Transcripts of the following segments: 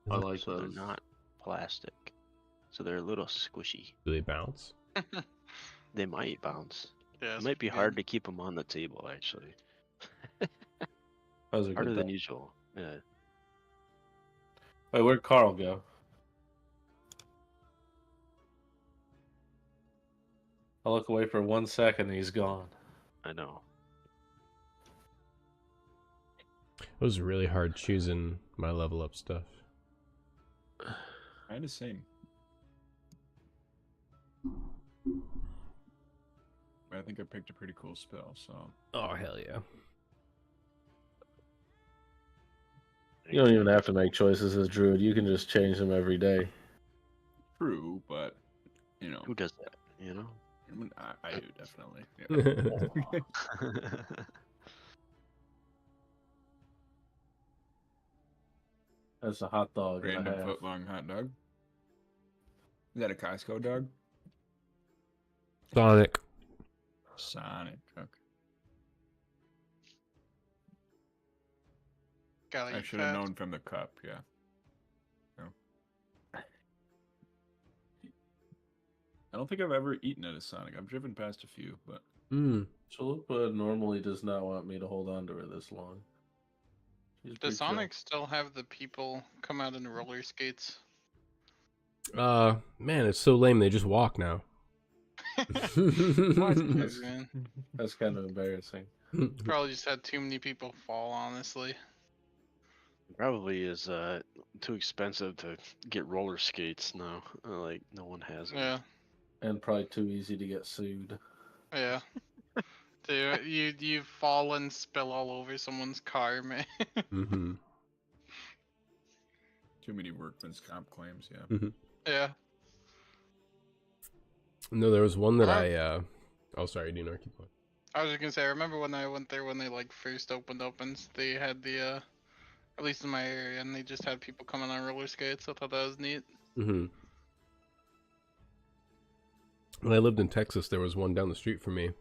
I like So they're those. not plastic. So they're a little squishy. Do they bounce? They might bounce. Yeah, It might be hard to keep them on the table, actually. Those are Harder good. than usual. Yeah. Wait, where'd Carl go? I look away for 1 second and he's gone. I know. It was really hard choosing my level up stuff. Kind of same. But I think I picked a pretty cool spell, so. Oh, hell yeah. You don't even have to make choices as Druid. You can just change them every day. True, but, you know. Who does that, you know? I mean, I do, definitely. Yeah. That's a hot dog and a Random half. foot-long hot dog. Is that a Costco dog? Sonic. Sonic. Okay. gotta I eat should have fast. known from the cup, yeah. No. I don't think I've ever eaten at a Sonic. I've driven past a few, but Chalupa normally does not want me to hold on to her this long. She's Does pretty Sonic still have the people come out in roller skates? Man, it's so lame. They just walk now. Man, chill. That's kind of embarrassing. probably just had too many people fall, honestly. Probably is too expensive to get roller skates now. Like no one has them. Yeah, And probably too easy to get sued. yeah. Dude, you fall and spill all over someone's car, man. Mm-hmm. too many workman's comp claims, yeah. Yeah. No, there was one that Oh, sorry, Dino, keep going. I was just gonna say, I remember when I went there when they like first opened up and they had the at least in my area, and they just had people coming on roller skates. I thought that was neat. Mm-hmm. When I lived in Texas, there was one down the street from me.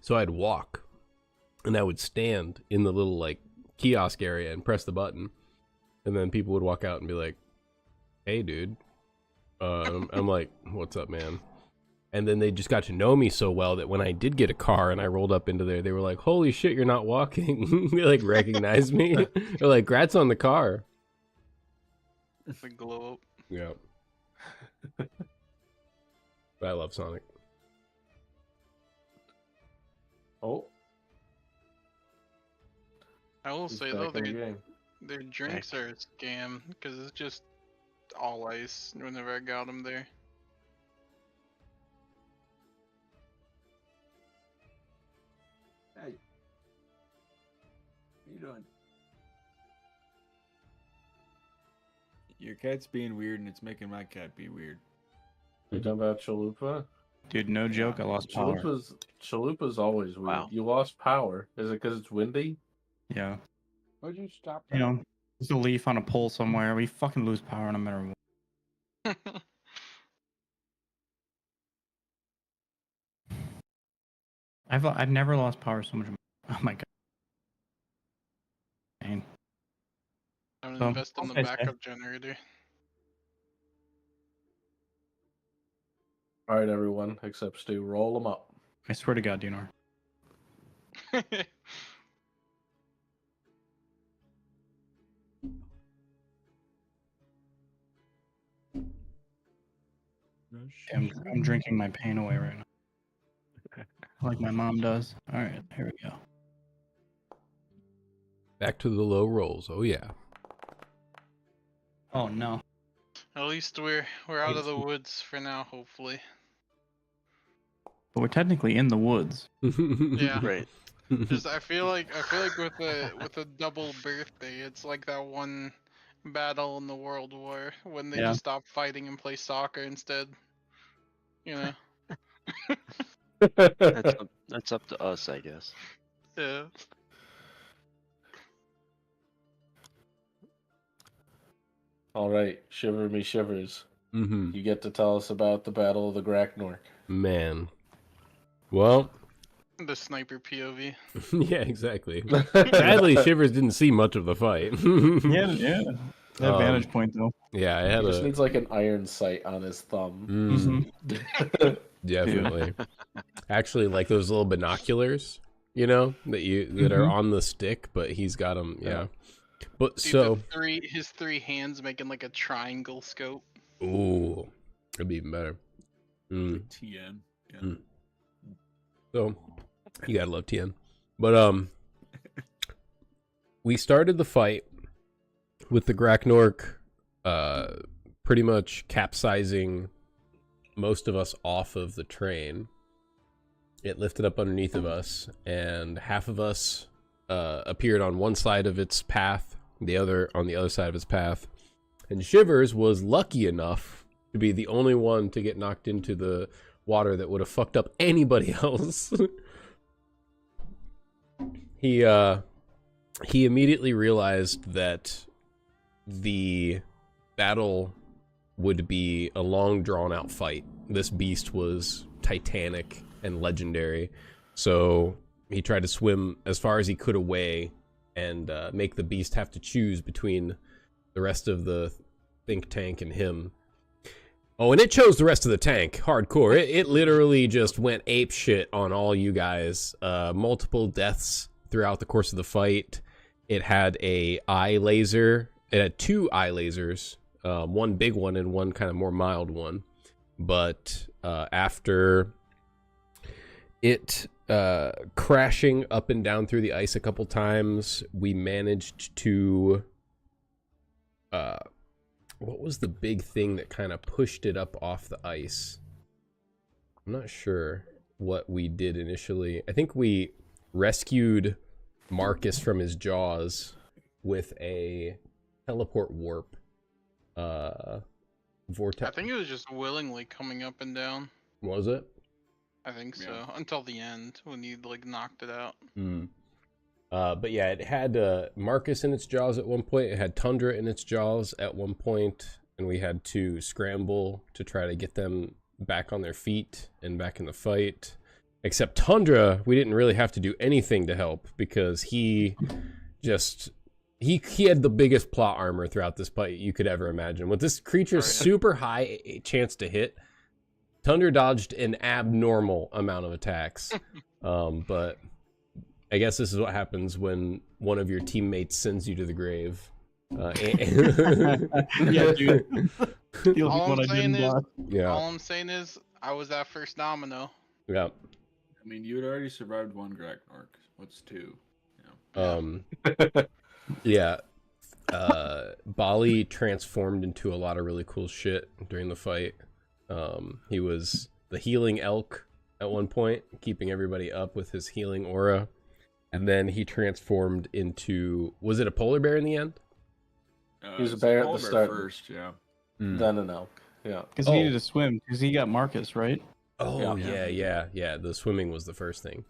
So I'd walk, and I would stand in the little like kiosk area and press the button, and then people would walk out and be like, "Hey, dude." I'm like, "What's up, man?" And then they just got to know me so well that when I did get a car and I rolled up into there, they were like, "Holy shit, you're not walking." They like recognized me. They're like, "Grats on the car." The glow up. Yeah. But I love Sonic. Oh, I will he's say back though, in the game. their drinks are a scam because it's just all ice. Whenever I got them there. Hey. What are you doing? Your cat's being weird and it's making my cat be weird. You talking about Chalupa? Dude, no joke, I lost power. Chalupa's always weird. Wow. You lost power. Is it because it's windy? Yeah. Why'd you stop? You know, there's a leaf on a pole somewhere. We fucking lose power no matter what. I've never lost power so much. Oh my god. Pain. I'm So, gonna invest in the okay, backup generator. All right, everyone, except Stu, roll them up. I swear to God, Dinar. I'm drinking my pain away right now. Like my mom does. Alright, here we go. Back to the low rolls. Oh yeah. Oh no. At least we're out of the woods for now, hopefully. But we're technically in the woods. Yeah. Right. Just I feel like with a double birthday, it's like that one battle in the World War when they Yeah. just stop fighting and play soccer instead. You know? That's up to us, I guess. Yeah. All right, shiver me shivers. Mm-hmm. You get to tell us about the Battle of the Graknork. Man. Well, The sniper POV. yeah, exactly. Sadly, Shivers didn't see much of the fight. Yeah. That vantage point though. Yeah, I had He just a needs like an iron sight on his thumb. Mhm. definitely. Actually, like those little binoculars, you know, that are on the stick, but he's got them. Yeah. But Dude, so, his three hands making like a triangle scope. ooh, it'd be even better. Like TN. Yeah. Mm. So, you gotta love TN. But we started the fight with the Graknork, pretty much capsizing most of us off of the train. It lifted up underneath of us, and half of us appeared on one side of its path, the other on the other side of its path. And Shivers was lucky enough to be the only one to get knocked into the water that would have fucked up anybody else. He immediately realized that the battle would be a long drawn out fight. This beast was titanic and legendary, so he tried to swim as far as he could away and make the beast have to choose between the rest of the think tank and him. Oh, and it chose the rest of the tank hardcore. It literally just went ape shit on all you guys. Multiple deaths throughout the course of the fight. It had a eye laser. It had two eye lasers, one big one and one kind of more mild one. But after it crashing up and down through the ice a couple times, we managed to what was the big thing that kind of pushed it up off the ice? I'm not sure what we did initially. I think we rescued Marcus from his jaws with a teleport warp vortex. I think it was just willingly coming up and down. Was it? I think so. Until the end, when you like knocked it out. But yeah, it had Marcus in its jaws at one point. It had Tundra in its jaws at one point, and we had to scramble to try to get them back on their feet and back in the fight. Except Tundra, we didn't really have to do anything to help because he just he had the biggest plot armor throughout this fight you could ever imagine. With this creature's super high chance to hit, Tundra dodged an abnormal amount of attacks. But I guess this is what happens when one of your teammates sends you to the grave. Yeah, dude. All I'm saying is, Yeah. all I'm saying is, I was that first domino. Yeah. I mean, you had already survived one Graknork. What's two? Yeah. Bali transformed into a lot of really cool shit during the fight. He was the healing elk at one point, keeping everybody up with his healing aura. And then he transformed into, was it a polar bear in the end? He was a bear at the polar start. first, yeah. Then an elk. Yeah. Because he needed to swim, because he got Marcus, right? Oh, yeah. The swimming was the first thing.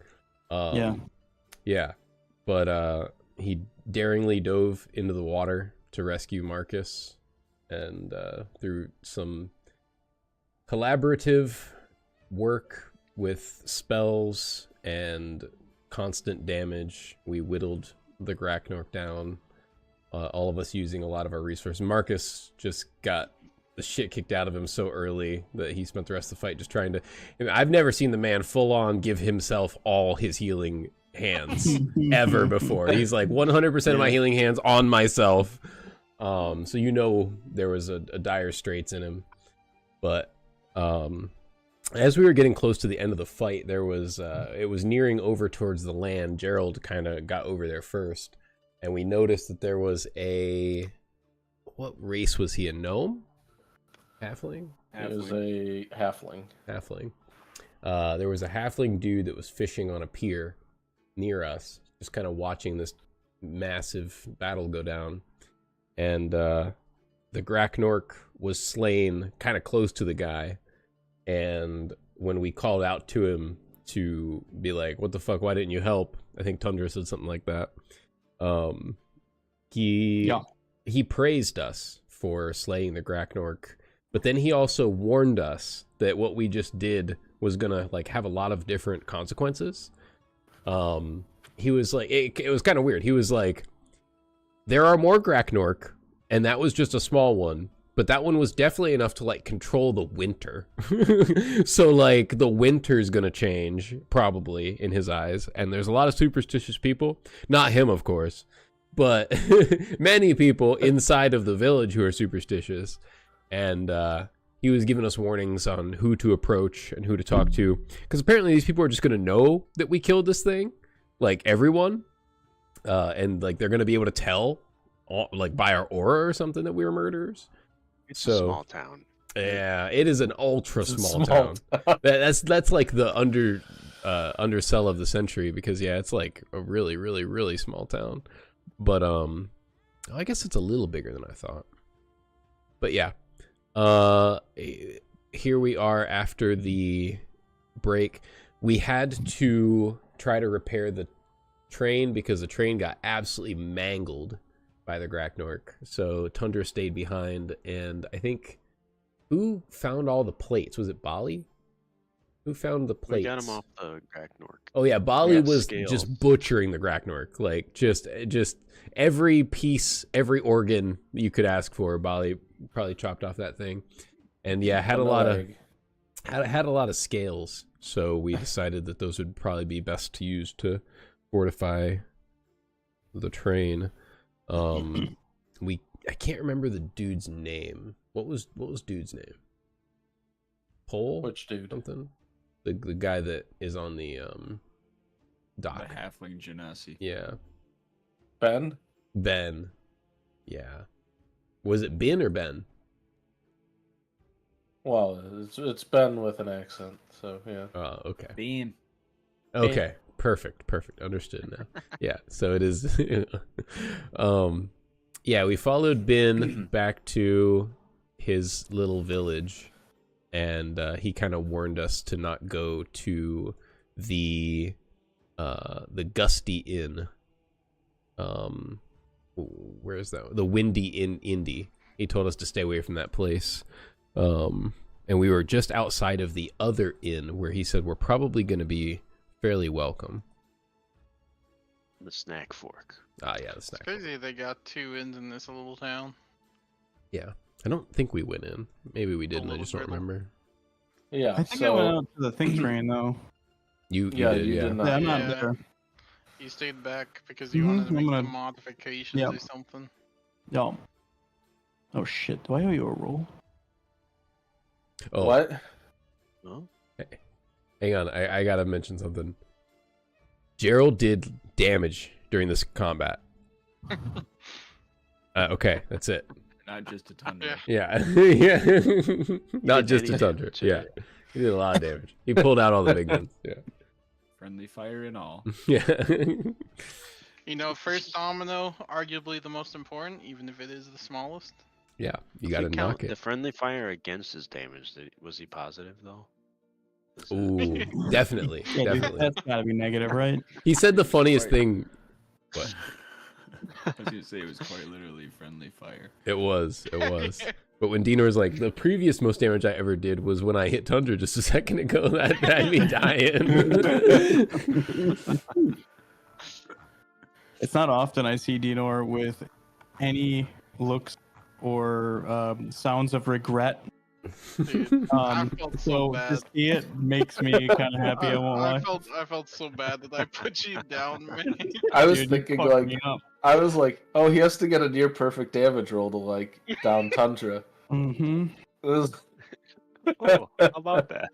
Yeah. Yeah. But he daringly dove into the water to rescue Marcus. And through some collaborative work with spells and constant damage, we whittled the Graknork down. All of us using a lot of our resources. Marcus just got the shit kicked out of him so early that he spent the rest of the fight just trying to... I mean, I've never seen the man full on give himself all his healing hands ever before. He's like 100% of my healing hands on myself. So you know there was a dire straits in him. But as we were getting close to the end of the fight, there was it was nearing over towards the land. Gerald kind of got over there first. And we noticed that there was a... What race was he? A gnome? Halfling? It was a halfling. Halfling. There was a halfling dude that was fishing on a pier near us, just kind of watching this massive battle go down. And the Graknork was slain kind of close to the guy. And when we called out to him to be like, what the fuck, why didn't you help? I think Tundra said something like that. He praised us for slaying the Graknork, but then he also warned us that what we just did was gonna like have a lot of different consequences. He was like, it was kind of weird. He was like, there are more Graknork and that was just a small one. But that one was definitely enough to like control the winter. So like the winter's gonna change probably in his eyes. And there's a lot of superstitious people, not him of course, but many people inside of the village who are superstitious. And he was giving us warnings on who to approach and who to talk to, because apparently these people are just gonna know that we killed this thing, like everyone, and like they're gonna be able to tell, like by our aura or something, that we were murderers. It's a small town. Yeah, it is an ultra small town. That's like the undersell of the century, because yeah, it's like a really, really, really small town. But I guess it's a little bigger than I thought. But yeah, here we are after the break. We had to try to repair the train because the train got absolutely mangled by the Graknork. So Tundra stayed behind, and I think who found all the plates? Was it Bali? Who found the plates? We got him off the Graknork. Oh yeah, Bali was scales. just butchering the Graknork. Like just every piece, every organ you could ask for, Bali probably chopped off that thing. And yeah, had a lot of scales. So we decided that those would probably be best to use to fortify the train. I can't remember the dude's name. What was dude's name? Pole? Which dude? Something? The guy that is on the dock. The halfling genasi. Yeah. Ben? Ben. Yeah. Was it Ben or Ben? Well, it's Ben with an accent, so yeah. Oh, okay. Bean. Okay. Perfect. Understood now. Yeah. So it is. Yeah, we followed Ben back to his little village, and he kind of warned us to not go to the Gusty Inn. Where is that? The Windy Inn Indy. He told us to stay away from that place. And we were just outside of the other inn where he said we're probably going to be fairly welcome. The snack fork. Ah, yeah, the snack. It's crazy they got 2 inns in this little town. Yeah, I don't think we went in. Maybe we did, and I just don't Little remember. Yeah, I think I went out to the think train though. You yeah, did, you yeah. did not. Yeah, I'm not Yeah. there. You stayed back because you Mhm, wanted to make I'm gonna- some modifications Yep. or something. Yo. Oh shit! Do I owe you a roll? Oh, What? Huh? hang on, I gotta mention something. Gerald did damage during this combat. Okay, that's it. Not just a tundra. Yeah. Yeah, yeah. Not did just any a Tundra. damage, Yeah, yeah. he did a lot of damage. He pulled out all the big ones. Yeah, Friendly fire and all. yeah. You know, first domino, arguably the most important, even if it is the smallest. Yeah, you Does gotta it knock count it. the friendly fire against his damage? Was he positive though? Is that- Ooh, definitely, Yeah, dude, definitely. that's gotta be negative, right? He said the funniest Right. thing. What? I was gonna say it was quite literally friendly fire. It was. But when Dino was like, the previous most damage I ever did was when I hit Tundra just a second ago. That had me dying. It's not often I see Dinor with any looks or sounds of regret. Dude, I felt so So bad. to see it makes me kind of happy. I won't lie. I felt so bad that I put you down, man. I was Dude, you thinking fucked like, me up. I was like, oh, he has to get a near perfect damage roll to like down Tundra. Mm-hmm. It was, Oh, how about that?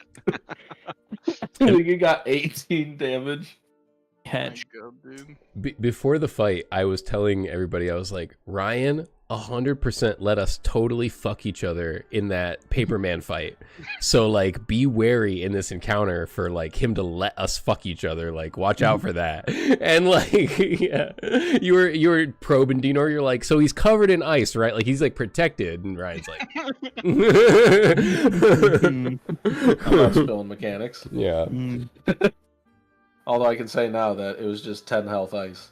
I think he got 18 damage. Hedge. My God, dude. Before the fight, I was telling everybody, I was like, Ryan 100% let us totally fuck each other in that Paperman fight. So like, be wary in this encounter for like him to let us fuck each other. Like, watch out for that. And like, yeah, you were probing Dino. You're like, so he's covered in ice, right? Like he's like protected. And Ryan's like, Mm, I'm not spilling mechanics. yeah. mm. Although I can say now that it was just 10 health ice.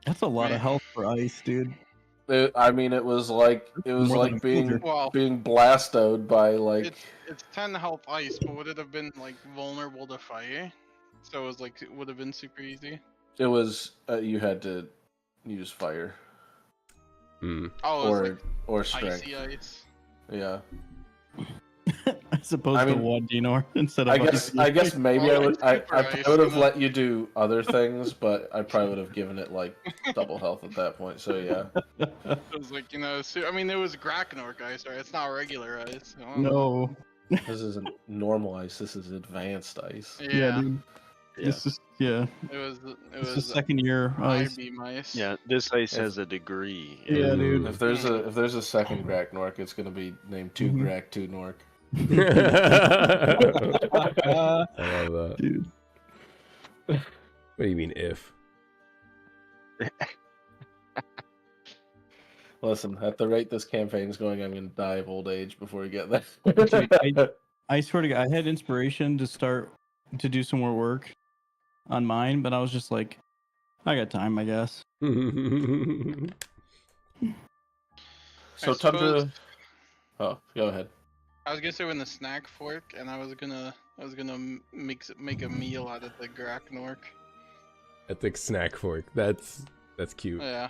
That's a lot of health for ice, dude. I mean, it was like More than a like being soldier. Well, blastoed by like it's 10 health ice, but would it have been like vulnerable to fire? So it was like it would have been super easy. it was you had to use fire Hmm. Oh, it's or like strength. icy ice. Yeah. As opposed I to mean, one Dinor instead of I guess maybe I would I Super probably ice, would have isn't it? let you do other things, but I probably would have given it like double health at that point. So yeah. It was like, I mean, it was Graknork ice, right? It's not regular ice. I don't know. No. This isn't normal ice, this is advanced ice. Yeah, dude. Yeah. This is yeah. it This is was second year high ice. beam ice. Yeah, this ice If- has a degree. Yeah, dude. If there's a second Graknork, it's gonna be named Two Mhm. Grak Two Nork. I love that. Dude. What do you mean if? Listen, at the rate this campaign's going, I'm gonna die of old age before we get there. I swear to God, I had inspiration to start to do some more work on mine, but I was just like, I got time, I guess. So I suppose- Tundra. Oh, go ahead. I was gonna say when the snack fork, and I was gonna make a meal out of the Graknork. Epic snack fork. That's cute. Yeah.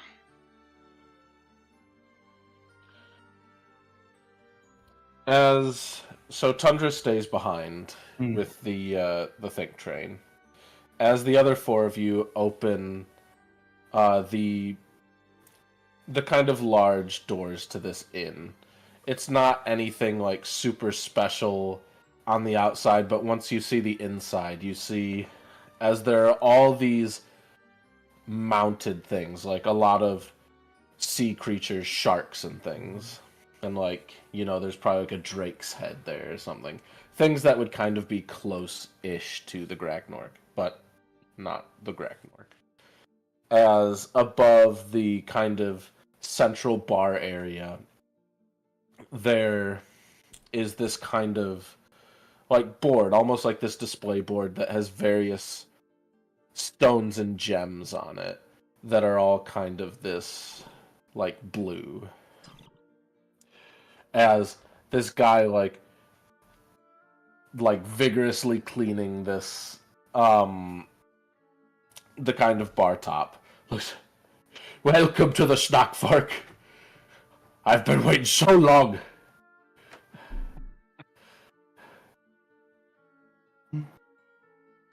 So Tundra stays behind Hmm. with the think train. As the other four of you open the kind of large doors to this inn. It's not anything like super special on the outside, but once you see the inside, you see as there are all these mounted things, like a lot of sea creatures, sharks and things. And like, there's probably like a drake's head there or something. Things that would kind of be close-ish to the Graknork, but not the Graknork. As above the kind of central bar area, there is this kind of like board, almost like this display board that has various stones and gems on it that are all kind of this like blue. As this guy like vigorously cleaning this the kind of bar top. Welcome to the snack fork. I've been waiting so long.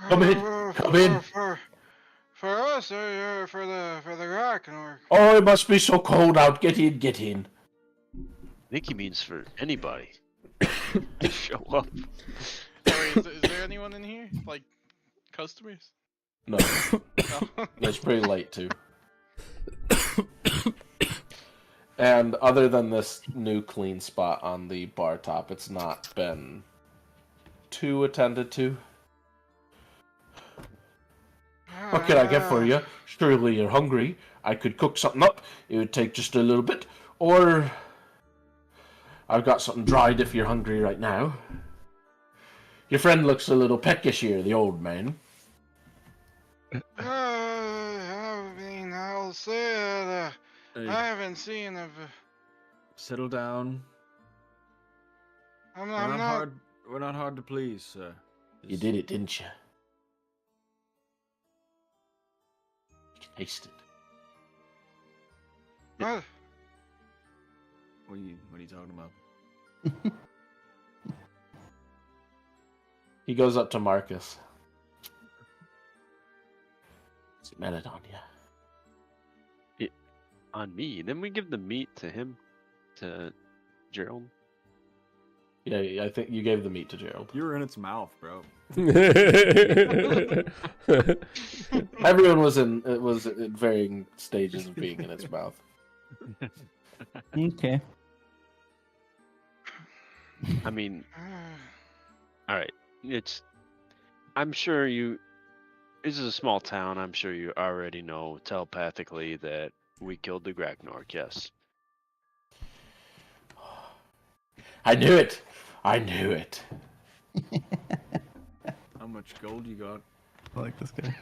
Come in, come in. For us, or for the Graknork. Oh, it must be so cold out. Get in, get in. I think he means for anybody. Show up. Oh, wait, is there anyone in here? Like, customers? No, No. it's pretty late too. And other than this new clean spot on the bar top, it's not been too attended to. What can I get for you? Surely you're hungry. I could cook something up. It would take just a little bit. Or I've got something dried if you're hungry right now. Your friend looks a little peckish here, the old man. I mean, I'll say that Hey, I haven't seen a. settle down. I'm We're not. not hard. We're not hard to please, sir. You did it, didn't you? You can taste it. What? What are you talking about? He goes up to Marcus. Smell it on you. On me. Then we give the meat to him, to Gerald. Yeah, I think you gave the meat to Gerald. You were in its mouth, bro. Everyone was in varying stages of being in its mouth. Okay. I mean, all right. I'm sure this is a small town. I'm sure you already know telepathically that we killed the Graknork. Yes. I knew it. I knew it. How much gold you got? I like this guy.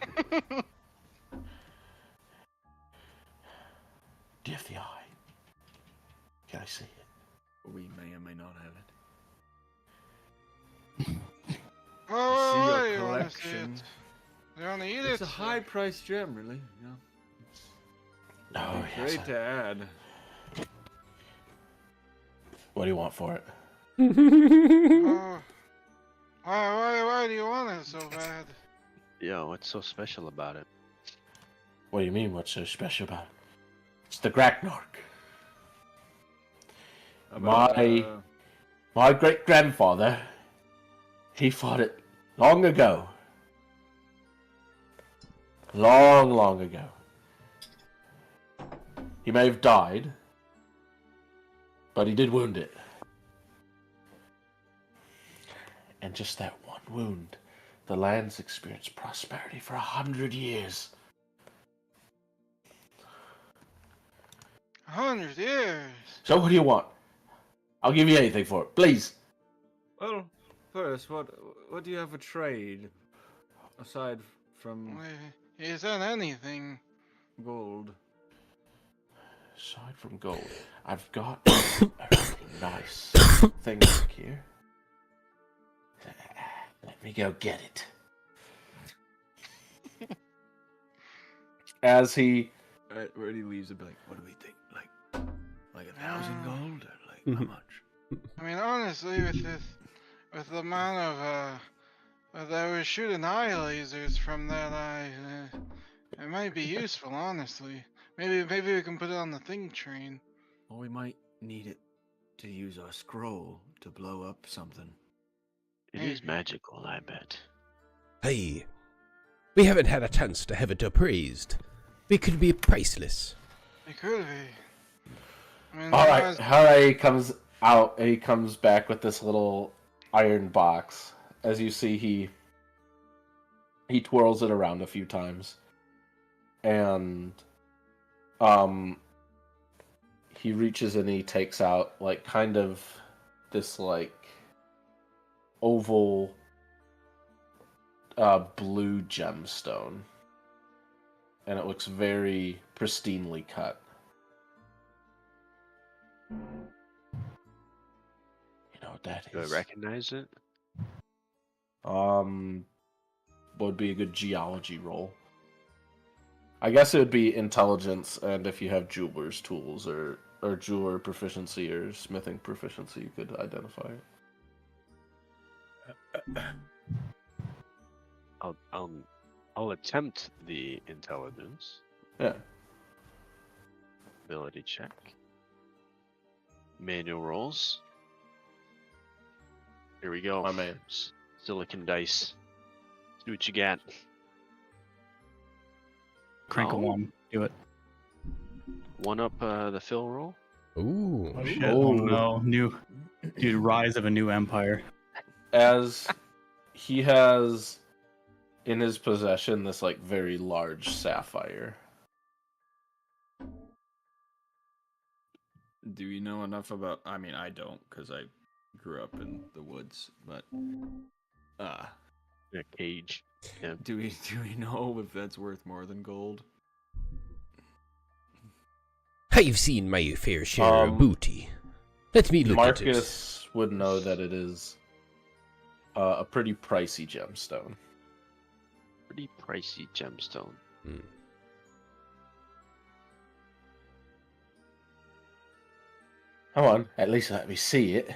Do you have the eye? Can I see it? We may or may not have it. Oh, see why your you wanna see collection. it? You wanna eat It's it? a high-priced gem, really. Oh, Be yes. great to add. What do you want for it? Oh, why do you want it so bad? Yeah, what's so special about it? What do you mean, what's so special about it? It's the Graknork. About, My great-grandfather, he fought it long ago. Long, long ago. He may have died, but he did wound it. And just that one wound, the land's experienced prosperity for 100 years. 100 years. So what do you want? I'll give you anything for it, please. well, first, what do you have for trade? Aside from Well, is that anything? gold. Aside from gold, I've got a really nice thing back here. Let me go get it. As he Where he leaves, it'd be like, what do we think? Like 1,000 gold? Or like how much? I mean, honestly, with the amount of that we're shooting eye lasers from that eye, it might be useful. Honestly, maybe we can put it on the thing train. Well, we might need it to use our scroll to blow up something. It is magical, I bet. Hey, we haven't had a chance to have it appraised. It could be priceless. It could be. I mean, All right, he comes out. He comes back with this little iron box. As you see, he twirls it around a few times, and he reaches and he takes out like kind of this like oval blue gemstone, and it looks very pristinely cut. You know what that Do I is? recognize it? What would be a good geology roll? I guess it would be intelligence, and if you have jeweler's tools or jeweler proficiency or smithing proficiency, you could identify it. I'll attempt the intelligence Yeah. ability check. Manual rolls. Here we go. My man. Silicon dice. See what you got. Crinkle Oh. one. Do it. One up the fill roll. Ooh. Oh shit. Oh no. Dude, rise of a new empire. As he has in his possession this like very large sapphire. Do you know enough about? I mean, I don't, because I grew up in the woods. But In a cage. Yeah. do we know if that's worth more than gold? I've seen my fair share of booty. Let me look at it. Marcus would know that it is a pretty pricey gemstone. Pretty pricey gemstone. Hmm. Come on, at least let me see it.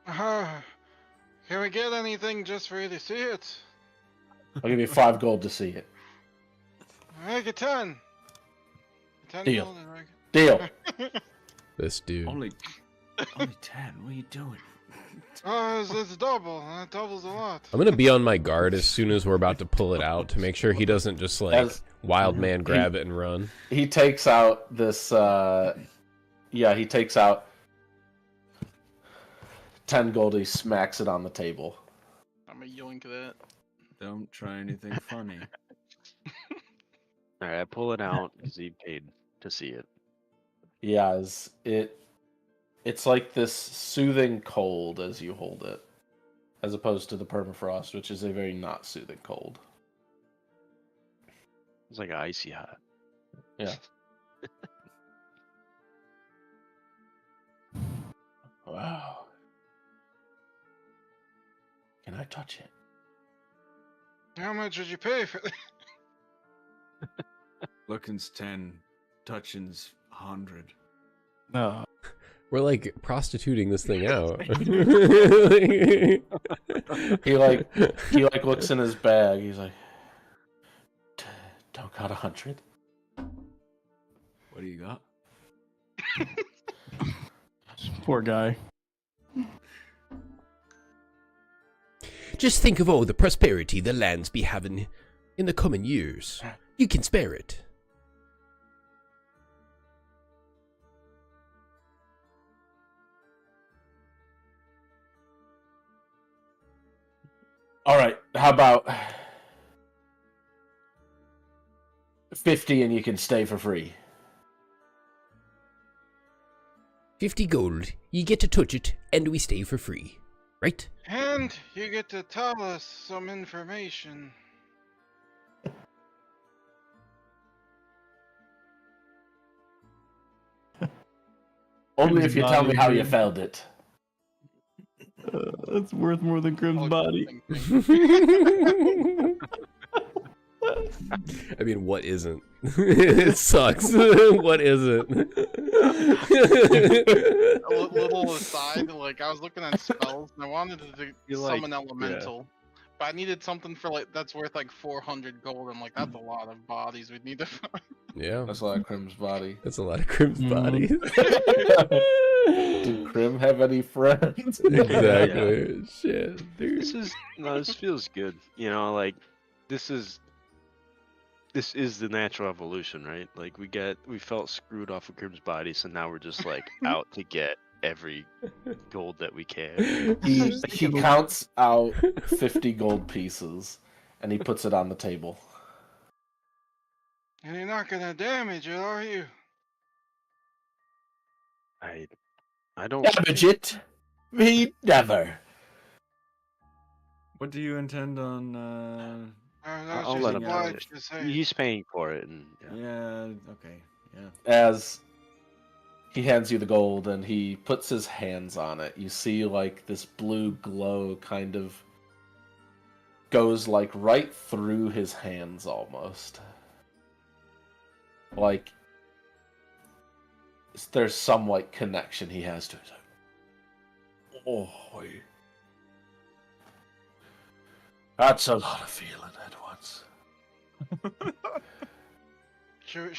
Can we get anything just for you to see it? I'll give you 5 gold to see it. Make it 10. 10 Deal. gold and make Deal. it- This dude. Only 10. What are you doing? Oh, it's double. That doubles a lot. I'm gonna be on my guard as soon as we're about to pull it out to make sure he doesn't just like As- wild man grab it and run. He takes out this he takes out 10 gold. He smacks it on the table. I'm gonna yoink that. Don't try anything funny. Alright, I pull it out because he paid to see it. Yeah, it's like this soothing cold as you hold it, as opposed to the permafrost, which is a very not soothing cold. It's like icy hot. Yeah. Wow. Can I touch it? How much would you pay for that? Looking's 10. touching's 100. No. We're like prostituting this thing out. He like looks in his bag. He's like, don't got 100. What do you got? Poor guy. Just think of all the prosperity the lands be having in the coming years. You can spare it. All right, how about 50 and you can stay for free? 50 gold. You get to touch it, and we stay for free. Right? And you get to tell us some information. Only if you tell me how you Body. found it. That's worth more than Grim's body. I mean, what isn't? It sucks. What isn't? A little aside, like I was looking at spells and I wanted to You like- summon elemental, but I needed something for like that's worth like 400 gold. I'm like, that's a lot of bodies we'd need to find. Yeah, That's a lot of Crim's body. that's a lot of Crim's bodies. Did Crim have any friends? Exactly. Shit, dude. This feels good. You know, like this is the natural evolution, right? Like we felt screwed off of Grim's body, so now we're just like out to get every gold that we can. He counts out 50 gold pieces and he puts it on the table. And you're not gonna damage it, are you? I don't Damage it! Me never. What do you intend on? That's I'll just let him have obliged to say. He's paying for it, and Yeah. Okay. Yeah. As he hands you the gold and he puts his hands on it, you see like this blue glow kind of goes like right through his hands almost. Like there's some like connection he has to it. Oh, that's a lot of feeling at once. Should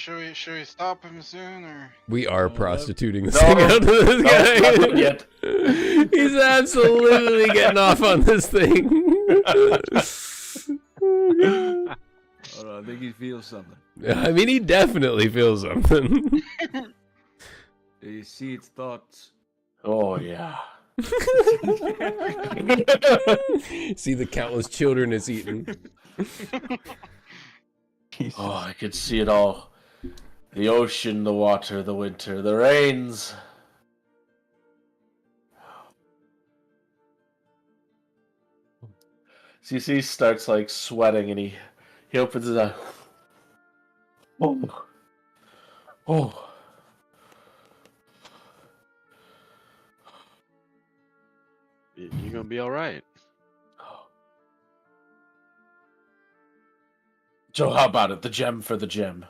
we stop him soon or? We are prostituting this No, thing out to this guy. not done yet. He's absolutely getting off on this thing. Hold on, I think he feels something. I mean, he definitely feels something. Do you see its thoughts? Oh yeah. See the countless children it's eaten. Jesus. Oh, I could see it all. The ocean, the water, the winter, the rains. So you see he starts like sweating and he opens his eye. Oh. Oh. you're gonna be all right. So how about it? The gem for the gem.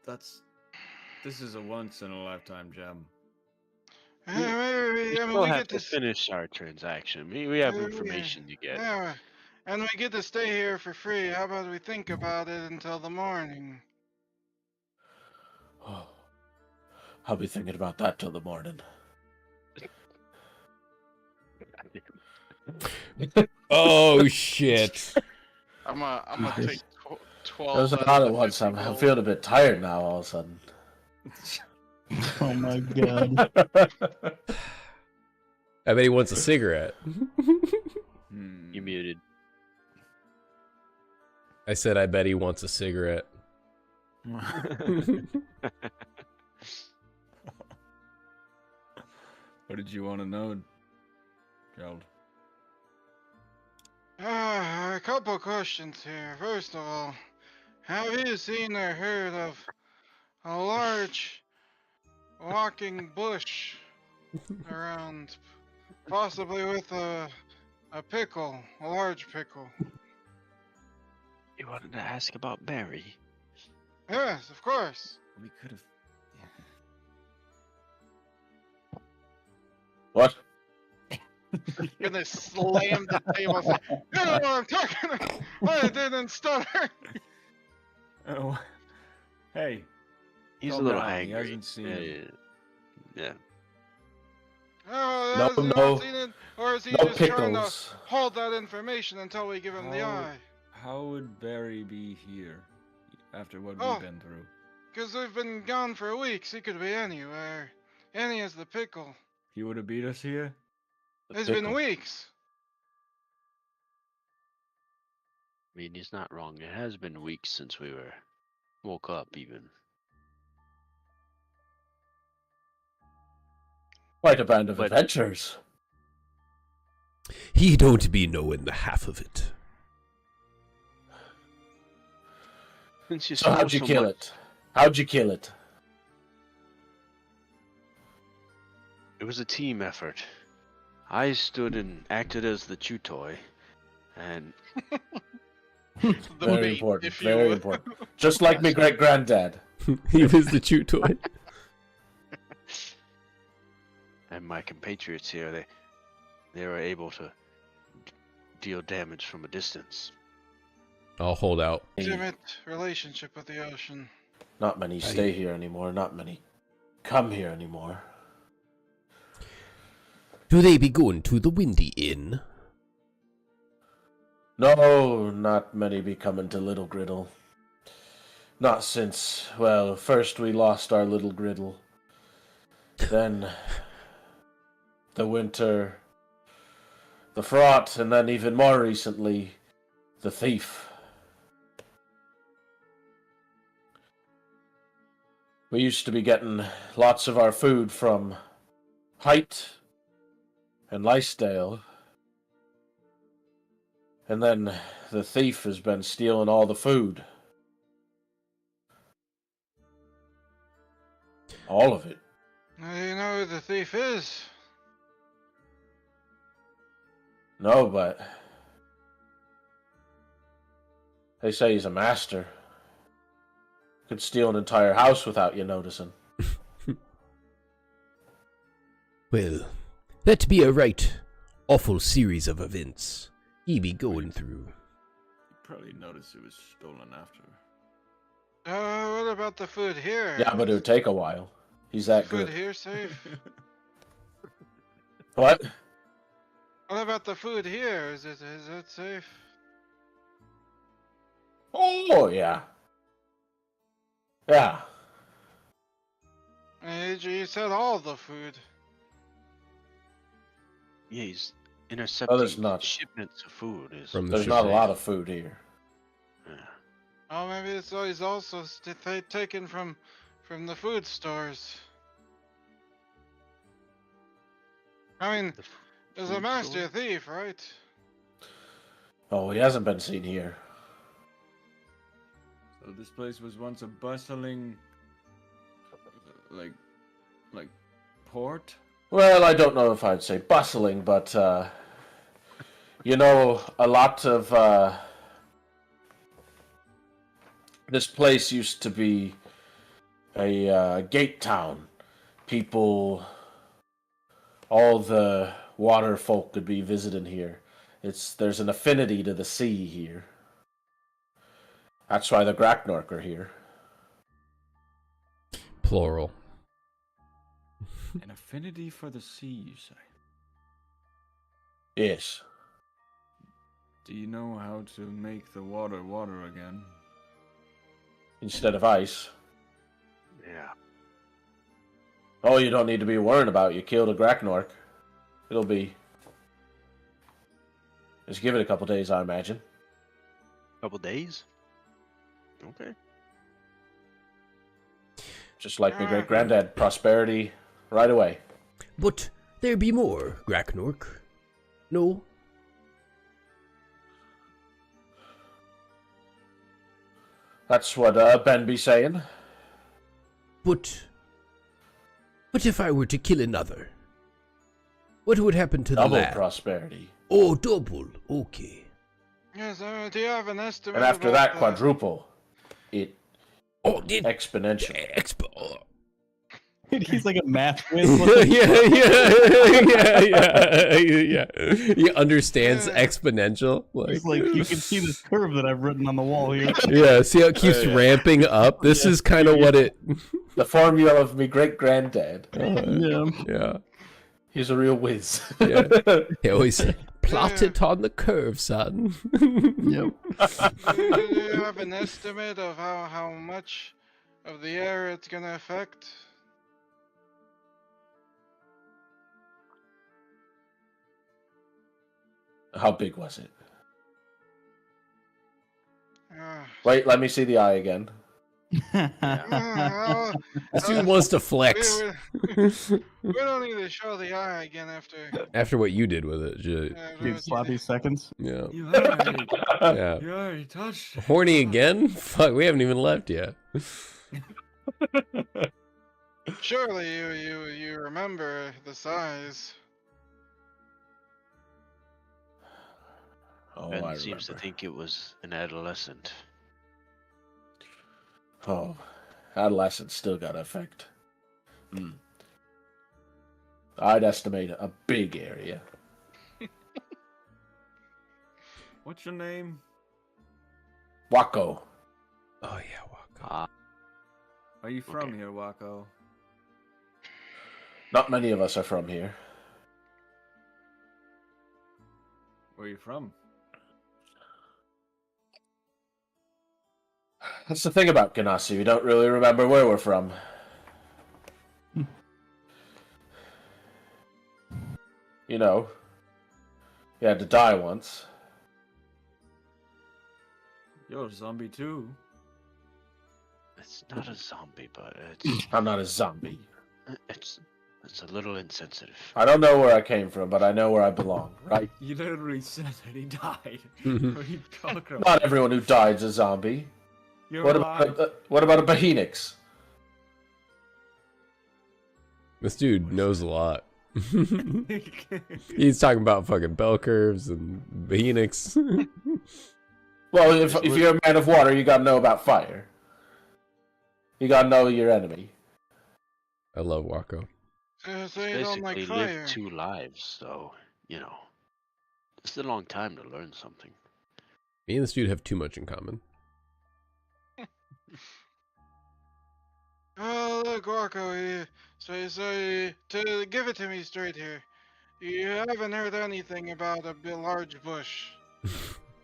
This is a once in a lifetime gem. Maybe, We I mean, still we have get to to finish our transaction. We have Yeah, information to get. Yeah, and we get to stay here for free. How about we think about it until the morning? Oh. I'll be thinking about that till the morning. Oh shit! I'm gonna take 12. I was out on of it the once. 50 I'm gold. feeling a bit tired now all of a sudden. Oh my god. I bet he wants a cigarette. You muted. I said, I bet he wants a cigarette. What did you want to know, Gerald? A couple questions here. First of all, have you seen or heard of a large walking bush around, possibly with a pickle, a large pickle? You wanted to ask about Barry? Yes, of course. We could have. What? Gonna slam the table. Say, you know what I'm talking about. I didn't stutter. Oh, hey. He's Calm a little down, he hangry. hasn't seen him. Yeah. Oh, No, has he no. not seen it? Or is he No just trying to pickles. hold that information until we give him the eye? How would Barry be here after what Oh. we've been through? Because we've been gone for weeks. He could be anywhere. Any is the pickle. He would have beat us here? The It's been pickle. weeks. I mean, he's not wrong. It has been weeks since we woke up, even. Quite a band of But- adventures. He don't be knowing the half of it. Since you So how'd you so kill much- it? How'd you kill it? It was a team effort. I stood and acted as the chew toy, and The Very bait, important. if you Very will. important. Just like me great granddad. He was the chew toy. my compatriots here, they were able to deal damage from a distance. I'll hold out. Intimate relationship with the ocean. Not many stay here anymore. Not many come here anymore. Do they be going to the Windy Inn? No, not many be coming to Little Griddle. Not since, well, first we lost our little griddle. Then the winter, the fraught, and then even more recently, the thief. We used to be getting lots of our food from Height and Lysdale. And then the thief has been stealing all the food. All of it. Now, do you know who the thief is? No, but they say he's a master. Could steal an entire house without you noticing. Well, that be a right awful series of events he be going through. You probably noticed it was stolen after. What about the food here? Yeah, but it would take a while. He's that Food good. here safe? What? What about the food here? Is it safe? Oh, yeah. Yeah. You said all the food. Yeah, he's intercepting there's not. shipments of food. From the There's ship. not a lot of food here. Yeah. Oh, maybe it's always also taken from the food stores. I mean, The there's a food master store? thief, right? Oh, he hasn't been seen here. So this place was once a bustling, like port. Well, I don't know if I'd say bustling, but, you know, a lot of, this place used to be a gate town. People, all the water folk could be visiting here. There's an affinity to the sea here. That's why the Graknork are here. Plural. An affinity for the sea, you say? Yes. Do you know how to make the water again? Instead of ice. Yeah. Oh, you don't need to be worrying about it. You killed a Graknork. It'll be... Just give it a couple days, I imagine. Couple days? Okay. Just like my great-granddad. Prosperity right away. But there be more, Graknork. No? That's what Ben be saying. But if I were to kill another, what would happen to the Double lad? prosperity. Oh, double. Okay. Yes, do you have an estimate? And after about that, quadruple. It Oh, did Exponential. expo? He's like a math whiz. Yeah. He understands Yeah. exponential. He's like, you can see this curve that I've written on the wall here. Yeah, see how it keeps ramping up? This is kind of what it... The formula of me great granddad. Yeah. He's a real whiz. Yeah. He always said, plot it on the curve, son. Yep. Do you have an estimate of how much of the area it's gonna affect? How big was it? Wait. Wait, let me see the eye again. This dude wants to flex. We don't need to show the eye again after. After what you did with it, Dude, sloppy seconds. yeah. You already, Yeah. you already touched. Horny again? Fuck, we haven't even left yet. Surely you remember the size. Oh, Ben I seems to remember. think it was an adolescent. Oh, adolescents still got effect. I'd estimate a big area. What's your name? Wako. Oh, yeah, Waka. Ah, Are you from Okay. here, Wako? Not many of us are from here. Where are you from? That's the thing about Ganassi. We don't really remember where we're from. You know, you had to die once. You're a zombie too. it's not a zombie, but it's I'm not a zombie. it's a little insensitive. I don't know where I came from, but I know where I belong, right? You literally said that he died. Mhm. What are you talking about? Not everyone who died is a zombie. You're What alive. about a Behenix? This dude knows a lot. He's talking about fucking bell curves and Behenix. Well, if you're a man of water, you gotta know about fire. You gotta know your enemy. I love Wako. So you don't like Basically fire. lived 2 lives, so it's a long time to learn something. Me and this dude have too much in common. Oh, look, Wako, to give it to me straight here. You haven't heard anything about a large bush.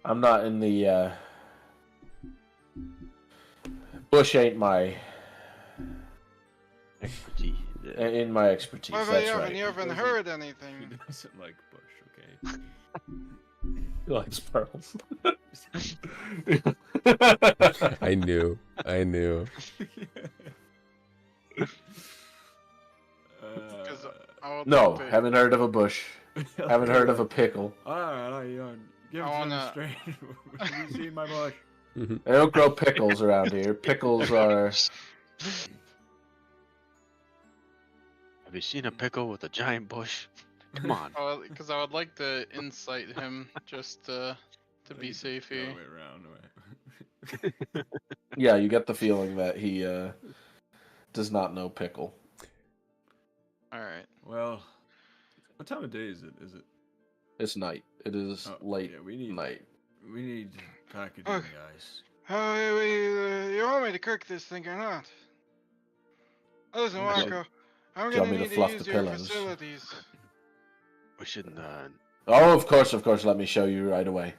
I'm not in the bush ain't my Expertise. in my expertise. Well, That's you right. haven't heard anything. He doesn't like Bush, okay? He likes pearls. I knew. Because I would No, like to- haven't heard of a bush. Haven't heard of a pickle. Alright, give it I to me wanna- straight. Have you seen my bush? They don't grow pickles around here. Pickles are. Have you seen a pickle with a giant bush? Come on. Because I would like to incite him just to be safe The other here. way around, right? Yeah, you get the feeling that he does not know pickle. Alright. Well, what time of day is it? Is it? It's night. It is Oh, late yeah, we need night. We need packaging, Okay. guys. Oh, you want me to cook this thing or not? Listen, We should- Wako, I'm Do you want gonna me to need to fluff use the your pillows? facilities. We shouldn't. Oh, of course. Let me show you right away.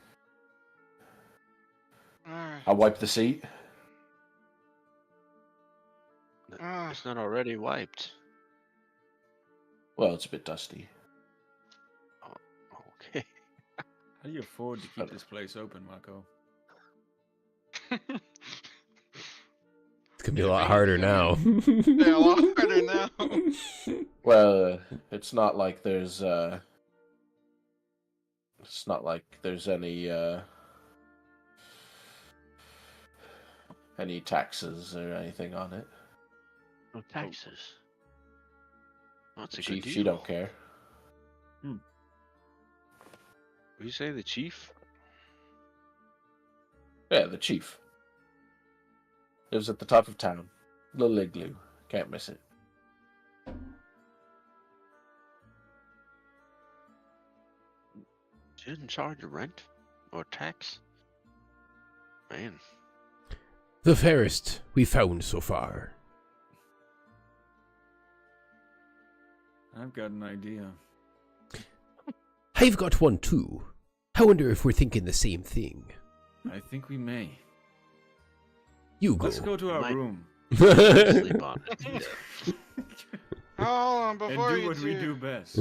Alright. I'll wipe the seat. Ah. It's not already wiped. Well, it's a bit dusty. Okay. How do you afford to keep this place open, Marco? It's gonna be a lot harder now. Yeah, a lot harder now. Well, it's not like there's any taxes or anything on it. No taxes. That's a good Chief, deal. she don't care. What you say, the chief? Yeah, the chief. Lives at the top of town. Little igloo. Can't miss it. She didn't charge rent or tax. Man, The fairest we found so far. I've got an idea. I've got one too. I wonder if we're thinking the same thing. I think we may. You go. Let's go to our Might- room sleep on it. Yeah. Hold on, and before do you what we two, do best.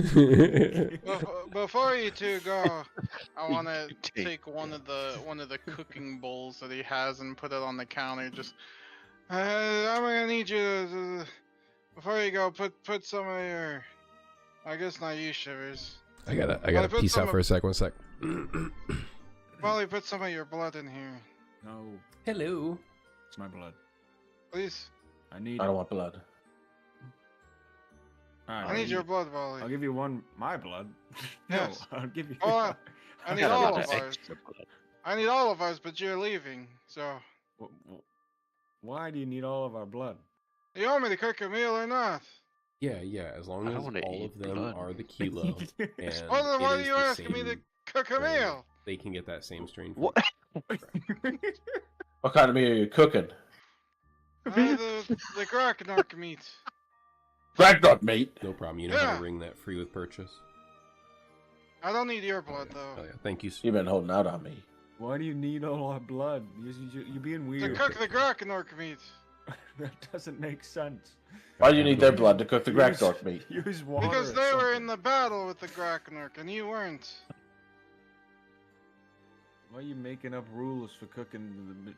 before you two go, I want to Take take one of the cooking bowls that he has and put it on the counter. Just, I'm gonna need you to, before you go, put some of your, I guess not you, Shivers. I gotta put peace some out for a sec. 1 sec. Molly, put some of your blood in here, No, Hello. it's my blood. please. I need. I don't want blood. Alright, I need your blood, Molly. I'll give you one. My blood. Yes. No, I'll give you. Hold on. I need Got a all lot of of ours. extra blood. I need all of ours, but you're leaving, so Why do you need all of our blood? you want me to cook a meal or not? Yeah, as long I don't as wanna all eat of them blood. are the kilo, and Well, then why it are is you the asking me to same cook a strain, meal? they can get that same strain. From What? What kind of meat are you cooking? The Graknork meat. Graknork meat. No problem. You know how Yeah. to ring that free with purchase. I don't need your blood Oh though. yeah, thank you. You've been holding out on me. Why do you need all our blood? You're being To weird. cook the Graknork meat. That doesn't make sense. Why do you need their blood to cook the Graknork meat? Use water. Because or they were something. in the battle with the Graknork and you weren't. Why are you making up rules for cooking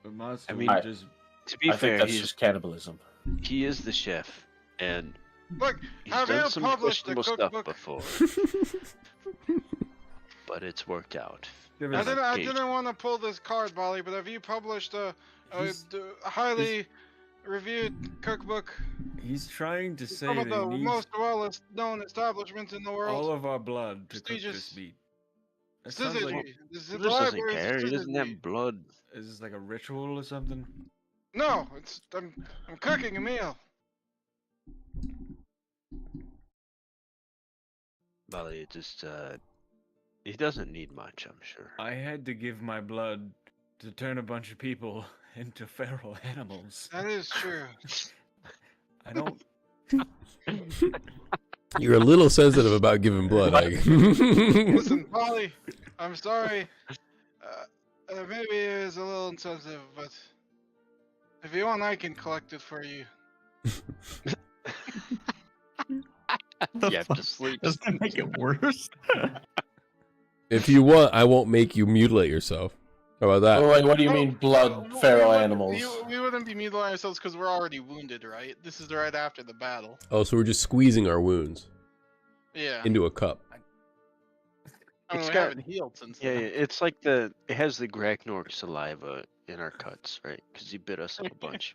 the monster? I mean, I- just To be I think fair, that's just cannibalism. he is the chef, and Look, he's have done you some published a questionable stuff cookbook? before, but it's worked out. There I is- didn't. I Gage. didn't want to pull this card, Bolly, but have you published a He's- highly reviewed cookbook? He's trying to say Some of that the he needs most well-known establishments in the world. all of our blood to cook Prestigious this meat. That sounds Syzygy. like, This is He the just doesn't libraries of care. He doesn't Syzygy. have blood. is this like a ritual or something? No, it's I'm cooking a meal. Bali just he doesn't need much, I'm sure. I had to give my blood to turn a bunch of people into feral animals. That is true. I don't. You're a little sensitive about giving blood. Listen, Polly, I'm sorry. Maybe it is a little insensitive, but if you want, I can collect it for you. The You have fuck? to sleep. Does that make it worse? If you want, I won't make you mutilate yourself. How about that? Oh, wait, what do you Oh, mean blood feral animals? We wouldn't be mutilating ourselves because we're already wounded, right? This is right after the battle. Oh, so we're just squeezing our wounds Yeah. into a cup. I mean, It's we got- haven't healed since Yeah, then. it's like it has the Graknork saliva in our cuts, right? Because he bit us up a bunch.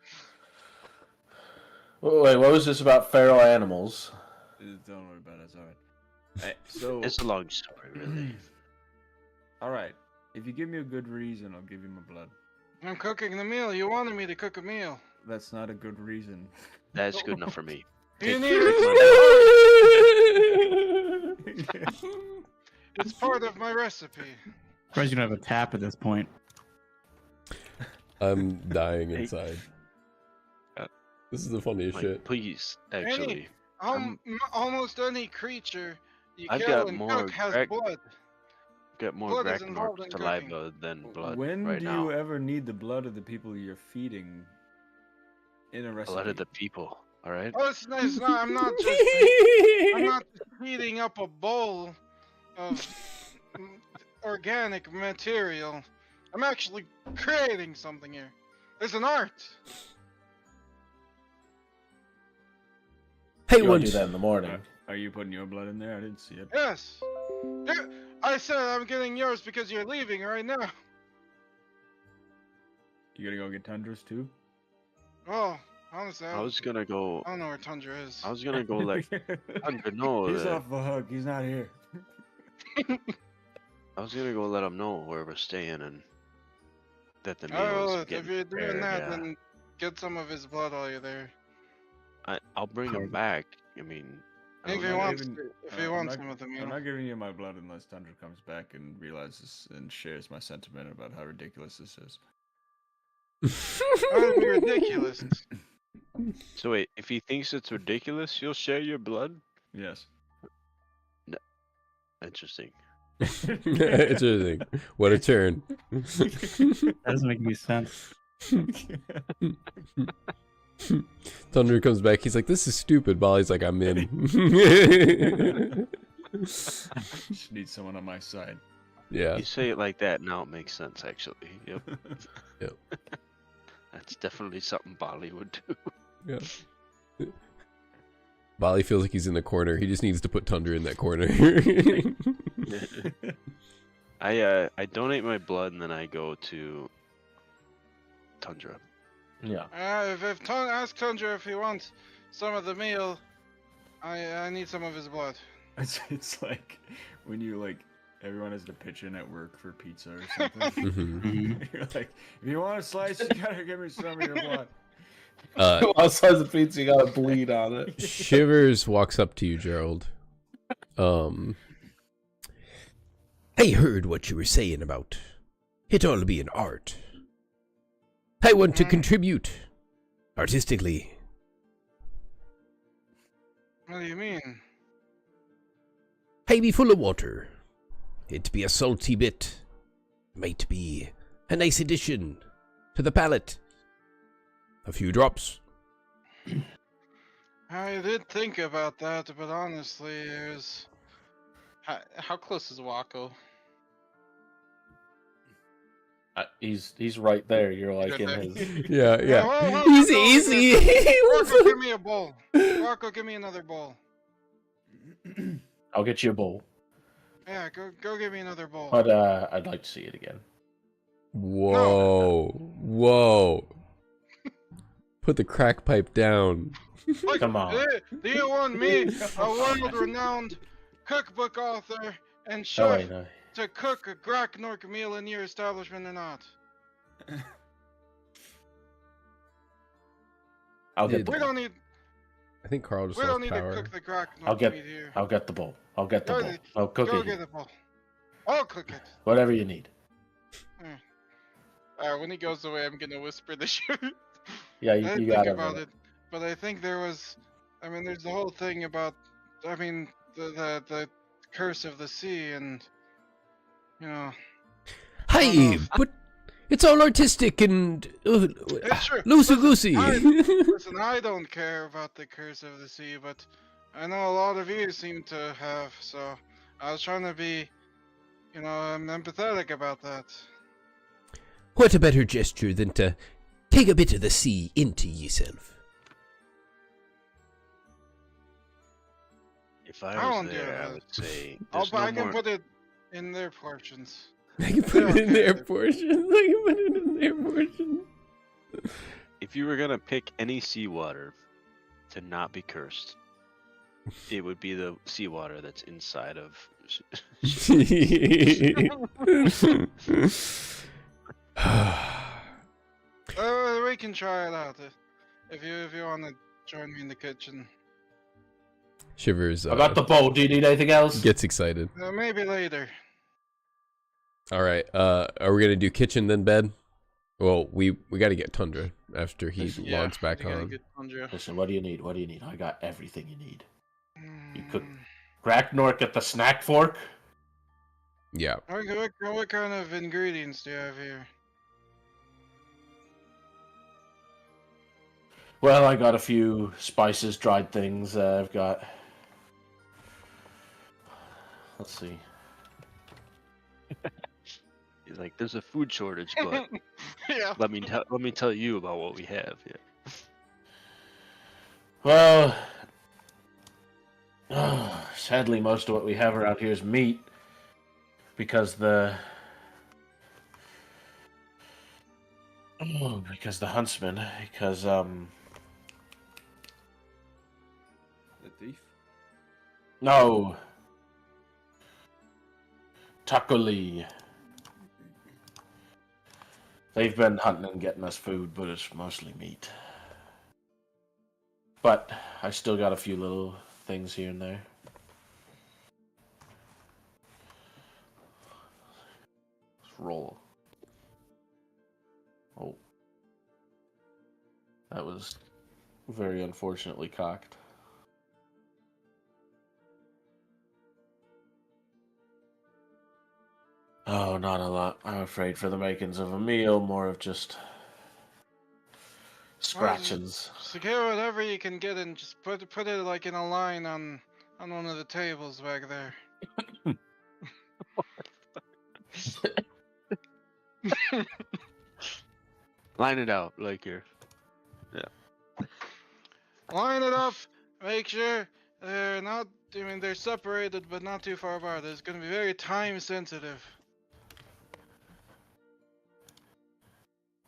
Wait, what was this about feral animals? Don't worry about it. It's alright. So, It's a long story, really. alright. If you give me a good reason, I'll give you my blood. I'm cooking the meal. You wanted me to cook a meal. That's not a good reason. That's good enough for me. You Take need your it. It's part of my recipe. Surprised you don't have a tap at this point. I'm dying Hey. inside. Uh, This is the funniest Like, shit. please, actually. Almost any creature you I've kill got and more cook has Grak- blood. Got more blood is involved Graknork in saliva than blood When right do now. you ever need the blood of the people you're feeding in a recipe? A lot of the people, alright? Oh, it's nice. No, I'm not just heating up a bowl of organic material. I'm actually creating something here. There's an art. Hey, You want one. to do that in the morning. Are you putting your blood in there? I didn't see it. Yes. Here- I said I'm getting yours because you're leaving right now. You gonna go get Tundra's too? Oh, honestly, I was gonna go. I don't know where Tundra is. I was gonna go let Tundra know He's that. off the hook. He's not here. I was gonna go let him know where we're staying and that the meal Oh, is well, if getting you're doing prepared, that, yeah. then get some of his blood while you're there. I'll bring him back. I mean, I If don't he know. wants, Even- if he I'm wants not- some of the I'm meal. not giving you my blood unless Tundra comes back and realizes and shares my sentiment about how ridiculous this is. That would be ridiculous. So wait, if he thinks it's ridiculous, you'll share your blood? Yes. Interesting. Interesting. What a turn. That doesn't make any sense. Thunder comes back. He's like, "This is stupid." Molly's like, "I'm in." Just need someone on my side. Yeah. You say it like that, now it makes sense, actually. Yep. Yep. That's definitely something Bali would do. Yeah. Bali feels like he's in the corner. He just needs to put Tundra in that corner. I donate my blood and then I go to Tundra. Yeah. Ask Tundra if he wants some of the meal. I need some of his blood. It's like when you like everyone has to pitch in at work for pizza or something. Mhm. You're like, if you want a slice, you gotta give me some of your blood. Outside the pizza, you gotta bleed on it. Shivers walks up to you, Gerald. I heard what you were saying about it all being art. I want to contribute artistically. What do you mean? I be full of water. It be a salty bit. Might be a nice addition to the palate. A few drops. I did think about that, but honestly, it was. How close is Wacko? He's right there. You're like in Good his. Yeah, yeah. Whoa, Easy, whoa, easy. Wacko, give me a bowl. Wacko, give me another bowl. I'll get you a bowl, Yeah, go give me another bowl. but I'd like to see it again. Whoa, whoa. Put the crack pipe down. Look, Come on. Do you want me, a world-renowned cookbook author and Oh, chef, wait, no. to cook a Graknork meal in your establishment or not? I'll get Did- the We bowl. don't need. I think Carl just We don't lost need power. to cook the Graknork I'll get- meat here. I'll get the bowl. I'll get the Go bowl. ahead. I'll cook Go it. get the bowl. I'll cook it. Whatever you need. When he goes away, I'm gonna whisper the shit. Yeah, I you didn't got think it. about it, but I think there was. I mean, there's the whole thing about. I mean, the curse of the sea, and you know. Hi, but it's all artistic and It's true. loosey goosey. Listen, I don't care about the curse of the sea, but I know a lot of you seem to have. So I was trying to be, you know, I'm empathetic about that. What a better gesture than to take a bit of the sea into yourself. If I I was won't do there, I that. would say I there's no can more. put it in their portions. I can put it in Okay. their portions. I can put it in their portions. If you were gonna pick any seawater to not be cursed, it would be the seawater that's inside of. We can try it out if you want to join me in the kitchen. Shivers. I got the bowl. Do you need anything else? Gets excited. Maybe later. All right. Are we gonna do kitchen then bed? Well, we got to get Tundra after he Yeah, logs back you gotta on. get Ganja. Listen, what do you need? What do you need? I got everything you need. You cook Mm, Graknork at the snack fork. Yeah. what kind of ingredients do you have here? Well, I got a few spices, dried things. I've got. Let's see. He's like, there's a food shortage, but Yeah. let me tell you about what we have. Yeah. Well, sadly, most of what we have around here is meat, because the huntsman, The thief? no, Takoli. They've been hunting and getting us food, but it's mostly meat. But I still got a few little things here and there. Let's roll. Oh. That was very unfortunately cocked. Oh, not a lot. I'm afraid for the makings of a meal, more of just scratchings. Just get whatever you can get and just put it like in a line on one of the tables back there. Line it out like you're. Line it up. Make sure they're not. I mean, they're separated, but not too far apart. It's going to be very time sensitive.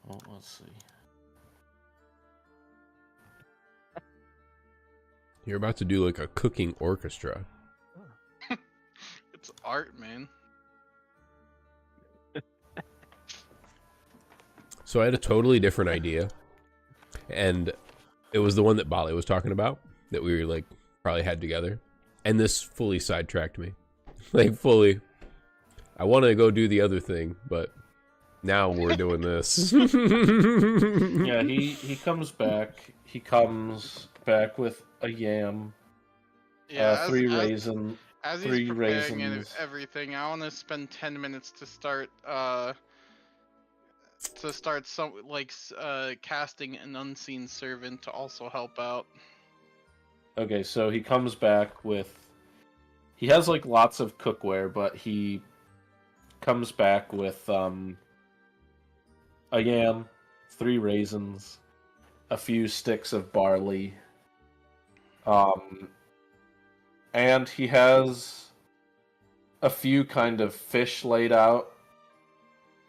Well, let's see. You're about to do like a cooking orchestra. It's art, man. So I had a totally different idea, and it was the one that Bali was talking about that we were like probably had together, and this fully sidetracked me. Like fully, I want to go do the other thing, but now we're doing this. Yeah, he comes back. He comes back with a yam, Yeah, three raisin, as three he's preparing raisins. everything, I want to spend 10 minutes to start some casting an unseen servant to also help out. Okay, so he comes back with. He has like lots of cookware, but he comes back with a yam, 3 raisins, a few sticks of barley, and he has a few kind of fish laid out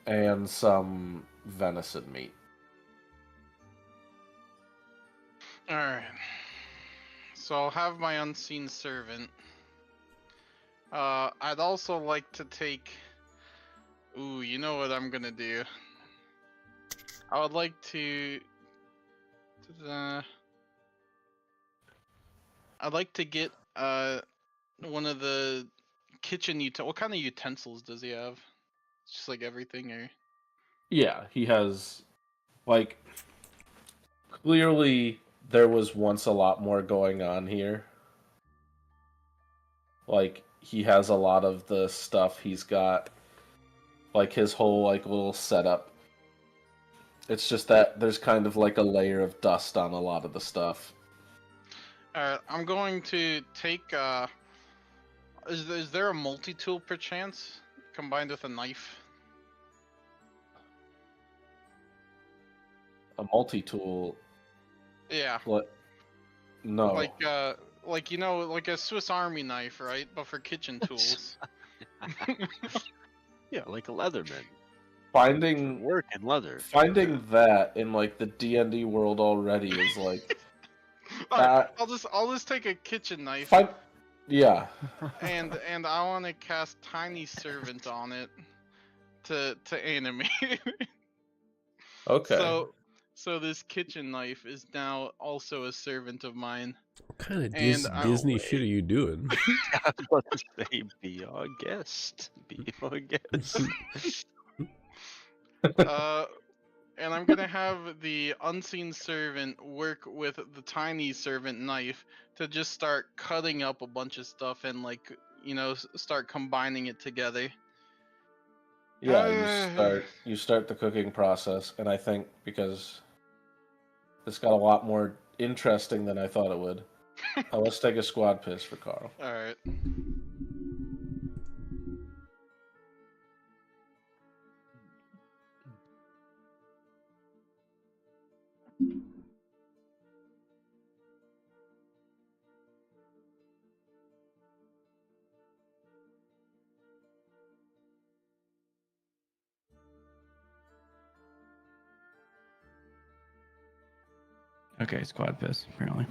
and some venison meat. Alright. So I'll have my unseen servant. I'd also like to take... Ooh, you know what I'm gonna do? I would like to... I'd like to get one of the kitchen What kind of utensils does he have? It's just like everything, or... Yeah, he has, like, clearly there was once a lot more going on here. Like, he has a lot of the stuff he's got, like his whole, like, little setup. It's just that there's kind of like a layer of dust on a lot of the stuff. Alright, I'm going to take, is there a multi-tool perchance? Combined with a knife? A multi-tool. Yeah. What? No. Like, you know, like a Swiss Army knife, right? But for kitchen tools. Yeah, like a Leatherman. Finding Work in leather. Finding that in like the D&D world already is like Alright, I'll just take a kitchen knife yeah. and I want to cast Tiny Servant on it to animate. Okay. So this kitchen knife is now also a servant of mine. What kind of And Disney shit are you doing? I was about to say, be our guest. Be our guest. And I'm gonna have the unseen servant work with the tiny servant knife to just start cutting up a bunch of stuff and, like, you know, start combining it together. Yeah, you start the cooking process, and I think because this got a lot more interesting than I thought it would. Let's take a squad piss for Carl. Alright. Okay, squad piss, apparently.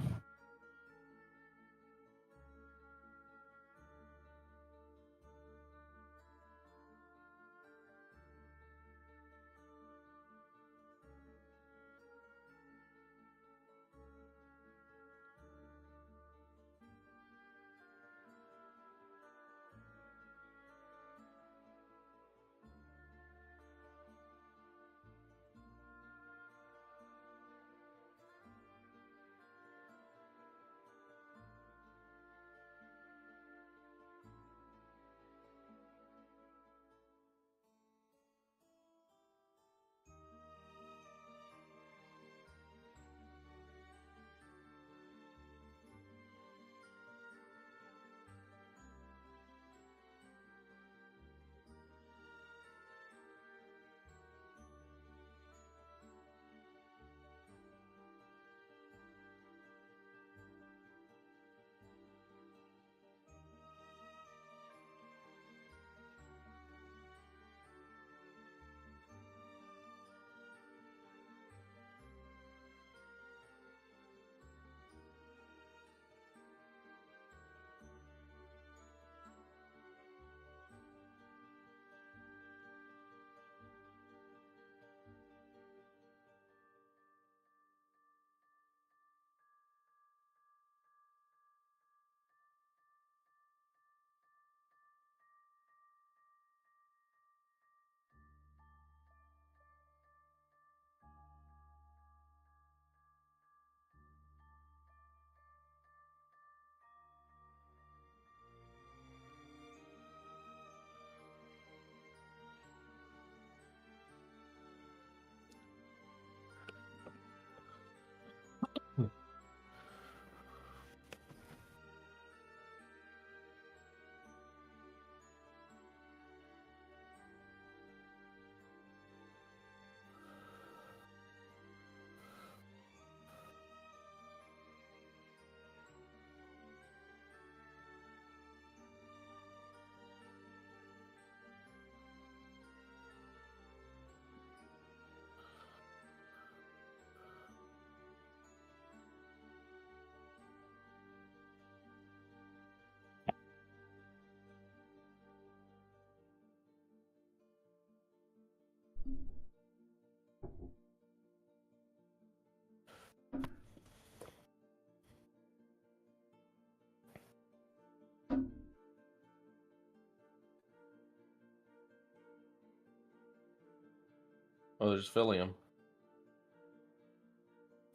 Oh, there's William.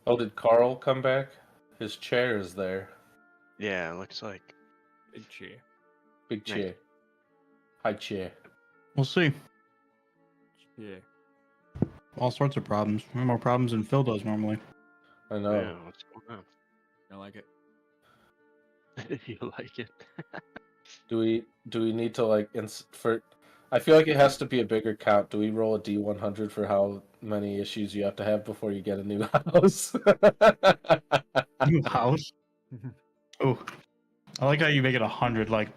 Oh, did Carl come back? His chair is there. Yeah, it looks like. Big chair. Big Nice. chair. High chair. We'll see. Yeah. All sorts of problems. More problems than Phil does normally. I know. Yeah, what's going I like it. on? You like it? Do we need to like for? I feel like it has to be a bigger count. Do we roll a D100 for how many issues you have to have before you get a new house? New house? Oh, I like how you make it 100. Like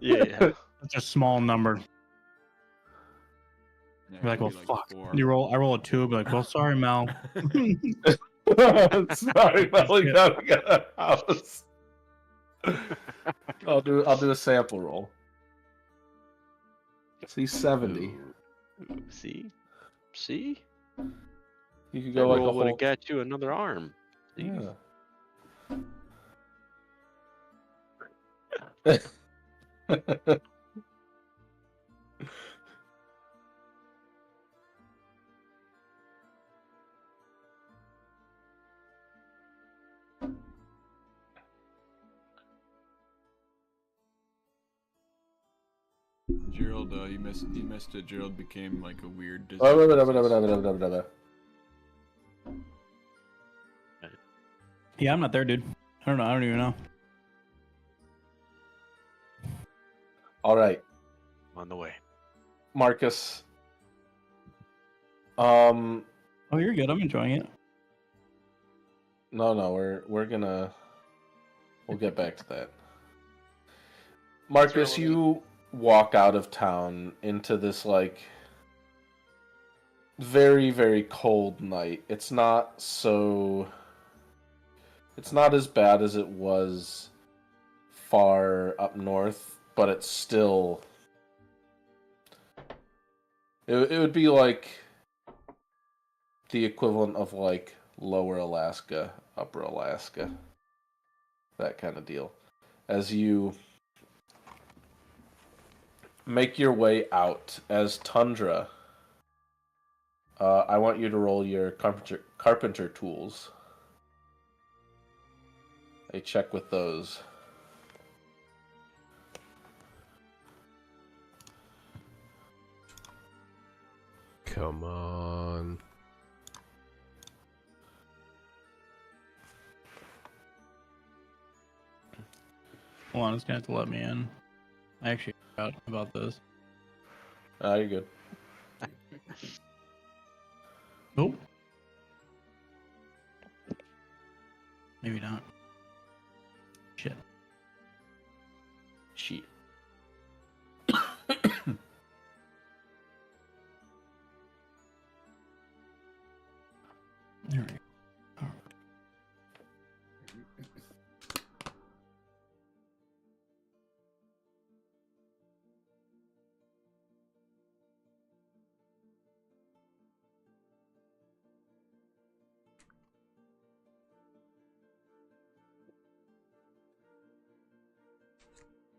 Yeah. that's a small number. Yeah, You're like, it well, could be fuck. 4. I roll a 2. Be like, well, sorry, Mal. Sorry, Melly, gotta get a house. I'll do a sample roll. See 70. Ooh, see. You could That go like a roll would whole. have got you another arm. See? Yeah. Gerald, you missed it. Gerald became like a weird Disney Oh, princess. Yeah, I'm not there, dude. I don't know. I don't even know. All right, On the way. Marcus. Oh, you're good. I'm enjoying it. No, we'll get back to that. Marcus, you walk out of town into this like very, very cold night. It's not as bad as it was far up north, but it's still it would be like the equivalent of like lower Alaska, upper Alaska. That kind of deal. As you make your way out as Tundra, I want you to roll your carpenter tools. A check with those. Come on. Hold on, it's gonna have to let me in. I actually forgot about this. You're good. Oh. Maybe not. Shit. Shit. There we go. All right.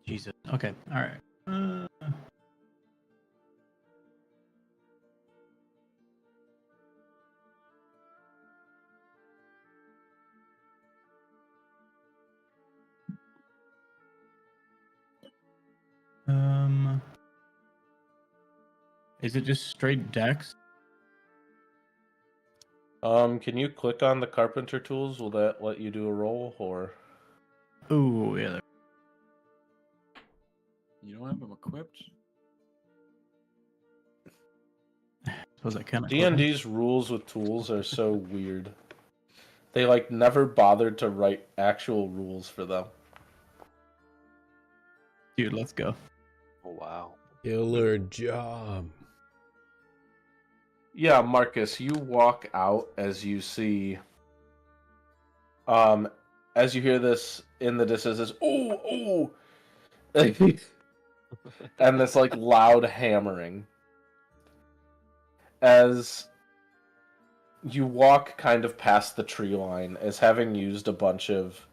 Jesus. Okay. All right. Is it just straight dex? Can you click on the carpenter tools? Will that let you do a roll, or? Ooh, yeah. You don't have them equipped? Suppose I can. D&D's rules with tools are so weird. They like never bothered to write actual rules for them. Dude, let's go. Oh, wow. Killer job. Yeah, Marcus, you walk out as you see, as you hear this in the distance, this ooh, and this like loud hammering. As you walk kind of past the tree line, as having used a bunch of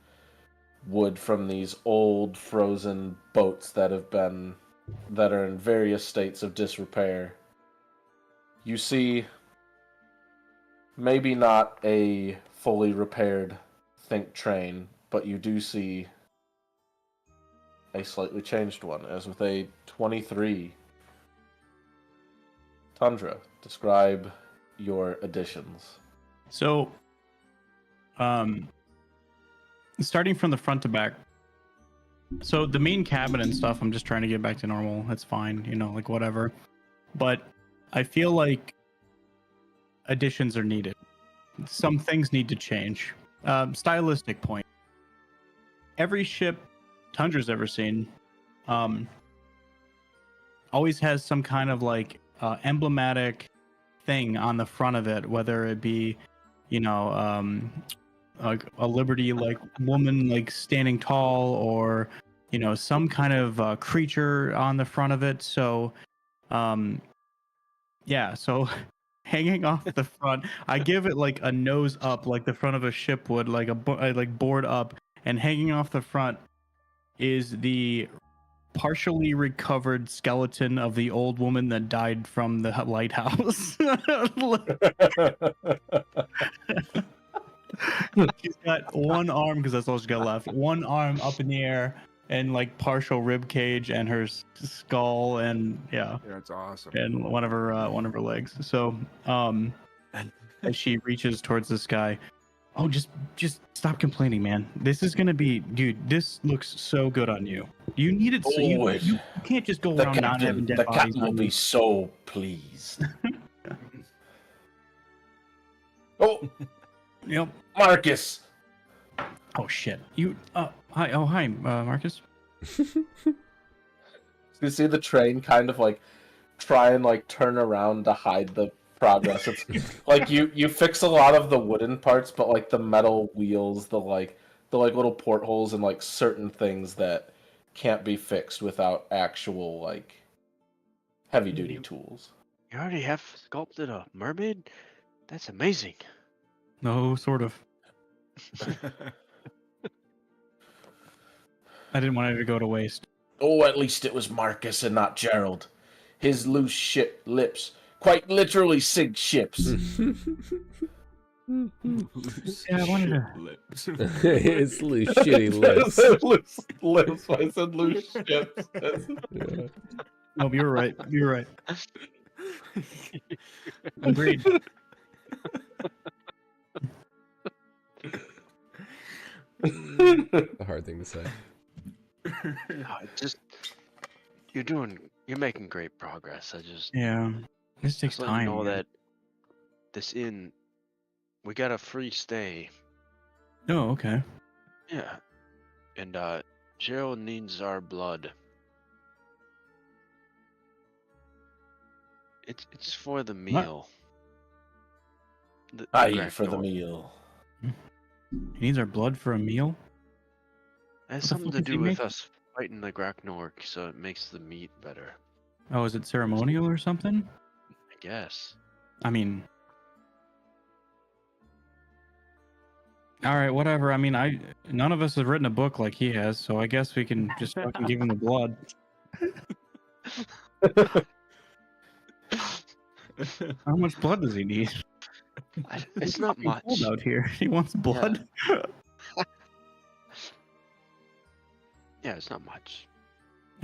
wood from these old frozen boats that are in various states of disrepair. You see, maybe not a fully repaired think train, but you do see a slightly changed one, as with a 23 Tundra. Describe your additions. So, starting from the front to back. So the main cabin and stuff, I'm just trying to get back to normal. That's fine, like whatever. But I feel like additions are needed. Some things need to change. Stylistic point. Every ship Tundra's ever seen, always has some kind of like emblematic thing on the front of it, whether it be, like a Liberty like woman like standing tall, or some kind of creature on the front of it. So, yeah. So hanging off the front, I give it like a nose up, like the front of a ship would, like like board up, and hanging off the front is the partially recovered skeleton of the old woman that died from the lighthouse. She's got one arm, because that's all she's got left. One arm up in the air, and like partial rib cage, and her skull, and yeah, That's awesome. and one of her legs. So, as she reaches towards the sky, oh, just stop complaining, man. This is gonna be, dude. This looks so good on you. You need it, so you can't just go around not having dead bodies. The captain will be so pleased. Oh, Yep. Marcus. Oh shit. You. Hi. Oh hi, Marcus. You see the train kind of like try and like turn around to hide the progress. It's like you fix a lot of the wooden parts, but like the metal wheels, the little portholes, and like certain things that can't be fixed without actual like heavy duty tools. You already have sculpted a mermaid? That's amazing. No, sort of. I didn't want it to go to waste. Oh, at least it was Marcus and not Gerald. His loose ship lips quite literally sink ships. Yeah, I wanted to. Lips. It's loose shitty lips. Loose lips. I said loose ships. Yeah. No, you're right. You're right. Agreed. A hard thing to say. You're making great progress. Yeah. This takes just let you time. know man. that this inn, we got a free stay. Oh, okay. Yeah. And Gerald needs our blood. It's for the meal. Aye, for the Graknork. meal. He needs our blood for a meal? It has the something fuck to is he do with making? us fighting the Graknork, so it makes the meat better. Oh, is it ceremonial or something? I guess. I mean, all right, whatever. I mean, none of us have written a book like he has, so I guess we can just fucking give him the blood. How much blood does he need? It's not much. Cold out here. He wants blood. Yeah, it's not much.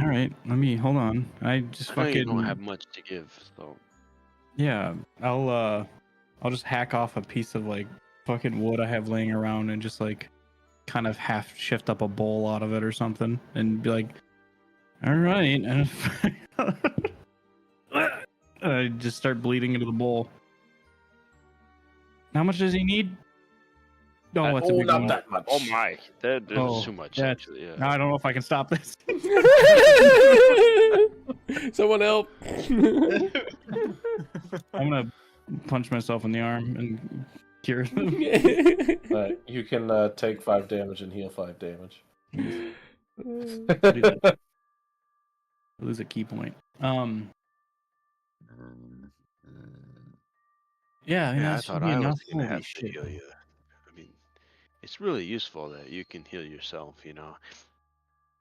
All right, hold on. I just I know you fucking don't have much to give, so yeah. I'll just hack off a piece of like fucking wood I have laying around and just like kind of half shift up a bowl out of it or something and be like, all right, and I just start bleeding into the bowl. How much does he need? Oh, that's a big not one. that much. oh my, that's Oh, too much that's- actually. Yeah. I don't know if I can stop this. Someone help. I'm gonna punch myself in the arm and cure them. You can take 5 damage and heal 5 damage. Lose a key point. Yeah, I mean, Yeah, I that should thought be I was enough. gonna Holy have to shit. heal you. I mean, it's really useful that you can heal yourself, you know.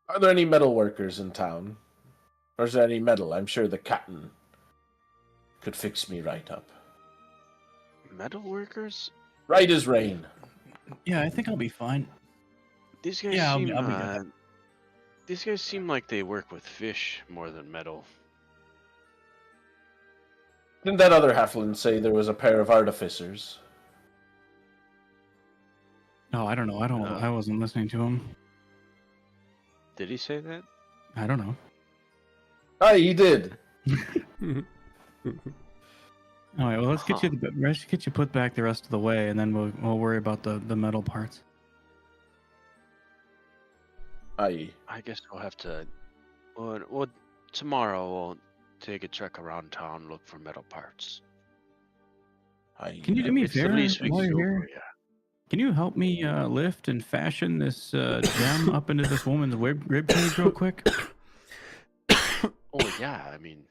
Are there any metal workers in town? Or is there any metal? I'm sure the could fix me right up. Metal workers? Right as rain. Yeah, I think I'll be fine. These guys Yeah, I'll seem. be good. These guys seem like they work with fish more than metal. Didn't that other halfling say there was a pair of artificers? No, I don't know. I wasn't listening to him. Did he say that? I don't know. Aye, he did. All right, well, let's get you put back the rest of the way, and then we'll worry about the metal parts. Aye. I guess we'll have to. Well, tomorrow we'll take a trek around town, look for metal parts. Aye. Can you do me a It's the favor least we while can you're do here? for you. Can you help me lift and fashion this gem up into this woman's rib cage real quick? Oh yeah, I mean.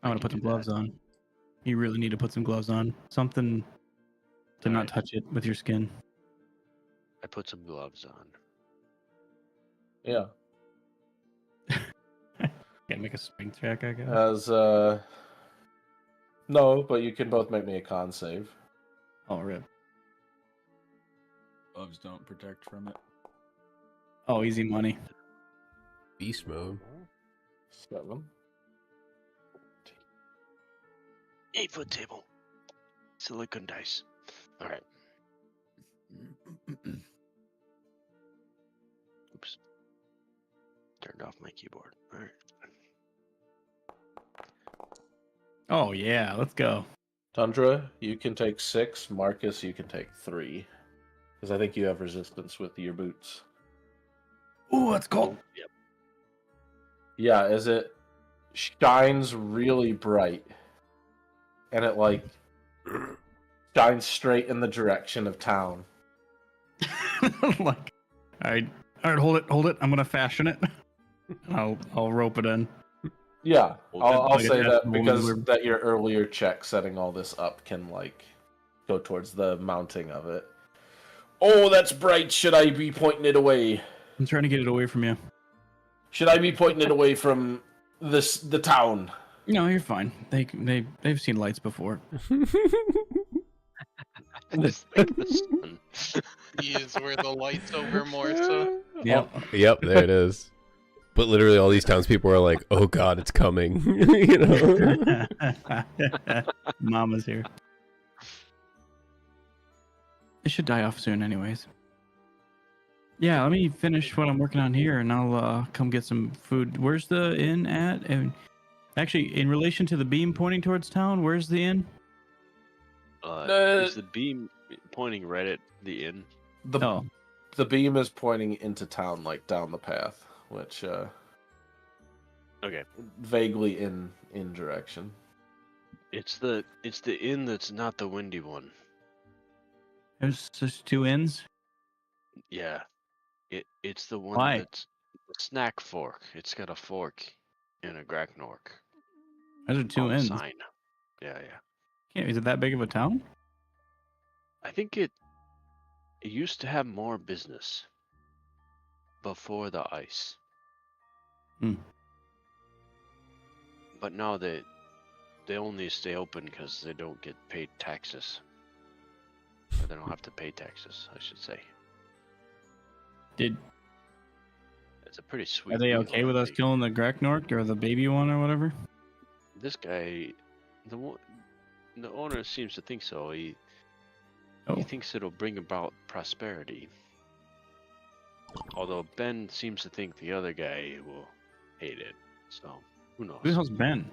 I want to put some gloves on. You really need to put some gloves on. Something to not Alright. touch it with your skin. I put some gloves on. Yeah. Can't make a strength check, I guess. As no, but you can both make me a con save. Oh, rip. Gloves don't protect from it. Oh, easy money. Beast mode. 7. 8-foot table. Silicon dice. All right. Oops. Turned off my keyboard. All right. Oh, yeah. Let's go. Tundra, you can take 6. Marcus, you can take 3. Because I think you have resistance with your boots. Ooh, that's cold. Yep. Yeah, as it shines really bright. And it, like, shines straight in the direction of town. Like, all right, hold it. I'm gonna fashion it. I'll rope it in. Yeah, I'll Like a say that woman because would- that your earlier check setting all this up can, like, go towards the mounting of it. Oh, that's bright. Should I be pointing it away? I'm trying to get it away from you. Should I be pointing it away from the town? No, you're fine. They've seen lights before. It's like the sun. These were the lights over Morsa. Yep. Yep, there it is. But literally, all these townspeople are like, "Oh God, it's coming!" You know. Mama's here. It should die off soon, anyways. Yeah, let me finish what I'm working on here, and I'll come get some food. Where's the inn at? And actually, in relation to the beam pointing towards town, where's the inn? Is the beam pointing right at the inn? Oh, The beam is pointing into town, like down the path, which Okay. vaguely in direction. It's the inn that's not the windy one. there's just 2 inns. Yeah. It's the one Why? that's the snack fork. It's got a fork and a Graknork. Those are 2 on the inns. sign. Yeah. Is it that big of a town? I think it used to have more business before the ice. Hmm. But now they only stay open because they don't get paid taxes. Or they don't have to pay taxes, I should say. It's a pretty sweet. Are they deal, okay I with us think. killing the Graknork or the baby one or whatever? This guy, the owner seems to think so. He Oh, thinks it'll bring about prosperity. Although Ben seems to think the other guy will hate it. So who knows? who the hell's Ben?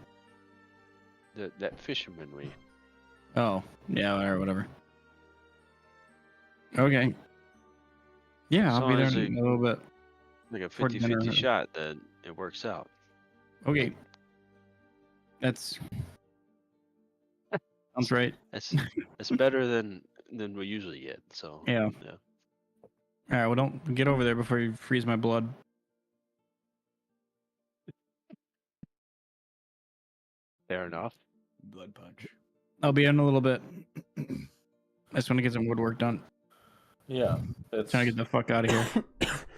That fisherman we. Oh, yeah, or whatever. Okay. Yeah, I'll So be there is in it- a little bit. Like a For dinner. 50-50 shot that it works out. Okay. That's sounds right. That's better than we usually get. So Yeah. All right, well, don't get over there before you freeze my blood. Fair enough. Blood punch. I'll be in a little bit. I just want to get some woodwork done. Yeah, it's Trying to get the fuck out of here.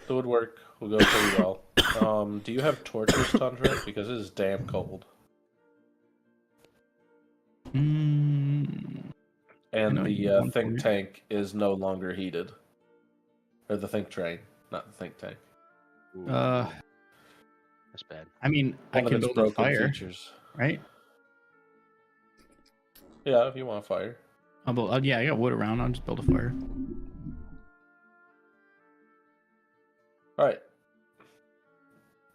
the woodwork will go pretty well. Do you have torches, Tundra? Because it is damn cold. Mm, And know you the want think to. tank is no longer heated. Or the think train, not the think tank. Ooh, uh, that's bad. I mean, I One of can its build a broken fire, features. right? Yeah, if you want fire. I'll build. Yeah, I got wood around. I'll just build a fire. All right.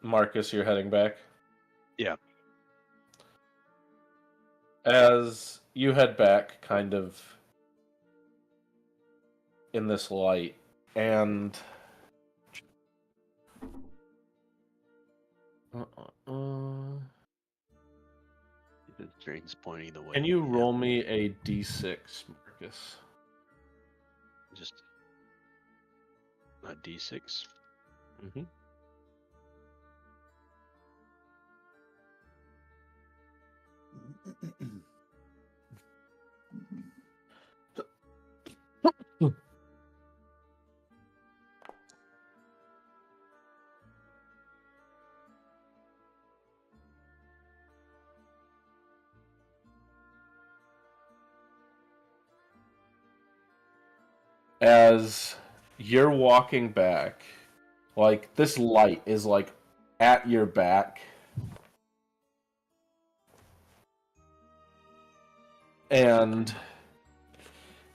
Marcus, you're heading back. Yeah. As you head back, kind of in this light, and The train's pointing the way. can you Yeah. roll me a d6, Marcus? Just a D6. Mm-hmm. As you're walking back, like this light is like at your back, and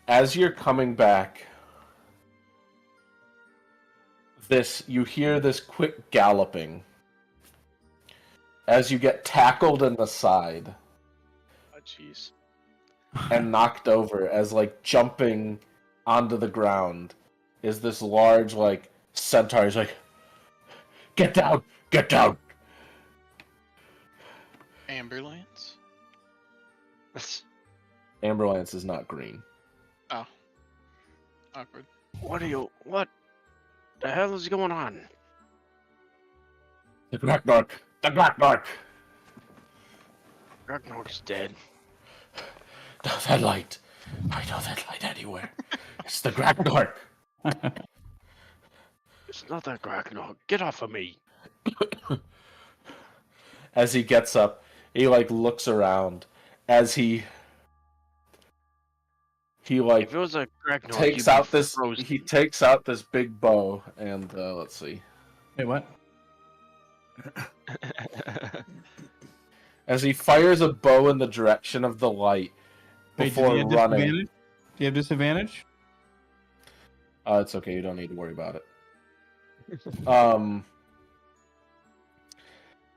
as you're coming back, you hear this quick galloping as you get tackled in the side Oh, jeez. and knocked over, as like jumping onto the ground is this large like centaur. He's like, get down, get down. Amberlance? Amberlance is not green. Oh. Awkward. What the hell is going on? The Graknork, the Graknork. Graknork's dead. That light. I know that light anywhere. It's the Graknork. It's not that Graknork. Get off of me. As he gets up, he like looks around. As he like If it was a Graknork, takes you'd be out this. frozen. He takes out this big bow, and let's see. Wait, what? As he fires a bow in the direction of the light Wait, before do you have running. disadvantage? Do you have disadvantage? It's okay. You don't need to worry about it.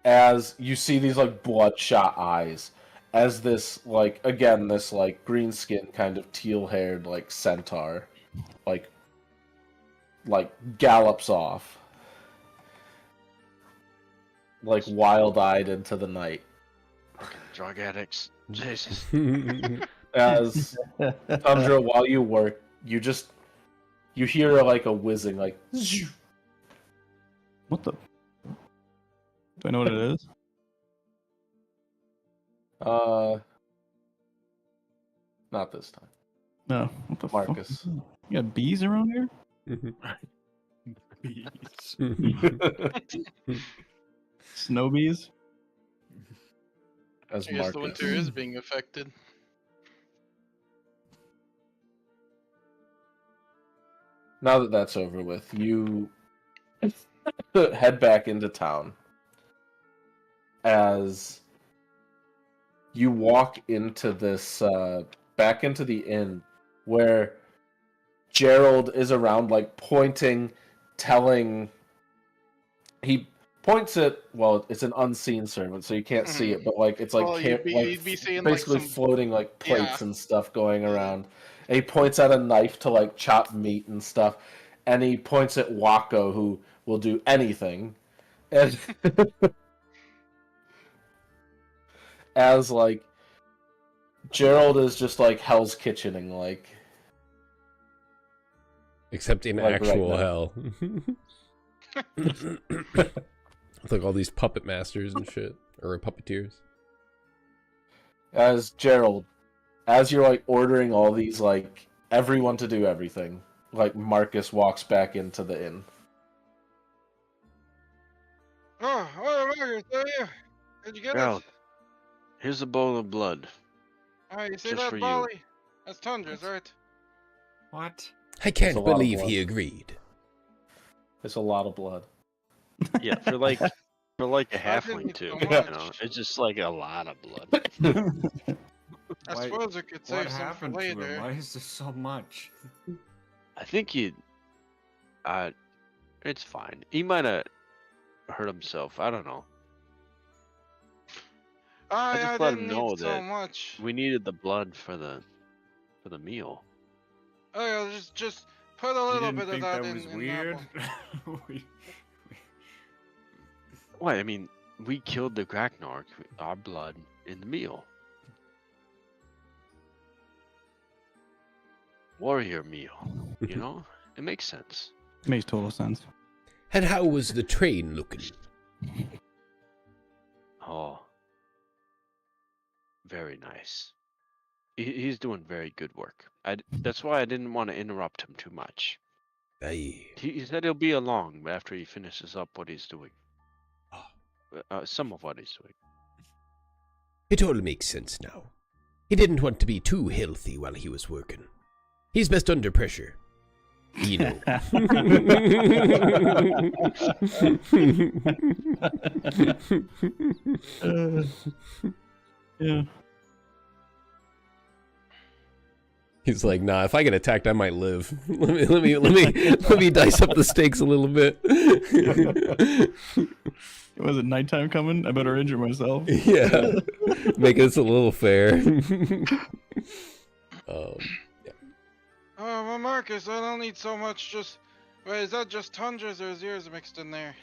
As you see these like bloodshot eyes, as this like again this like green skin kind of teal haired like centaur, like gallops off, like wild eyed into the night. Drug addicts. Jesus. As Tundra, while you work, you hear like a whizzing, like. What the? Do I know what it is? Not this time. No. What the Marcus. fuck? You got bees around here? Snow bees? As I guess the Marcus. winter is being affected. Now that that's over with, you head back into town. As you walk into this, back into the inn, where Gerald is around, like, pointing, telling... He points at, well, it's an unseen servant, so you can't see it, but, like, it's, like, Well, you'd be seeing, like, basically some- floating, like, plates Yeah. and stuff going around. And he points at a knife to, like, chop meat and stuff. And he points at Wako, who will do anything. And as, like, Gerald is just, like, Hell's Kitchening, like... Except in Like right actual now. hell. With like all these puppet masters and shit. Or puppeteers. As Gerald, as you're, like, ordering all these, like, everyone to do everything, like, Marcus walks back into the inn. Oh, Marcus, how are you? Did you get Well, it? here's a bowl of blood. Alright, you see Just that, for you. Bali? That's Tundra's, right? What? I It's a can't lot of believe blood. he agreed. It's a lot of blood. Yeah, for like a I didn't halfling need too. so You much. know, it's just like a lot of blood. I Why- suppose we could What save some for happened to him? later. Why is there so much? I think it's fine. He might have hurt himself. I don't know. I I just let didn't him know need so that much. we needed the blood for the meal. Oh yeah, just put a You little didn't bit of think that that was in weird? that We- What? I mean, we killed the Graknork. Our blood in the meal. Warrior meal. You know, it makes sense. Makes total sense. And how was the train looking? Oh, very nice. He's doing very good work. That's why I didn't want to interrupt him too much. Aye. He said he'll be along after he finishes up what he's doing. Some of what he's doing. It all makes sense now. He didn't want to be too healthy while he was working. He's best under pressure. You know. Yeah. He's like, nah, if I get attacked, I might live. Let me dice up the stakes a little bit. Was it nighttime coming? I better injure myself. Yeah. Make this a little fair. Oh, well, Marcus, I don't need so much. Just wait, is that just Tundra's or is yours mixed in there?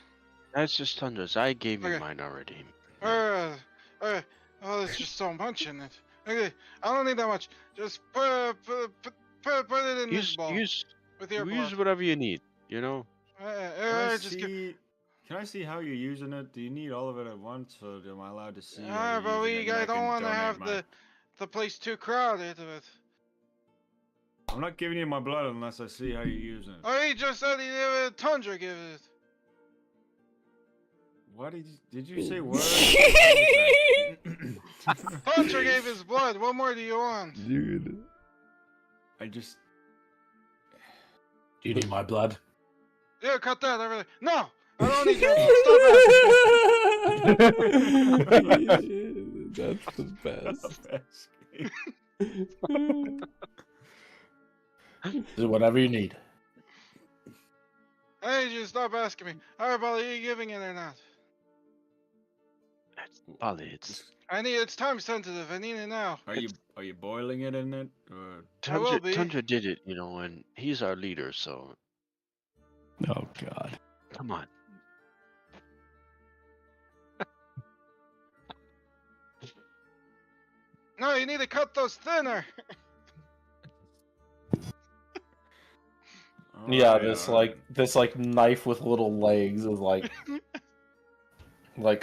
That's just Tundra's. I gave you Okay. mine already. Oh, there's just so much in it. Okay, I don't need that much. Just put it in this bowl with your Use blood. whatever you need. You know. Can I see how you're using it? Do you need all of it at once, or am I allowed to see? how Ah, you're but using it and I I don't can want to donate have mine? the place too crowded with. I'm not giving you my blood unless I see how you're using it. Oh, he just said Tundra give it. What did you say? Words? Tundra gave his blood. What more do you want? Dude. I just. Do you need my blood? Yeah, cut that. Everything. No, I don't need your blood. Stop that. That's the best. Do whatever you need. I need you to stop asking me. Alright, Bali, are you giving it or not? Bali, It's time sensitive. I need it now. Are you boiling it in it? Or... I will be. Tundra did it, you know, and he's our leader, so Oh God. come on. No, you need to cut those thinner. Yeah, Alright, this knife with little legs is like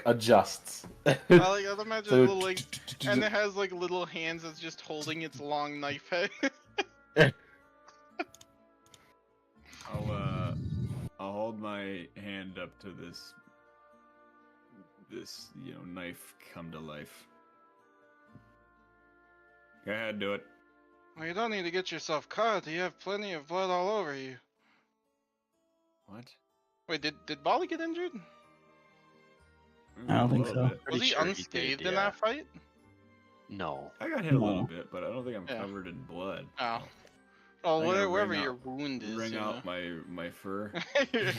adjusts. I imagine So- little legs, and it has like little hands that's just holding its long knife head. I'll hold my hand up to this knife come to life. Go ahead, do it. Well, you don't need to get yourself cut. You have plenty of blood all over you. What? Wait, did Bali get injured? I don't think A so. little bit. Was Pretty he sure he unscathed did, in yeah. that fight? No. I got hit a little No. bit, but I don't think I'm Yeah. covered in blood. Oh. Oh, I gotta wherever wring your out- wound is. Wring you out my fur. know.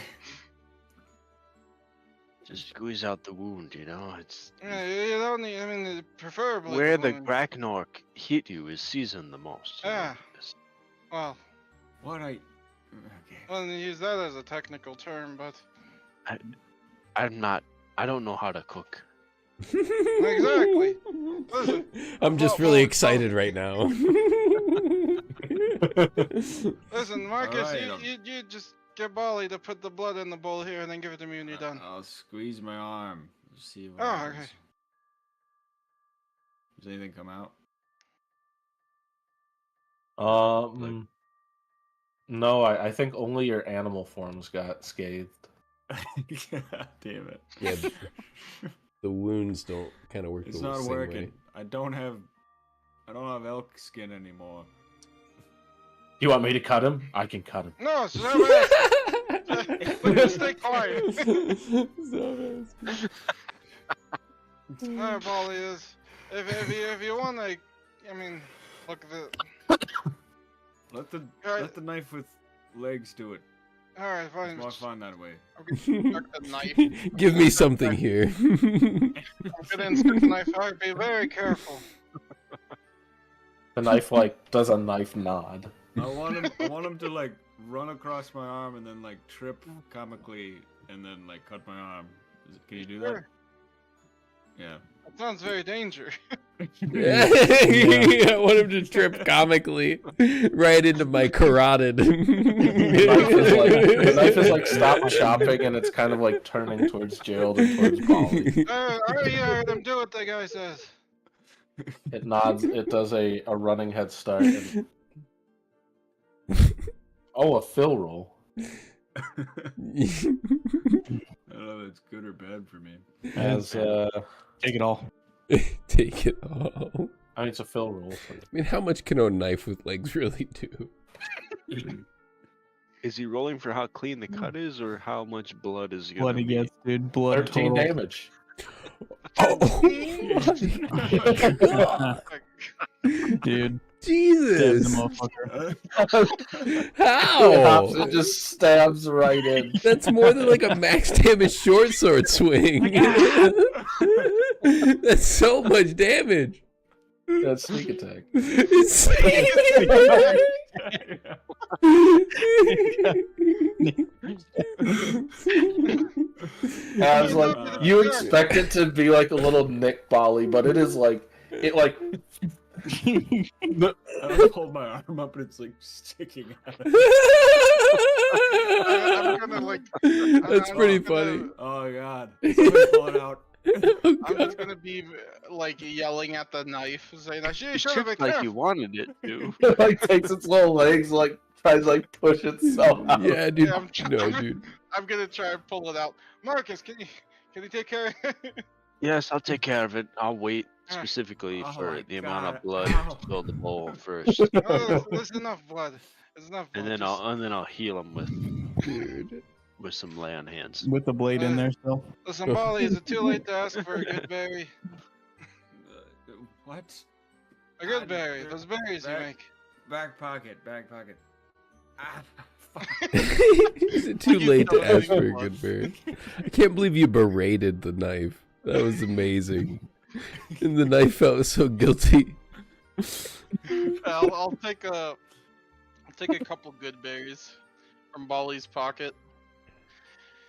Just squeeze out the wound, you know? It's Yeah, you don't need. I mean, preferably. where the wound. Graknork hit you is seasoned the most. You know? Yeah. Well, What I? Okay. well, use that as a technical term, but I don't know how to cook. exactly. Listen. I'm just Well, really well, excited right now. Listen, Marcus, Alright, you just get Bali to put the blood in the bowl here and then give it to me when you're done. I'll squeeze my arm. See what Oh, happens. okay. Does anything come out? No, I think only your animal forms got scathed. God damn it. Yeah, the wounds don't kind of work It's the not same working. way. I don't have I don't have elk skin anymore. You want me to cut him? I can cut him. No, Zerberus! Please stay quiet. No, Polly is. If you want, like, I mean, look at the. Let the Alright. let the knife with legs do it. Alright, fine. It's more fun that way. I'm gonna insert the knife. Give me something here. I'm gonna insert the knife. Alright, be very careful. The knife like does a knife nod. I want him to like run across my arm and then like trip comically and then like cut my arm. Can you do that? Sure. Yeah. That sounds very dangerous. I want him to trip comically right into my carotid. The knife is like stop chopping, and it's kind of like turning towards Gerald and towards Polly. Alright, you heard him do what the guy says. It nods. It does a running head start. And... Oh, a fill roll. I don't know if it's good or bad for me. As Take it all. Take it all. I mean, it's a fill roll. I mean, how much can a knife with legs really do? Is he rolling for how clean the cut is, or how much blood is gonna Blood he be? gets, dude. Blood 13 total. damage. Oh, Dude. Dead Jesus! the motherfucker. How? It just stabs right in. That's more than like a max damage short sword swing. That's so much damage. That's sneak attack. It's As like you expect it to be like a little Nick Bolly, but it is like it like I don't hold my arm up and it's like sticking out. I'm gonna like. That's I'm pretty gonna- funny. Oh god. Somebody pull it out. Oh, I'm God. just gonna be like yelling at the knife, saying, "I should have been Like careful." you wanted it to. it like takes its little legs, like tries to like push itself out. Yeah, dude. Yeah, I'm No, trying- dude. I'm gonna try and pull it out. Marcus, can you take care of it? Yes, I'll take care of it. I'll wait Alright. specifically Oh for my the amount God. of blood Ow. to fill the bowl first, Oh, there's enough blood. There's enough blood. and then Just- I'll heal him Dude. with some lay on hands. With the blade in there still. Listen, Molly, is it too late to ask for a good berry? What? A good berry. Those berries you Back- make. Back pocket. Ah, fuck. Is it too late to don't know ask for a what. good bird? I can't believe you berated the knife. That was amazing. And the knife felt so guilty. I'll take a couple good berries from Bolly's pocket.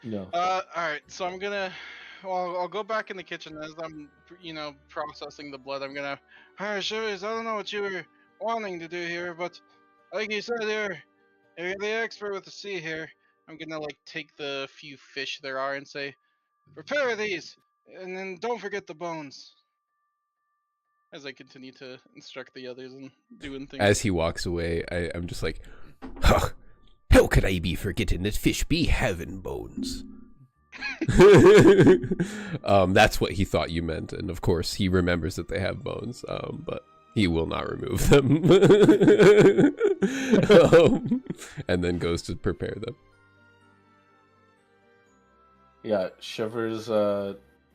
No. Alright, so I'm gonna. Well, I'll go back in the kitchen as I'm, processing the blood. I'm gonna. Alright, Shivers, I don't know what you were wanting to do here, but like you said, you're the expert with the sea here. I'm gonna, like, take the few fish there are and say, prepare these, and then don't forget the bones. As I continue to instruct the others in doing things. As he walks away, I'm just like, huh, how could I be forgetting that fish be having bones? That's what he thought you meant, and of course he remembers that they have bones, but he will not remove them. And then goes to prepare them. Yeah, Shivers,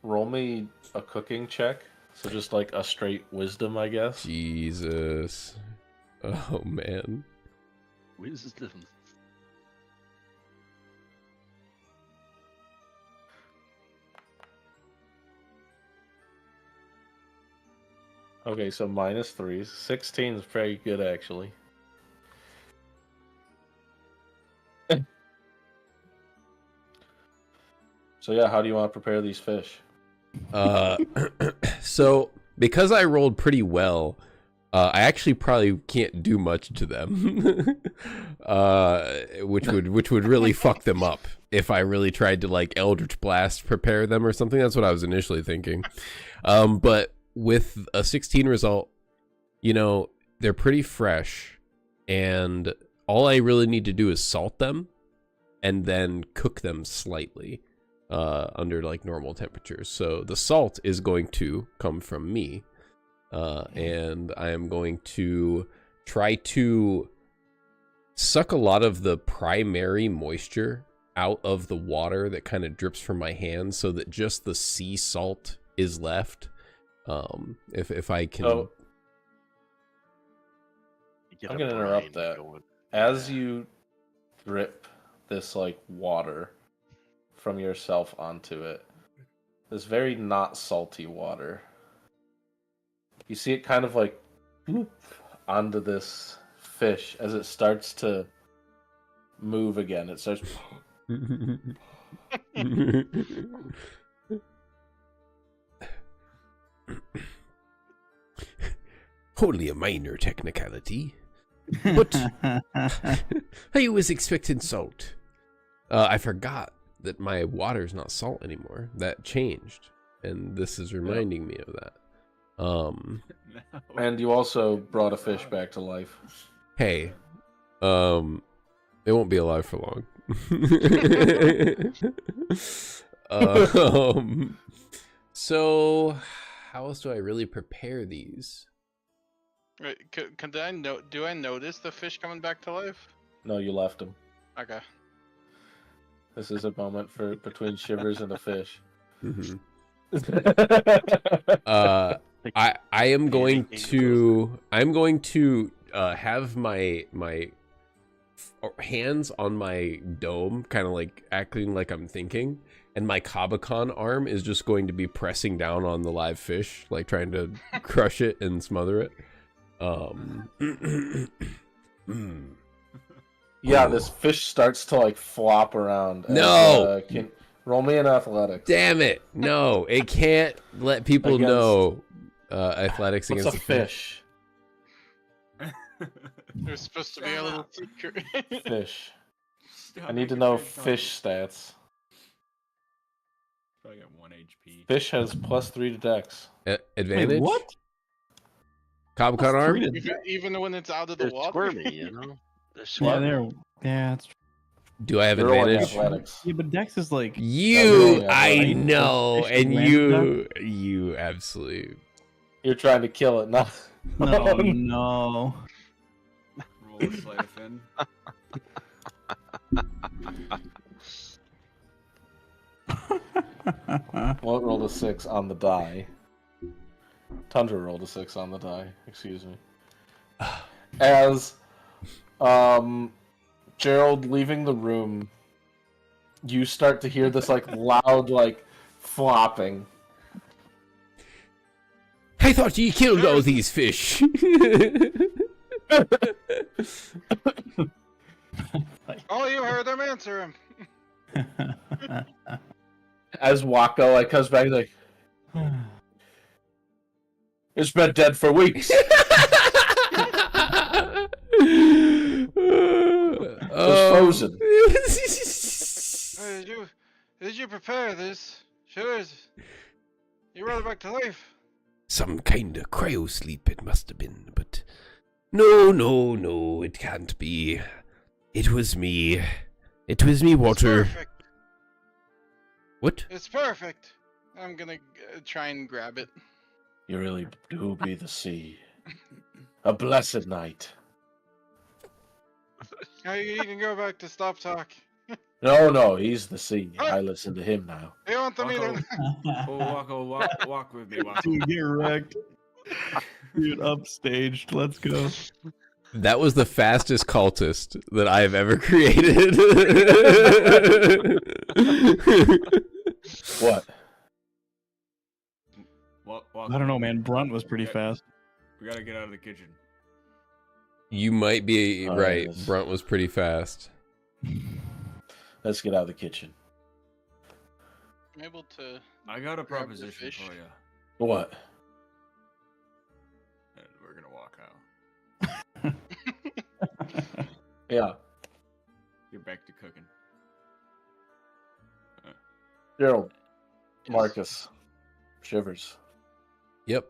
roll me a cooking check. So just like a straight wisdom, I guess. Jesus. Oh, man. Wisdom. Okay, so -3. 16 is very good, actually. So yeah, how do you want to prepare these fish? So because I rolled pretty well, I actually probably can't do much to them, which would really fuck them up if I really tried to like Eldritch Blast prepare them or something. That's what I was initially thinking. But with a 16 result, they're pretty fresh, and all I really need to do is salt them and then cook them slightly under like normal temperatures. So the salt is going to come from me. and I am going to try to suck a lot of the primary moisture out of the water that kind of drips from my hands, so that just the sea salt is left. If I can. So, Get I'm a gonna interrupt brine that. going. As you drip this like water from yourself onto it, this very not salty water, you see it kind of like bloop onto this fish as it starts to move again. It starts. Only a minor technicality, but I was expecting salt. I forgot that my water's not salt anymore. That changed, and this is reminding me of that. No. And you also brought a fish back to life. Hey, it won't be alive for long. So how else do I really prepare these? Wait, do I notice the fish coming back to life? No, you left him. Okay. This is a moment for between Shivers and the fish. Mm-hmm. I am going to have my hands on my dome, kind of like acting like I'm thinking, and my Kabakon arm is just going to be pressing down on the live fish, like trying to crush it and smother it. Yeah, this fish starts to like flop around. No! Roll me an athletics. Damn it! No, it can't let people Against- know. Athletics What's against a fish? There's supposed to be a little secret. Fish. Stop I need to making know fish fish stats. Probably got 1 HP. Fish has +3 to Dex. Advantage. Wait, what? Kabakon arm. Even when it's out of the They're water. squirmy, you know. They're Yeah, squirmy. that's Do I have You're rolling advantage? athletics. yeah, but Dex is like You, Yeah, I right. know, Fish and with you absolutely. You're trying to kill it, not. no, no. Roll a sleight of fin. Won't roll a 6 on the die. Tundra rolled a 6 on the die. Excuse me. As Gerald leaving the room, you start to hear this like loud like flopping. I thought you killed all these fish. Oh, you heard him answer him. As Wako like comes back, he's like, it's been dead for weeks. It's frozen. Did you prepare this? Sure. You brought it back to life. Some kind of cryo sleep it must have been, but no, it can't be. It was me. It was me, water. It's perfect. What? It's perfect. I'm gonna try and grab it. You really do be the sea. A blessed night. Now you can go back to stop talk. No, he's the sea. I listen to him now. You want the Wako, meter? walk with me, Wako. Dude, get wrecked. Dude, upstaged. Let's go. That was the fastest cultist that I have ever created. What? I don't know, man. Brunt was pretty fast. We gotta get out of the kitchen. You might be Oh, right. yes. Brunt was pretty fast. Let's get out of the kitchen. I'm able to. I got a Grab the proposition fish. for you. What? And we're gonna walk out. Yeah. Get back to cooking. Gerald. Marcus. Shivers. Yep.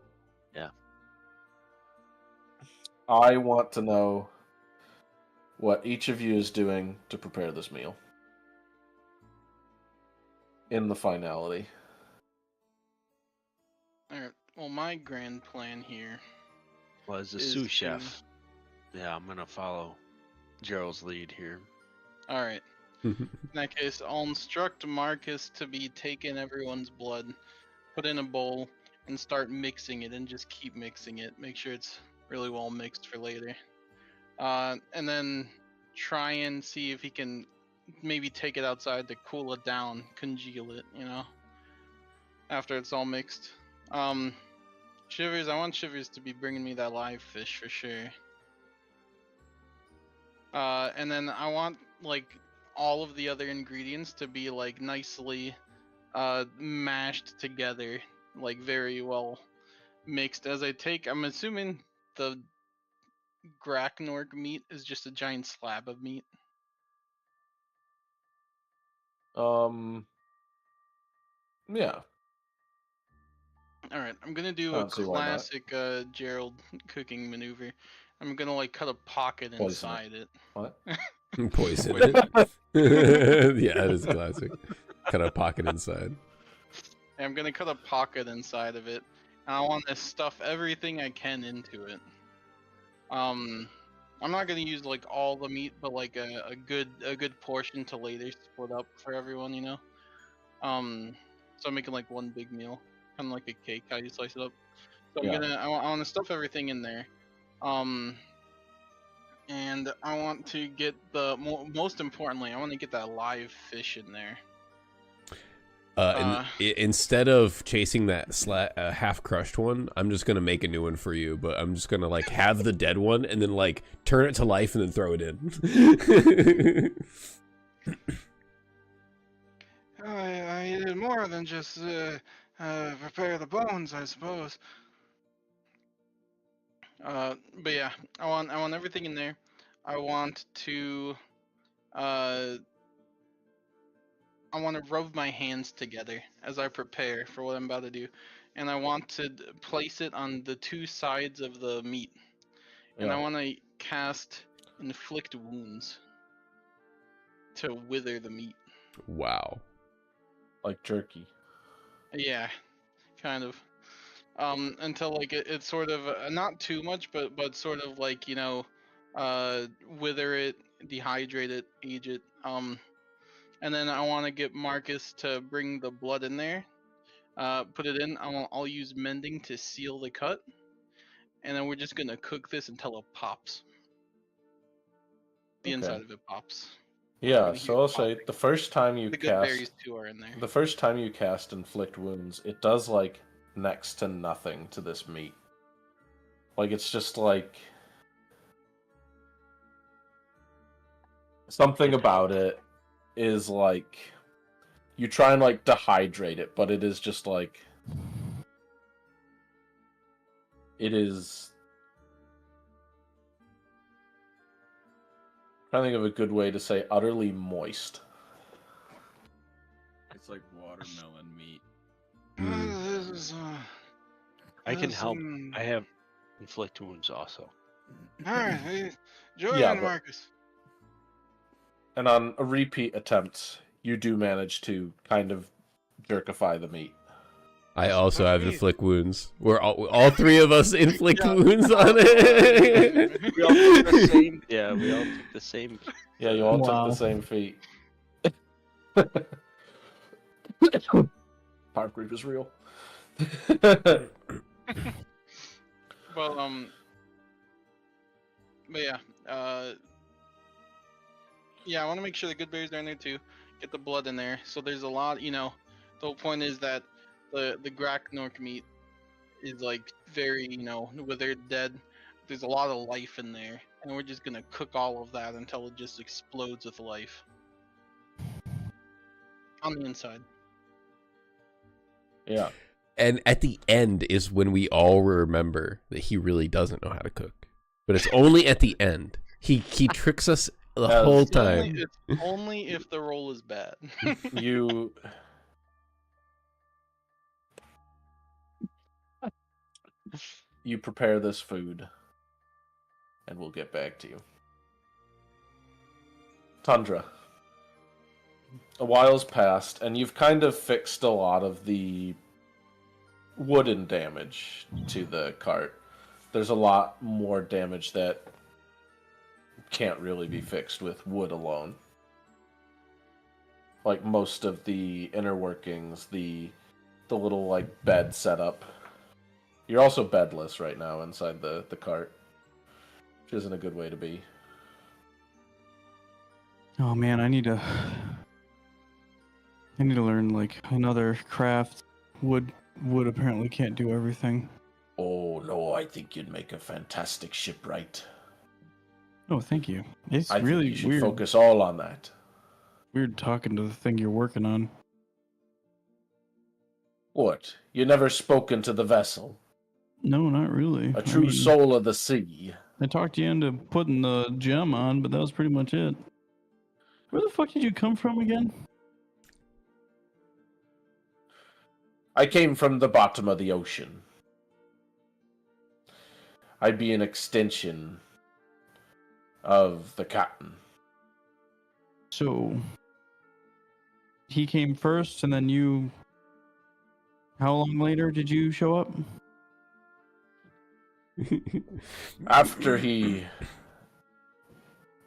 I want to know what each of you is doing to prepare this meal. In the finality. Alright. Well, my grand plan here. Well, as a is sous to- chef, yeah, I'm gonna follow Gerald's lead here. All right. In that case, I'll instruct Marcus to be taking everyone's blood, put in a bowl, and start mixing it, and just keep mixing it. Make sure it's really well mixed for later. And then try and see if he can maybe take it outside to cool it down, congeal it, after it's all mixed. Shivers, I want Shivers to be bringing me that live fish for sure. And then I want like all of the other ingredients to be like nicely mashed together, like very well mixed. As I'm assuming the Graknork meat is just a giant slab of meat. Yeah. All right, I'm gonna do I a don't see why not. classic Gerald cooking maneuver. I'm gonna like cut a pocket Poison it. inside it. What? Poison it. Yeah, it is classic. Cut a pocket inside. I'm gonna cut a pocket inside of it, and I want to stuff everything I can into it. I'm not gonna use like all the meat, but like a good portion to later split up for everyone, So I'm making like one big meal, kind of like a cake. How you slice it up. So Yeah. I want to stuff everything in there. And I want to get most importantly, I want to get that live fish in there. Instead of chasing that half crushed one, I'm just gonna make a new one for you. But I'm just gonna like have the dead one and then like turn it to life and then throw it in. I needed more than just prepare the bones, I suppose. But yeah, I want everything in there. I want to rub my hands together as I prepare for what I'm about to do, and I want to place it on the two sides of the meat, and I Yeah. want to cast inflict wounds to wither the meat. Wow. Like jerky. Yeah, kind of. Until like it's sort of not too much, but sort of like wither it, dehydrate it, age it. And then I want to get Marcus to bring the blood in there, put it in. I'll use mending to seal the cut, and then we're just gonna cook this until it pops. The inside of it pops. Yeah, gonna so hear I'll say popping. the first time you The good cast berries too are in there. the first time you cast inflict wounds, it does like next to nothing to this meat. Like it's just like something about it is like you try and like dehydrate it, but it is just like it is. I'm trying to think of a good way to say utterly moist. It's like watermelon meat. This is, I can this, help. I have inflict wounds also. Alright, hey, join Yeah, in, but- Marcus. And on a repeat attempt, you do manage to kind of jerkify the meat. I also have me. inflict wounds. We're all three of us inflict Yeah. wounds on it. We all took the same. Yeah, we all took the same. Yeah, you all Wow. took the same feat. Park Reap is real. Well, but yeah, yeah, I want to make sure the good berries are in there too. Get the blood in there. So there's a lot, the whole point is that the Graknork meat is like very, withered, dead. There's a lot of life in there, and we're just gonna cook all of that until it just explodes with life on the inside. Yeah. And at the end is when we all remember that he really doesn't know how to cook. But it's only at the end. He tricks us the As- whole It's only, time. it's only if the roll is bad. You prepare this food, and we'll get back to you. Tundra. A while's passed, and you've kind of fixed a lot of the wooden damage to the cart. There's a lot more damage that can't really be fixed with wood alone. Like most of the inner workings, the little like bed setup. You're also bedless right now inside the cart, which isn't a good way to be. Oh man, I need to learn like another craft. Wood apparently can't do everything. Oh no, I think you'd make a fantastic shipwright. Oh, thank you. It's I really think you should weird. focus all on that. Weird talking to the thing you're working on. What? You never spoken to the vessel? No, not really. A true soul of the sea. I talked you into putting the gem on, but that was pretty much it. Where the fuck did you come from again? I came from the bottom of the ocean. I'd be an extension of the captain. So he came first, and then you. How long later did you show up? After he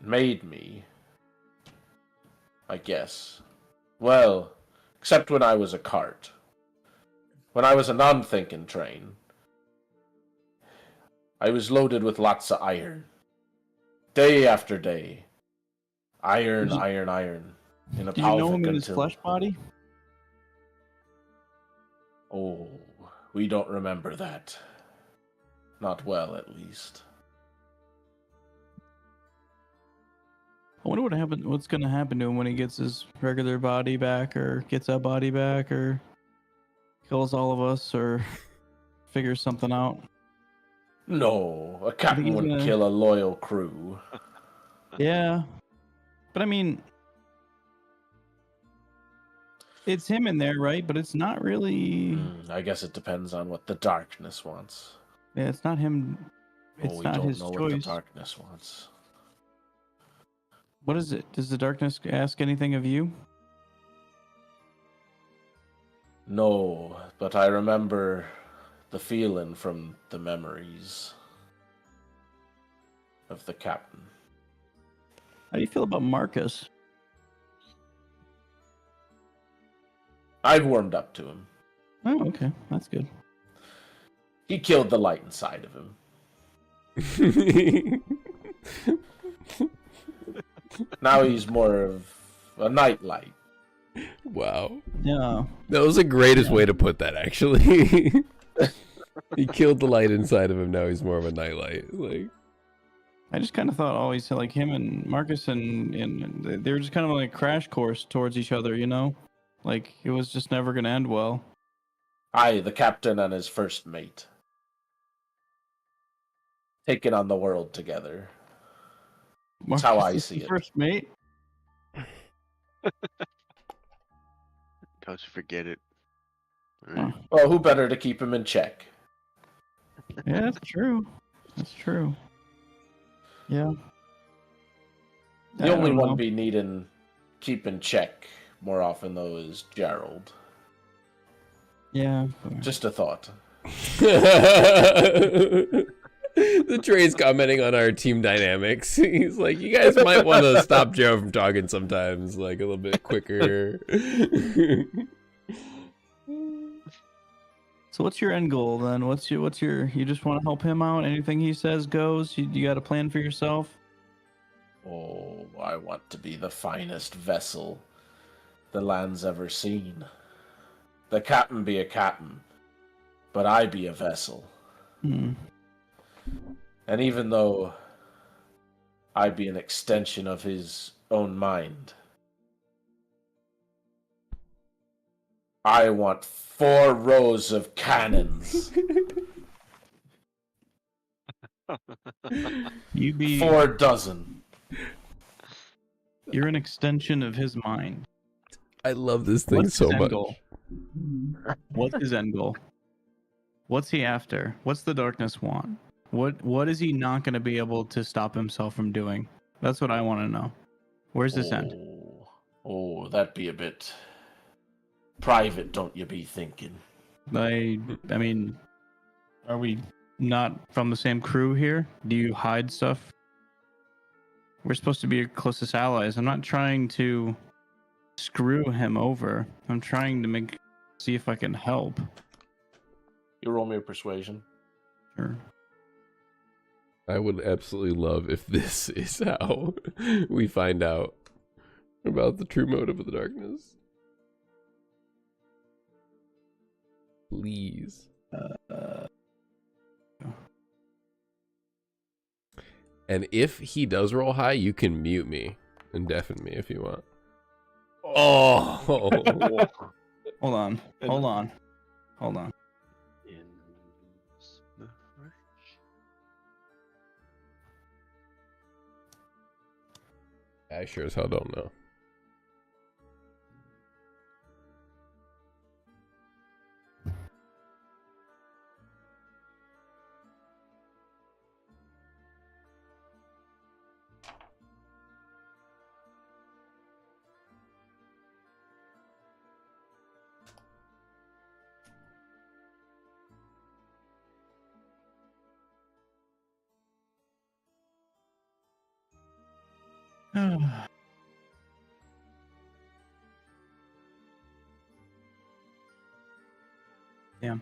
made me, I guess. Well, except when I was a cart. When I was a non-thinking train, I was loaded with lots of iron. Day after day. Iron, iron, iron. In a Do you know powerful him in his until... flesh body? Oh, we don't remember that. Not well, at least. I wonder what's gonna happen to him when he gets his regular body back, or gets that body back, or kills all of us, or figures something out. No, a captain he's wouldn't gonna- kill a loyal crew. Yeah, but I mean, it's him in there, right? But it's not really. I guess it depends on what the darkness wants. Yeah, it's not him. It's we not don't his know what the choice. darkness wants. What is it? Does the darkness ask anything of you? No, but I remember the feeling from the memories of the captain. How do you feel about Marcus? I've warmed up to him. Oh, okay, that's good. He killed the light inside of him. Now he's more of a nightlight. Wow. Yeah. That was the greatest way to put that, actually. He killed the light inside of him, now he's more of a nightlight. Like, I just kind of thought always like him and Marcus and they were just kind of like a crash course towards each other, you know? Like it was just never gonna end well. Aye, the captain and his first mate. Taking on the world together. That's how I Marcus see is the it. First mate. Don't forget it. Huh. Well, who better to keep him in check? Yeah, that's true. That's true. Yeah. The I only don't one know. be needing keep in check more often, though, is Gerald. Yeah. Just a thought. the Trey's commenting on our team dynamics. He's like, you guys might want to stop Joe from talking sometimes, like a little bit quicker. So what's your end goal then? What's your you just want to help him out? Anything he says goes? You got a plan for yourself? Oh, I want to be the finest vessel the land's ever seen. The captain be a captain, but I be a vessel. Hmm. And even though I be an extension of his own mind, I want 4 rows of cannons. You be 4 dozen. you're an extension of his mind. I love this thing What's so his end much. goal? What's his end goal? What's he after? What's the darkness want? What is he not going to be able to stop himself from doing? That's what I want to know. Where's this end? Oh, that'd be a bit private, don't you be thinking? I mean, are we not from the same crew here? Do you hide stuff? We're supposed to be your closest allies. I'm not trying to screw him over. I'm trying to see if I can help. You roll me a persuasion. Sure. I would absolutely love if this is how we find out about the true motive of the darkness. Please. And if he does roll high, you can mute me and deafen me if you want. Oh! Hold on. Hold on. Hold on. I sure as hell don't know. Damn. Is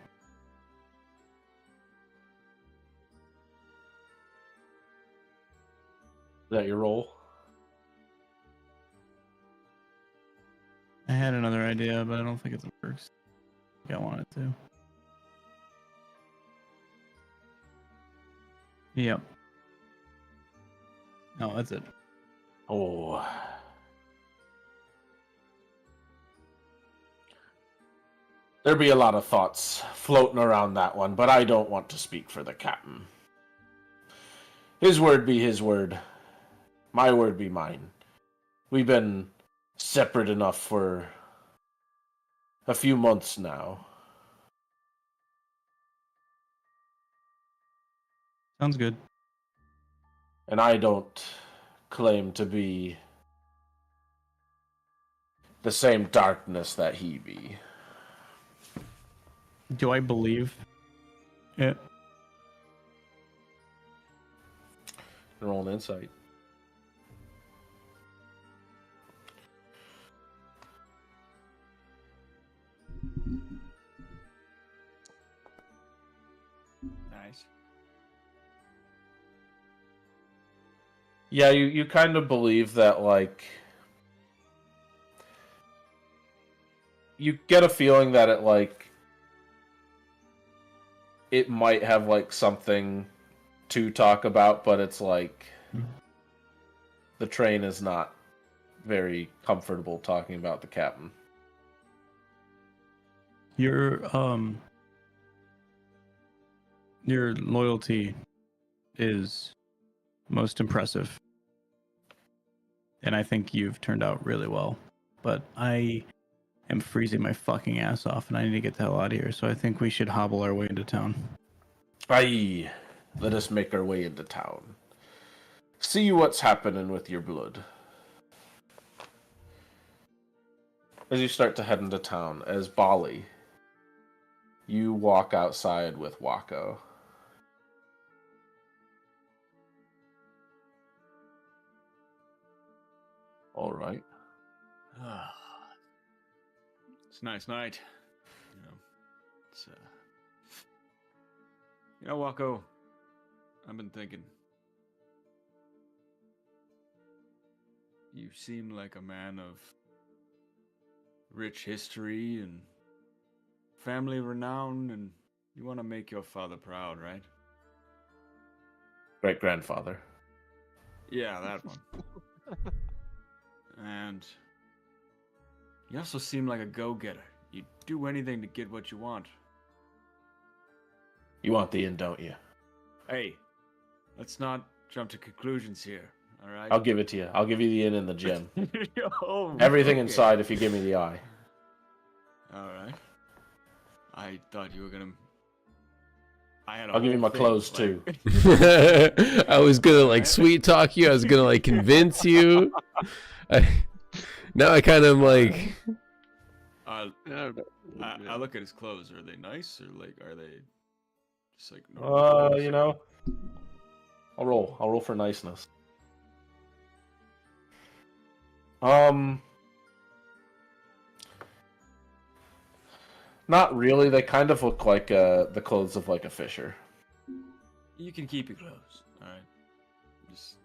that your roll? I had another idea, but I don't think it works. I think I want it to. Yep. No, that's it. Oh. There'd be a lot of thoughts floating around that one, but I don't want to speak for the captain. His word be his word. My word be mine. We've been separate enough for a few months now. Sounds good. And I don't claim to be the same darkness that he be. Do I believe it? Roll an insight. Nice. Yeah, you kind of believe that, like, you get a feeling that it, like, it might have, like, something to talk about, but it's like the train is not very comfortable talking about the captain. Your loyalty is most impressive. And I think you've turned out really well. But I am freezing my fucking ass off and I need to get the hell out of here. So I think we should hobble our way into town. Aye, let us make our way into town. See what's happening with your blood. As you start to head into town, as Bali, you walk outside with Wako. All right. It's a nice night. You know, Wako, I've been thinking. You seem like a man of rich history and family renown, and you want to make your father proud, right? Great-grandfather. Yeah, that one. And you also seem like a go-getter. You'd do anything to get what you want. You want the inn, don't you? Hey, let's not jump to conclusions here, all right? I'll give it to you. I'll give you the inn and the gym. Oh, Everything okay. inside if you give me the eye. All right. I thought you were gonna. I'll give you my clothes too. I was gonna like sweet talk you. I was gonna like convince you. Now I kind of like. I Yeah. look at his clothes. Are they nice or like are they just like normal clothes? You know, I'll roll. I'll roll for niceness. Not really. They kind of look like the clothes of like a fisher. You can keep your clothes. All right. Just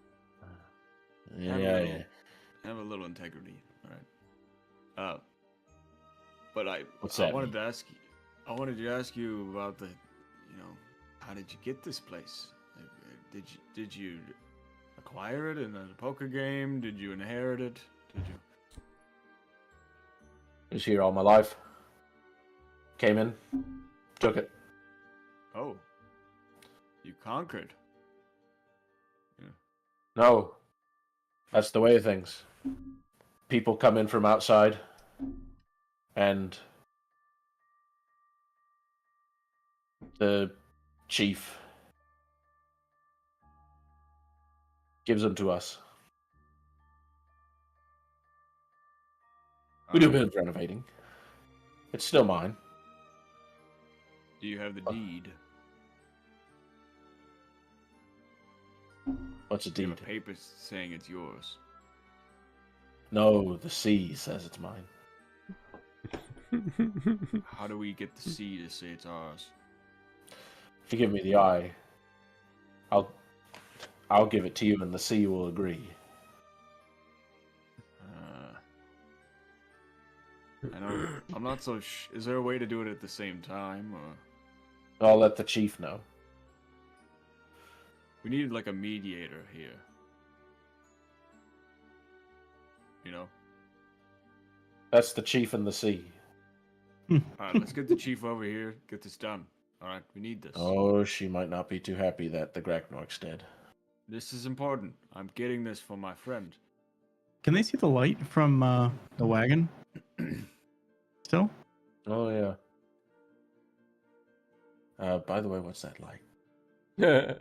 Yeah. have a little integrity. All right. But What's I that wanted mean? to ask you. I wanted to ask you about the, how did you get this place? Did you acquire it in a poker game? Did you inherit it? Did you? I was here all my life. Came in, took it. Oh, you conquered. No, that's the way of things. People come in from outside, and the chief gives them to us. We do a bit of renovating. It's still mine. Do you have the deed? What's a Do you deed? have a paper saying it's yours? No, the sea says it's mine. How do we get the sea to say it's ours? If you give me the eye, I'll give it to you, and the sea will agree. I know. I'm not so. Is there a way to do it at the same time, or I'll let the chief know. we need like a mediator here? You know. That's the chief and the sea. All right, let's get the chief over here. Get this done. All right, we need this. Oh, she might not be too happy that the Graknork's dead. This is important. I'm getting this for my friend. Can they see the light from the wagon? Still? Oh, yeah. By the way, what's that like? Oh,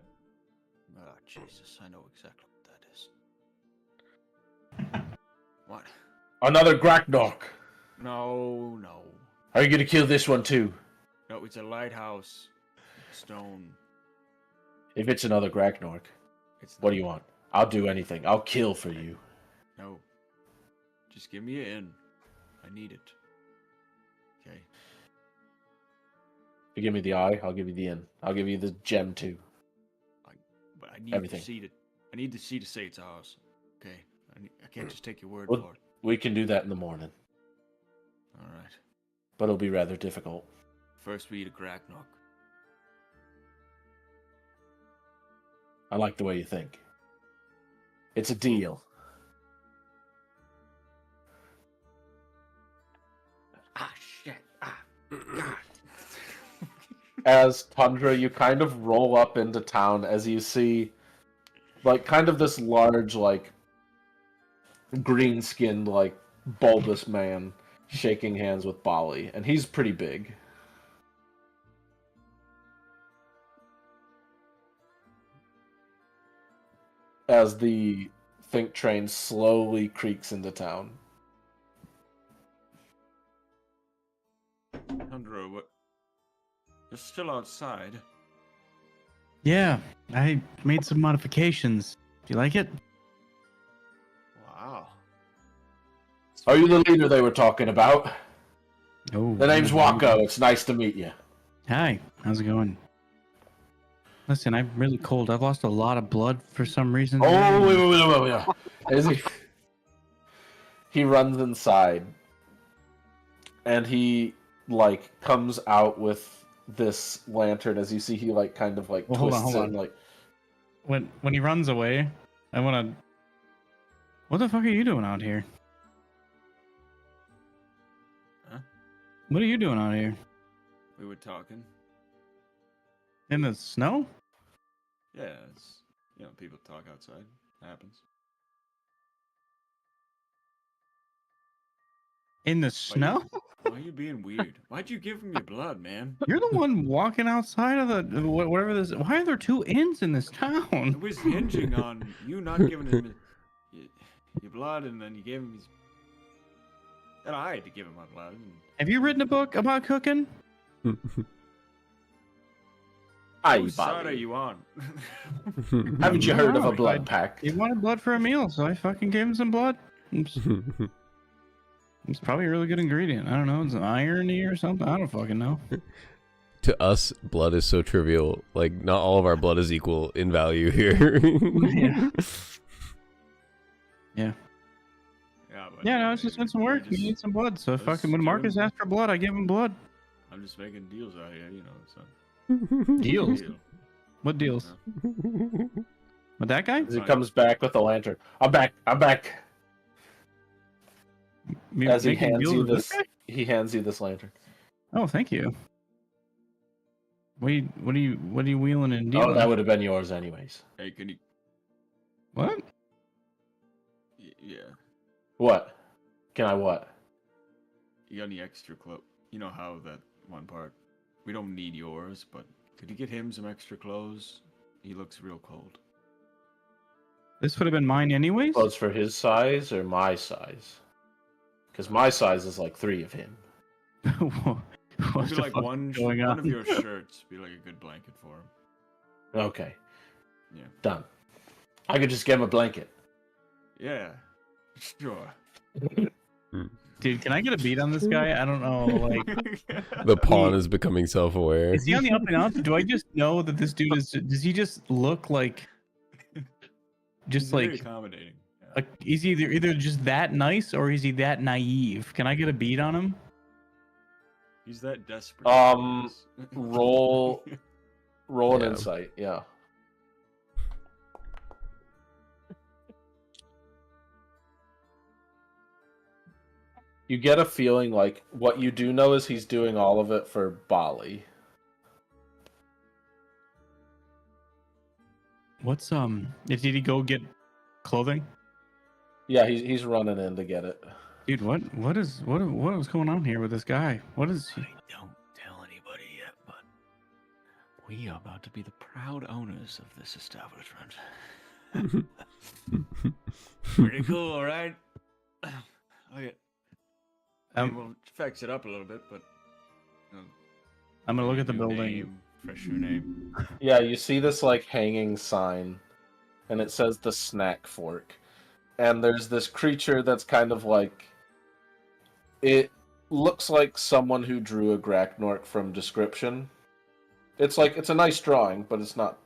Jesus, I know exactly what that is. What? Another Graknork! No. Are you gonna kill this one too? No, it's a lighthouse. Stone. If it's another Graknork, It's what do not- you want? I'll do anything. I'll kill for you. No. Just give me an in. I need it. Okay. If you give me the eye, I'll give you the inn. I'll give you the gem too. But I need Everything. the sea to. I need the sea to say it's ours. Okay. I can't just take your word Well- for it. We can do that in the morning, All right. but it'll be rather difficult. First, we eat a Graknork. I like the way you think. It's a deal. Ah, shit. Ah, God. As Tundra, you kind of roll up into town as you see, like, kind of this large, like, green-skinned, like, bulbous man shaking hands with Bali, and he's pretty big. As the think train slowly creaks into town. Tundra, what? You're still outside. Yeah, I made some modifications. Do you like it? Wow. Are you the leader they were talking about? Oh, The name's Wako. It's nice to meet you. Hi, how's it going? Listen, I'm really cold. I've lost a lot of blood for some reason. Oh, wait. As he runs inside, and he like comes out with this lantern. As you see, he like kind of like Well, hold on, twists hold it, on. like When he runs away, I want to. What the fuck are you doing out here? Huh? What are you doing out here? We were talking. In the snow? Yeah, it's people talk outside. Happens. In the snow? Why are you being weird? Why'd you give him your blood, man? You're the one walking outside of the whatever this. Why are there two inns in this It town? was hinging on you not giving him your blood, and then you gave him his. And I had to give him my blood. Have you written a book about cooking? Aye, Whose side are Bobby. you on? Haven't you heard of a No, blood pact? He wanted blood for a meal, so I fucking gave him some blood. It's probably a really good ingredient. I don't know. It's irony or something. I don't fucking know. To us, blood is so trivial. Like, not all of our blood is equal in value here. Yeah. Yeah, but Yeah, no, I was just doing some work. He needs some blood. So that's fucking when Marcus true. asked for blood, I give him blood. I'm just making deals out here, you know. It's not Deals? deal. What deals? With that guy? As he comes back with the lantern. I'm back. I'm back. As he Making hands deals you with this, guy? he hands you this lantern. Oh, thank you. What are you wheeling and Oh, dealing? that would have been yours anyways. Hey, can you? What? Yeah, What? Can I what? you got any extra clothes? You know how that one part. We don't need yours, but could you get him some extra clothes? He looks real cold. This would have been mine anyways? Clothes for his size or my size? Because my size is like 3 of him. What Maybe the like fuck one, is going one on? of your shirts be like a good blanket for him. Okay. Yeah. Done. I could just get him a blanket. Yeah, sure. Dude, can I get a beat on this guy? I don't know. Like, The pawn is becoming self-aware. is he on the up and up? Do I just know that this dude is? Does he just look like? Just He's very like, accommodating. Yeah. he's either just that nice or is he that naive? Can I get a beat on him? He's that desperate. Roll an Yeah. insight, yeah. You get a feeling like what you do know is he's doing all of it for Bali. What's did he go get clothing? Yeah, he's running in to get it. Dude, what was going on here with this guy? What is he? Don't tell anybody yet, but we are about to be the proud owners of this establishment. Pretty cool, right? Okay. We'll fix it up a little bit, but I'm gonna look at the new building. name, fresh new name. Yeah, you see this like hanging sign, and it says the snack fork. And there's this creature that's kind of like, it looks like someone who drew a Graknork from description. It's like, it's a nice drawing, but it's not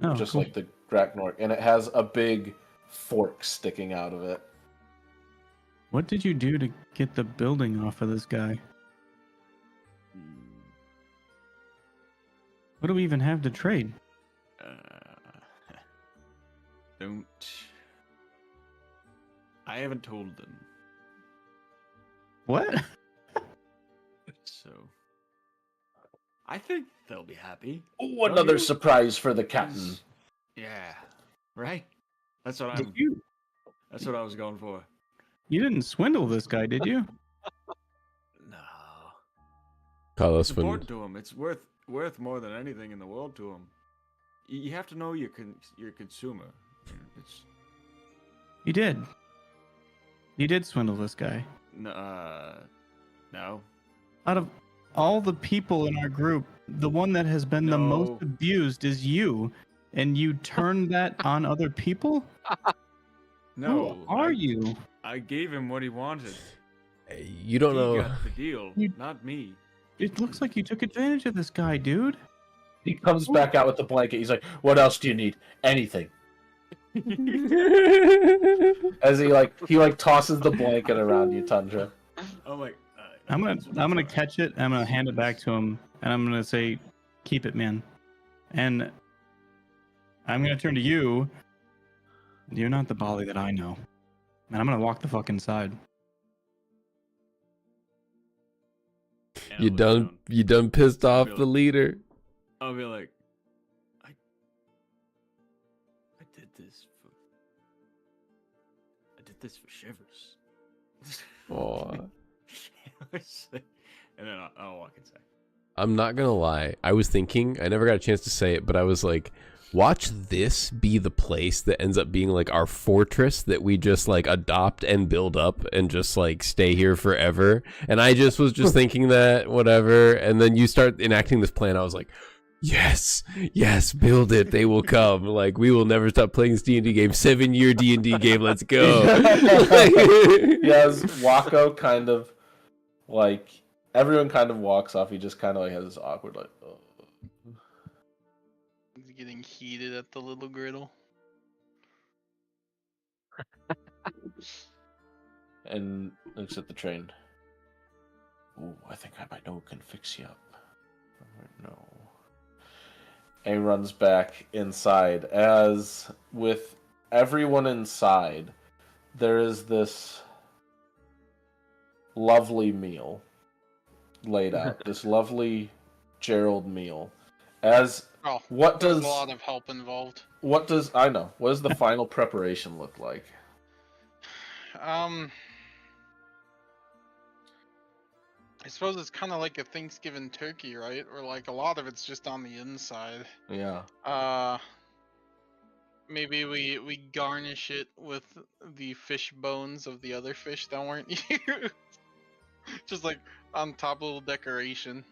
Oh, just cool. like the Graknork. And it has a big fork sticking out of it. What did you do to get the building off of this guy? What do we even have to trade? Don't. I haven't told them, What? so I think they'll be happy. Oh, Don't another you? surprise for the captain. Yeah, right. That's what Did you? That's what I was going for. You didn't swindle this guy, did you? No, Carlos, it's when important to him. It's worth more than anything in the world to him. You have to know your consumer. It's You did. You did swindle this guy. no. Out of all the people in our group, the one that has been the most No. abused is you, and you turned that on other people? No. Who are you? I gave him what he wanted. you don't He know. got the deal, You- not me. It looks like you took advantage of this guy, dude. He comes back out with the blanket. He's like, "What else do you need? Anything." As he tosses the blanket around you, Tundra. I'm like, I'm that's gonna fine. catch it. I'm gonna hand it back to him, and I'm gonna say, "Keep it, man." And I'm gonna turn to you. You're not the Bali that I know, and I'm gonna walk the fuck inside. And You I'll look done down. you done pissed off Really? the leader. I'll be like, I did this for Shivers. Aw. And then I'll walk inside. I'm not gonna lie. I was thinking, I never got a chance to say it, but I was like, watch this be the place that ends up being like our fortress that we just like adopt and build up and just like stay here forever. And I just was just thinking that whatever. And then you start enacting this plan. I was like, yes, build it. They will come. Like, we will never stop playing this D&D game. 7-year D&D game. Let's go. Yes, Wako kind of like everyone kind of walks off. He just kind of like has this awkward like. Oh. He's getting heated at the little griddle. And looks at the train. Ooh, I think I might know who can fix you up. No. And he runs back inside. As with everyone inside, there is this lovely meal laid out. This lovely Gerald meal. As Oh, what there's does a lot of help involved. what does the final preparation look like? I suppose it's kind of like a Thanksgiving turkey, right? Or like a lot of it's just on the inside. Yeah. Maybe we garnish it with the fish bones of the other fish that weren't used. Just like on top, a little decoration.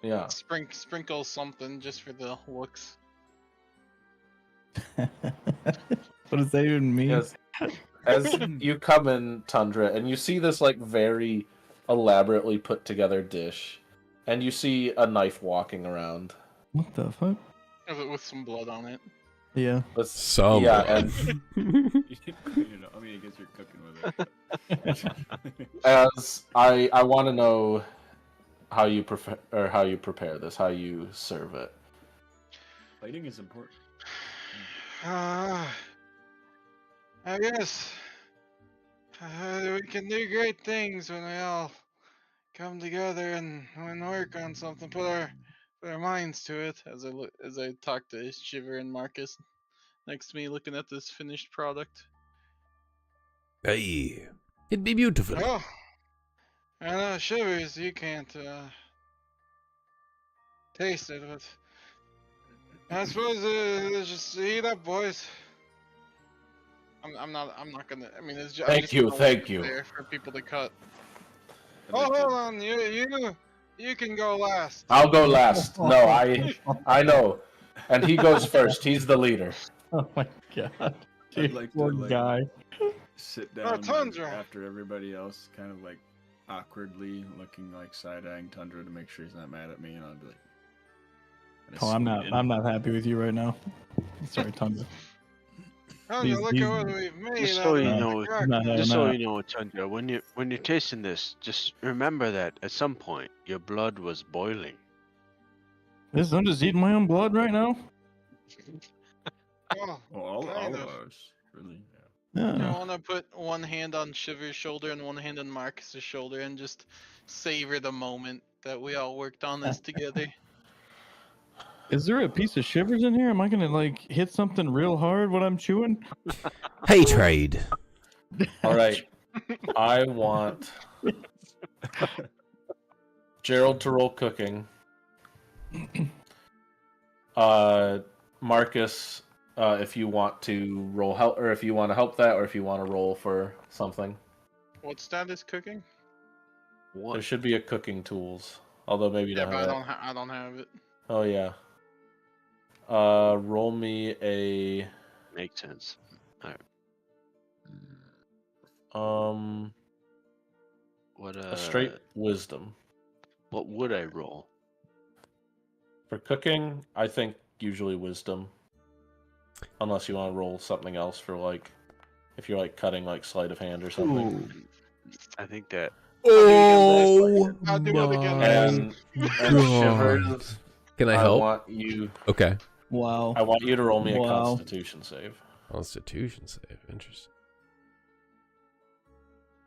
Yeah. Sprinkle something just for the looks. What does that even mean? Yes. As you come in, Tundra, and you see this like very elaborately put together dish, and you see a knife walking around. What the fuck? With some blood on it. Yeah. With Some yeah, blood. and You know, I mean, I guess you're cooking with it. as I want to know how you prepare this, how you serve it. Plating is important. I guess we can do great things when we all come together and work on something. Put our minds to it. As I talk to Shiver and Marcus next to me, looking at this finished product. Hey, it'd be beautiful. Oh, I know Shivers, you can't taste it, but I suppose just eat up, boys. I'm not gonna. I mean, it's just. Thank you. There for people to cut. I'd Oh, like to- hold on, you can go last. I'll go last. No, I know, and he goes first. He's the leader. Oh my god. I'd Dude, like to poor like guy. sit down like, Tundra. after everybody else, kind of like awkwardly looking like side-eyeing Tundra to make sure he's not mad at me, and I'd be like, Oh, I'm not happy with you right now. Sorry, Tundra. Oh, These- look these- at what we've made. Just out so of you the know, Graknork. just so no. you know, Chandra, when you're tasting this, just remember that at some point your blood was boiling. This I'm just eating my own blood right now. Oh, well, all kind of of. ours, really. Yeah. I want to put one hand on Shiver's shoulder and one hand on Marcus's shoulder and just savor the moment that we all worked on this together. Is there a piece of shivers in here? Am I gonna like hit something real hard when I'm chewing? Hey, trade. All right. I want Gerald to roll cooking. Marcus, if you want to roll help, or if you want to help that, or if you want to roll for something. What status cooking? There should be a cooking tools, although maybe you Yeah, don't but have it. I don't have it. Oh yeah. Roll me a Makes sense. What a straight wisdom. What would I roll? For cooking, I think usually wisdom. Unless you want to roll something else for like, if you're like cutting like sleight of hand or something. I think that Oh, I'll do it again. And God. Shivers, Can I I help? want you. Okay. Wow. I want you to roll me a Wow. Constitution save. Constitution save. Interesting.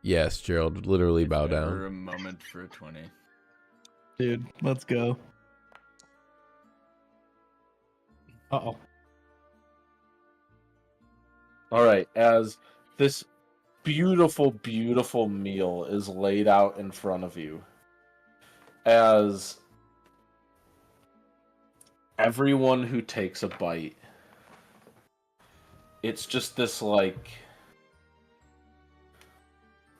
Yes, Gerald. Literally bow Ever down. a moment for a 20. Dude, let's go. Uh-oh. All right. As this beautiful, beautiful meal is laid out in front of you, as everyone who takes a bite, it's just this like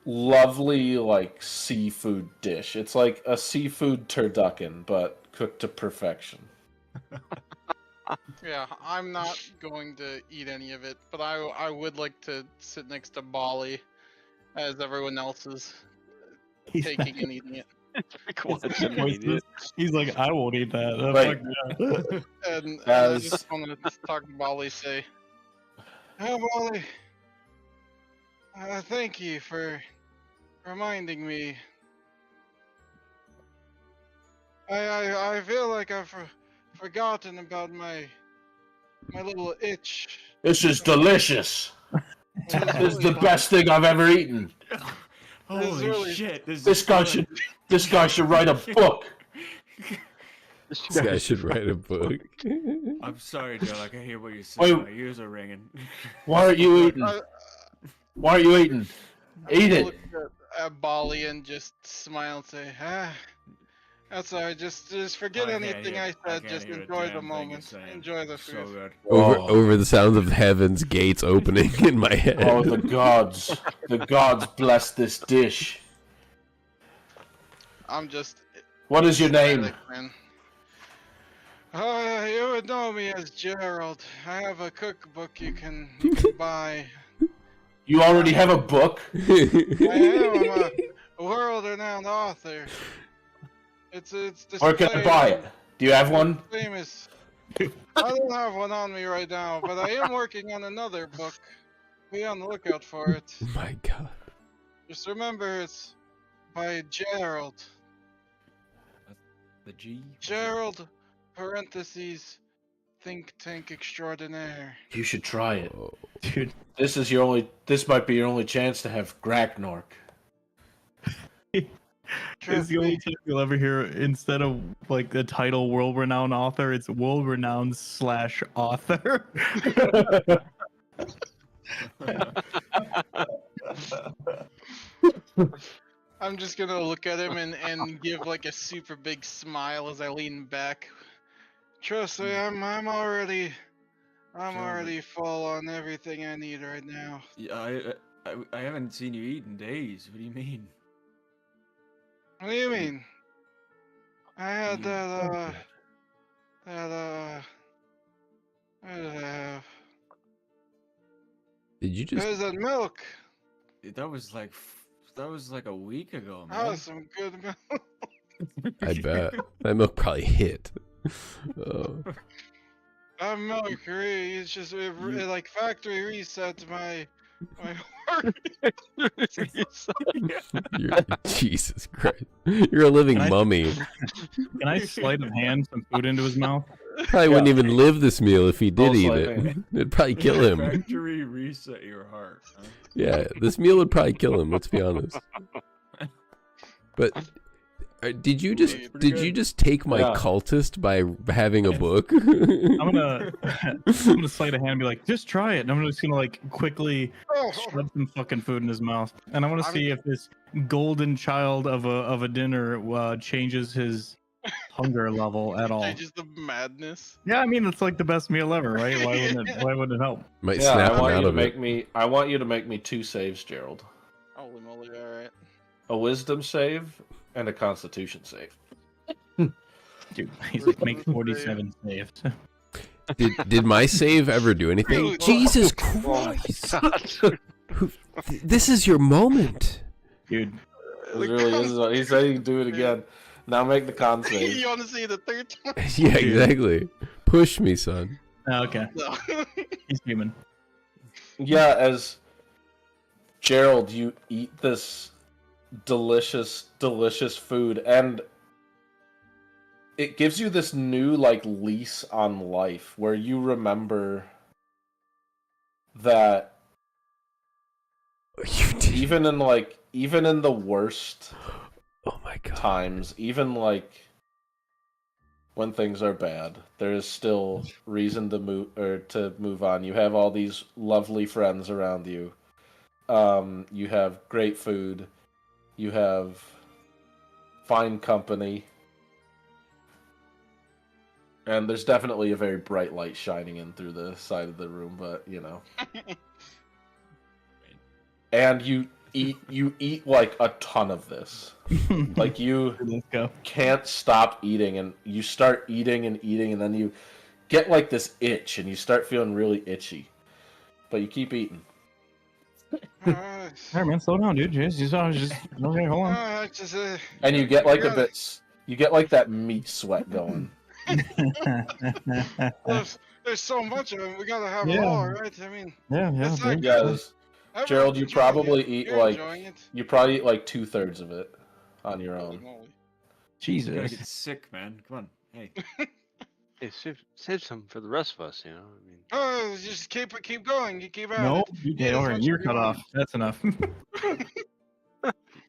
lovely like seafood dish. It's like a seafood turducken, but cooked to perfection. Yeah, I'm not going to eat any of it, but I would like to sit next to Bali as everyone else is He's taking and eating it. Watching me eat it. He's like, I won't eat that. Oh, Wait. fuck yeah. And I As- just want to talk to Bali, say, "Oh, Bali, thank you for reminding me. I feel like I've forgotten about my little itch. This is delicious. This is the best thing I've ever eaten. Holy really- shit! This guy should write a book. This guy should write a book. I'm sorry, Joe. I can hear what you're saying. Wait. My ears are ringing. Why aren't you eating? I- Why aren't you eating? Eat it. Look at Bali and just smile and say, that's alright. Just forget I can't anything hear- I I said. can't Just hear a enjoy damn the thing you're moment. saying. Enjoy the So food." good. Over the sounds of heaven's gates opening in my head. Oh, the gods bless this dish. I'm just. What is your name? ecstatic, man. You would know me as Gerald. I have a cookbook you can buy. You already have a book? I'm a world-renowned author. It's Where can I buy it? Do you have one? Famous. I don't have one on me right now, but I am working on another book. Be on the lookout for it. Oh my god. Just remember, it's by Gerald. The G. Gerald, parentheses, think tank extraordinaire. You should try it. Oh. Dude, This might be your only chance to have Graknork. it's the only time you'll ever hear, instead of like the title world renowned author, it's world renowned / author. I'm just gonna look at him and give like a super big smile as I lean back. Trust me, I'm already full on everything I need right now. Yeah, I haven't seen you eat in days. What do you mean? What do you mean? I had Mm. that what did I have? Did you just There's that milk. That was like a week ago, That man. was some good milk. I bet. That milk probably hit. Oh. That milk really, it's just it like factory reset my work. Jesus Christ. You're a living Can I- mummy. Can I sleight of hand some food into his mouth? Probably wouldn't even live this meal if he did Also, eat I it. think- It'd probably kill him. Factory reset your heart. Huh? Yeah, this meal would probably kill him, let's be honest. But did you just Pretty did you good. just take my Yeah. cultist by having a book? I'm gonna sleight of hand and be like, just try it. And I'm just gonna like quickly Oh, shove some fucking food in his mouth, and I want to I'm- see if this golden child of a dinner changes his hunger level at all. changes the madness. Yeah, I mean it's like the best meal ever, right? Why wouldn't it help? Might Yeah, snap I him want out you to of make it. me. I want you to make me 2 saves, Gerald. Holy moly! All right. A Wisdom save and a Constitution save. Dude, he's like make 47 saves. Did my save ever do anything? Dude. Jesus Christ! This is your moment. Dude, This really is. He said he can do it again. Now make the con save. You want to see the third time? Yeah, exactly. Push me, son. okay, No. he's human. Yeah, as Gerald, you eat this delicious, delicious food, and it gives you this new like lease on life where you remember that You did. even in the worst Oh my god. times, even like when things are bad, there is still reason to move on. You have all these lovely friends around you. You have great food. You have fine company. And there's definitely a very bright light shining in through the side of the room, but And you eat like a ton of this. Like you Let's go. can't stop eating, and you start eating and eating, and then you get like this itch, and you start feeling really itchy. But you keep eating. Alright. Alright, man, slow down, dude. Just okay, hold on. Alright, just, And you get like a gotta- bit, you get like that meat sweat going. there's so much of it. We gotta have it Yeah. all, right? I mean, yeah, it's not dude. Yeah, good. there's- Everyone's Gerald, you enjoying probably it. eat You're like enjoying it. you probably eat like 2/3 of it on your Holy own. moly. You gotta Jesus. get sick, man. Come on. Hey. Hey, save some for the rest of us, you know. I mean, Oh, just keep going. You keep at No, it. you Eat as alright, much you're as you cut want. off. That's enough.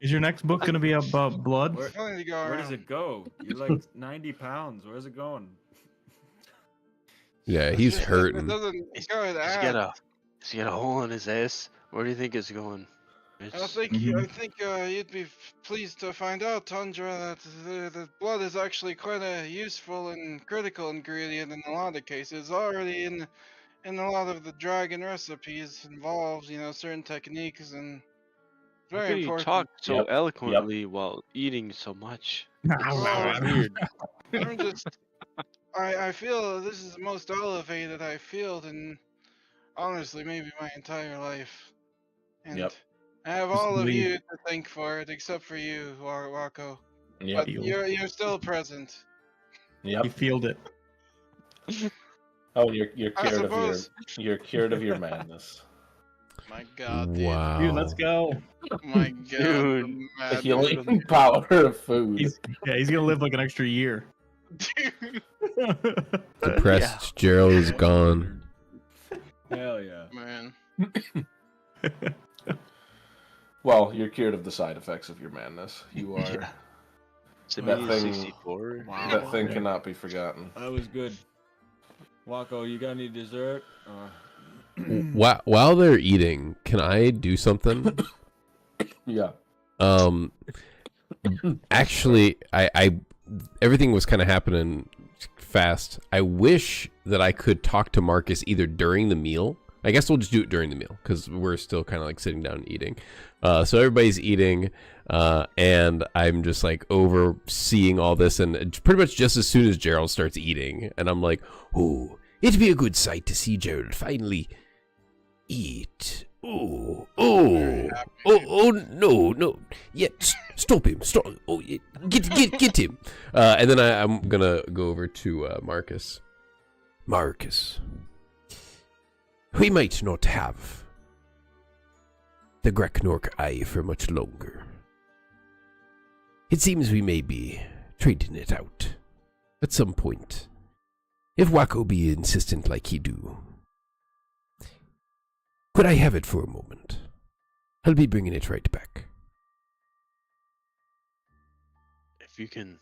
Is your next book gonna be about blood? Where, Plenty to go where around. does it go? You're like 90 pounds. Where's it going? Yeah, It's he's just- hurting. It doesn't go to he's add. got a hole in his ass. Where do you think it's going? I It's, think Mhm. you'd be pleased to find out, Tundra, that the blood is actually quite a useful and critical ingredient in a lot of cases. Already in a lot of the dragon recipes involves, certain techniques, and it's how very can you important. talk so Yep, eloquently while eating so much? Well, Weird. I'm just, I feel this is the most elevated I feel in, honestly, maybe my entire life. And Yep. I have Just all of leave. you to thank for it, except for you, Wako. Yep. But Field. you're still present. You Yep. feeled it. Oh, you're I cured of your suppose. you're cured of your madness. My God, dude. Wow. Dude, let's go. My God. Dude, the The madness. healing power of food. He's gonna live like an extra year. Dude, Depressed Gerald is gone. Hell yeah. man. Well, you're cured of the side effects of your madness. You are. Yeah. That Simeon thing- 64. Wow. That thing Yeah. cannot be forgotten. That was good. Wako, you got any dessert? While they're eating, can I do something? Yeah. Actually, I everything was kind of happening fast. I wish that I could talk to Marcus either during the meal. I guess we'll just do it during the meal because we're still kind of like sitting down and eating. So everybody's eating, and I'm just like overseeing all this, and it's pretty much just as soon as Gerald starts eating, and I'm like, "Oh, it'd be a good sight to see Gerald finally eat." Oh, no. Yeah, stop him. Stop. Oh, yeah, get him. And then I'm gonna go over to Marcus. Marcus, we might not have the Graknork eye for much longer. It seems we may be trading it out at some point. If Wako be insistent like he do. Could I have it for a moment? I'll be bringing it right back. If you can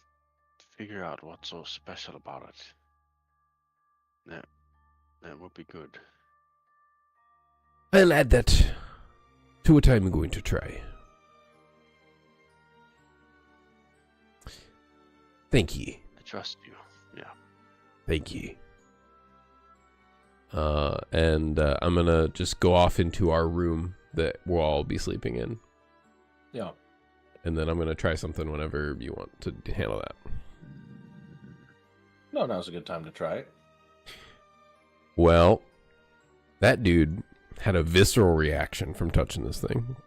figure out what's so special about it, that would be good. I'll add that to what I'm going to try. Thank ye. I trust you. Yeah. Thank ye. And I'm gonna just go off into our room that we'll all be sleeping in. Yeah. And then I'm gonna try something whenever you want to handle that. No, now's a good time to try it. Well, that dude had a visceral reaction from touching this thing.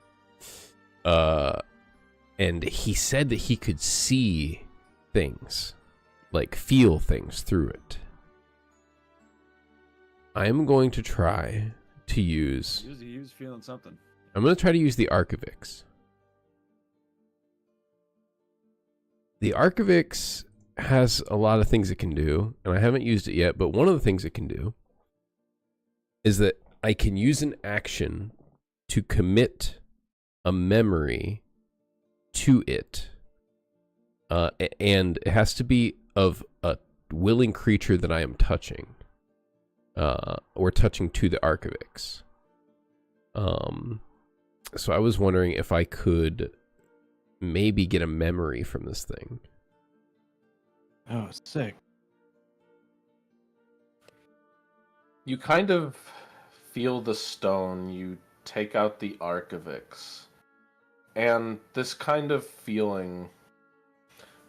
And he said that he could see things, like feel things through it. I'm going to try to use... He was feeling something. I'm going to try to use the Archivix. The Archivix has a lot of things it can do, and I haven't used it yet, but one of the things it can do is that I can use an action to commit a memory to it. And it has to be of a willing creature that I am touching. Or touching to the Archivix. So I was wondering if I could maybe get a memory from this thing. Oh, sick. You kind of feel the stone, you take out the Archivix, and this kind of feeling...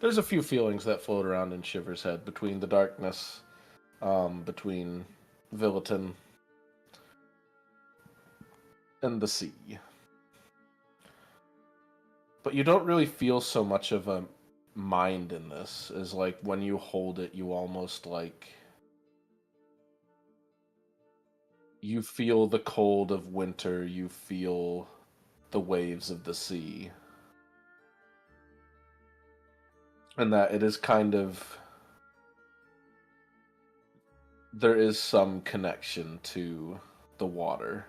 There's a few feelings that float around in Shiver's head between the darkness, between Villeton, and the sea. But you don't really feel so much of a mind in this, as like when you hold it, you almost like... You feel the cold of winter, you feel the waves of the sea. And that it is kind of... There is some connection to the water.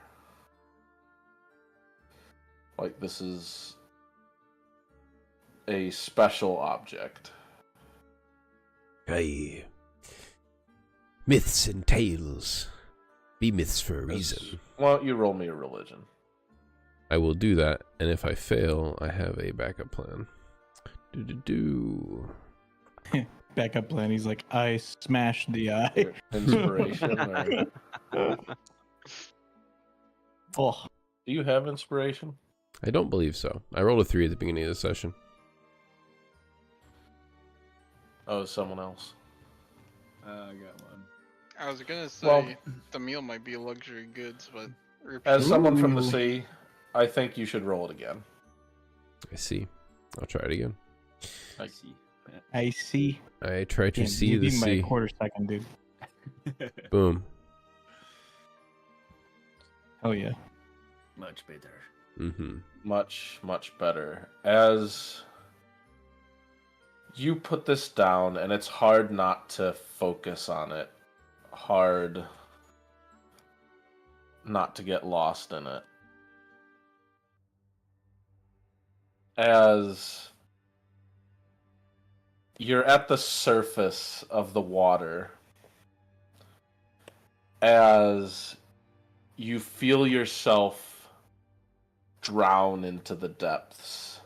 Like this is a special object. Aye. Myths and tales. Be myths for a reason. Why don't you roll me a religion? I will do that, and if I fail, I have a backup plan. Do. Backup plan. He's like, I smashed the eye. Inspiration? Or... Oh, Do you have inspiration? I don't believe so. I rolled a 3 at the beginning of the session. Oh, someone else. I got one. I was gonna say Well- the meal might be luxury goods, but As someone from the Ooh. sea, I think you should roll it again. I see. I'll try it again. I see. I see. I try to Damn, see you the beat by sea. a quarter second, dude. Boom. Oh yeah. Much better. Mm-hmm. Much, much better. As you put this down, and it's hard not to focus on it. Hard not to get lost in it. As you're at the surface of the water, as you feel yourself drown into the depths,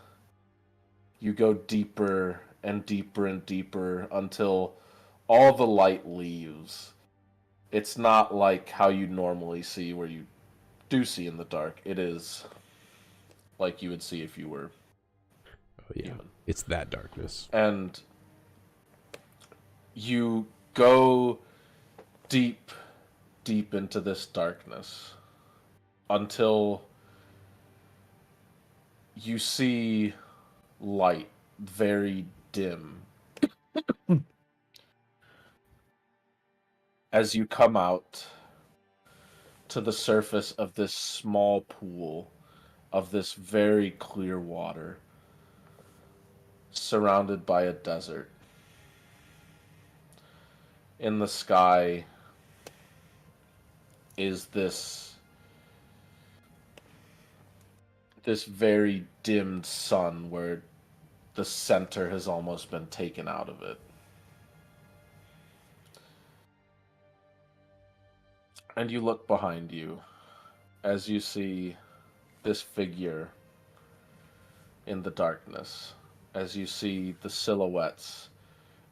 you go deeper and deeper and deeper until all the light leaves. It's not like how you normally see, where you do see in the dark. It is like you would see if you were Oh yeah. human. It's that darkness. And you go deep, deep into this darkness until you see light, very dim. As you come out to the surface of this small pool of this very clear water, surrounded by a desert. In the sky is this very dimmed sun where the center has almost been taken out of it. And you look behind you as you see this figure in the darkness, as you see the silhouettes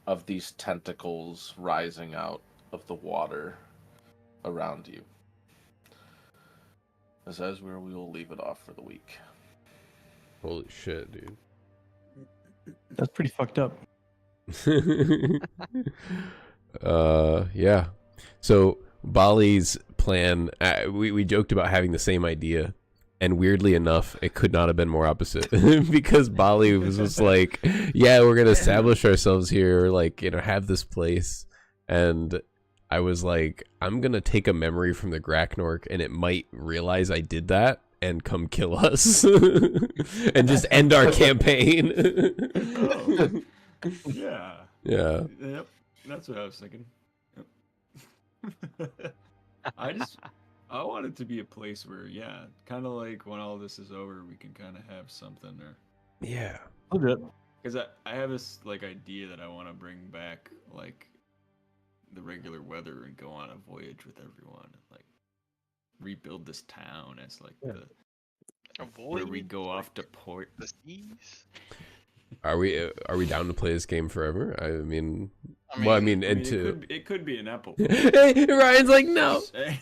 of these tentacles rising out of the water around you. This is where we will leave it off for the week. Holy shit, dude. That's pretty fucked up. Yeah. So Bali's plan, we joked about having the same idea, and weirdly enough, it could not have been more opposite. Because Bali was just like, yeah, we're gonna establish ourselves here, like, you know, have this place. And I was like, I'm gonna take a memory from the Graknork, and it might realize I did that and come kill us and just end our campaign. Oh. Yeah. Yeah. Yep. That's what I was thinking. Yep. I want it to be a place where, yeah, kind of like when all this is over, we can kind of have something, or Yeah. because I have this like idea that I want to bring back like the regular weather and go on a voyage with everyone and like rebuild this town as like the avoid where we go off to port. the seas. Are we down to play this game forever? I mean, it could be an apple. Hey, Ryan's like, no. Say.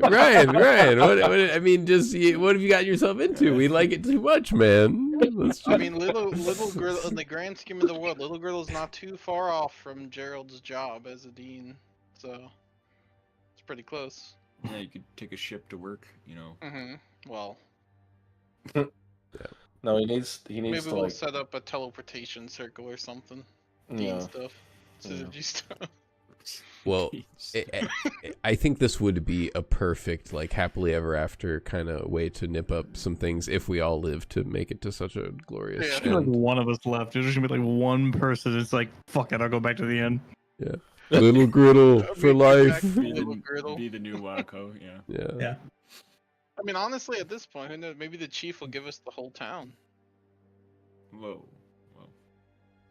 Ryan, what I mean, just what have you gotten yourself into? We like it too much, man. I mean, little Griddle, in the grand scheme of the world, Little Griddle's not too far off from Gerald's job as a dean, so it's pretty close. Yeah, you could take a ship to work, you know. Well, No, he needs maybe to we'll like. set up a teleportation circle or something. Dean Yeah. stuff, synergy stuff. Well, I think this would be a perfect, like, happily ever after kind of way to nip up some things if we all live to make it to such a glorious Yeah. There's gonna be like end. one of us left. There's just gonna be like one person that's like, fuck it, I'll go back to the end. Yeah. Little Griddle for life. Little Griddle. Be the new Wacko, yeah. Yeah. I mean, honestly, at this point, who knows, maybe the chief will give us the whole town. Whoa.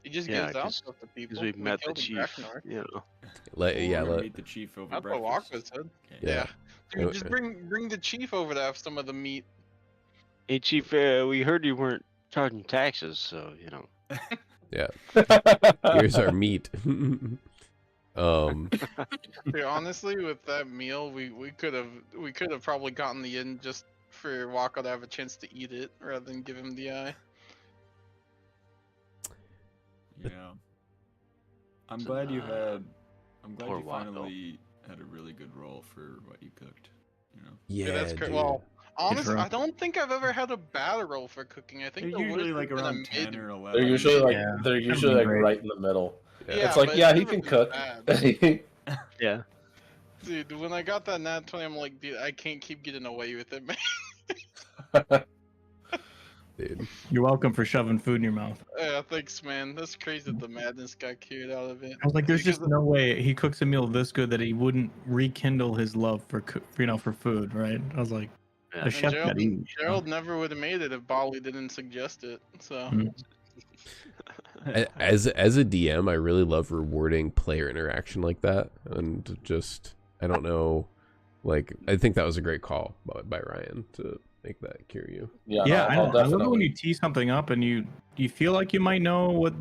He just Yeah, gives out stuff to people. Because we've met the killed chief. Graknork. You know. Let Meet the chief over That's what breakfast. Walker said. Okay. Yeah. Dude, Okay. just bring the chief over to have some of the meat. Hey, Chief, we heard you weren't charging taxes, so, you know. Here's our meat. Dude, honestly, with that meal, we could have probably gotten the inn just for Waka to have a chance to eat it rather than give him the eye. Yeah. I'm So, glad you poor Wacko. finally had a really good role for what you cooked. You know. Yeah, that's dude. well, honestly, roll. I don't think I've ever had a bad roll for cooking. I think They're the usually worst like has been a around 10 mid- or 11. They're usually like Yeah. they're That'd usually be like great. right in the middle. Yeah. Yeah, It's like, but yeah, it's he never can been cook. bad. Yeah. Dude, when I got that nat 20, I'm like, dude, I can't keep getting away with it, man. Dude. You're welcome for shoving food in your mouth. Yeah, thanks, man. That's crazy that the madness got cured out of it. I was like, there's just Because no way he cooks a meal this good that he wouldn't rekindle his love for for food, right? I was like, Yeah. the and chef Gerald, got eaten. Gerald never would have made it if Bali didn't suggest it. So Mm. As a DM, I really love rewarding player interaction like that, and just I don't know, like I think that was a great call by Ryan to make that cure you. Yeah, Yeah, no, I I'll know. I love it when definitely. you tee something up and you feel like you might know what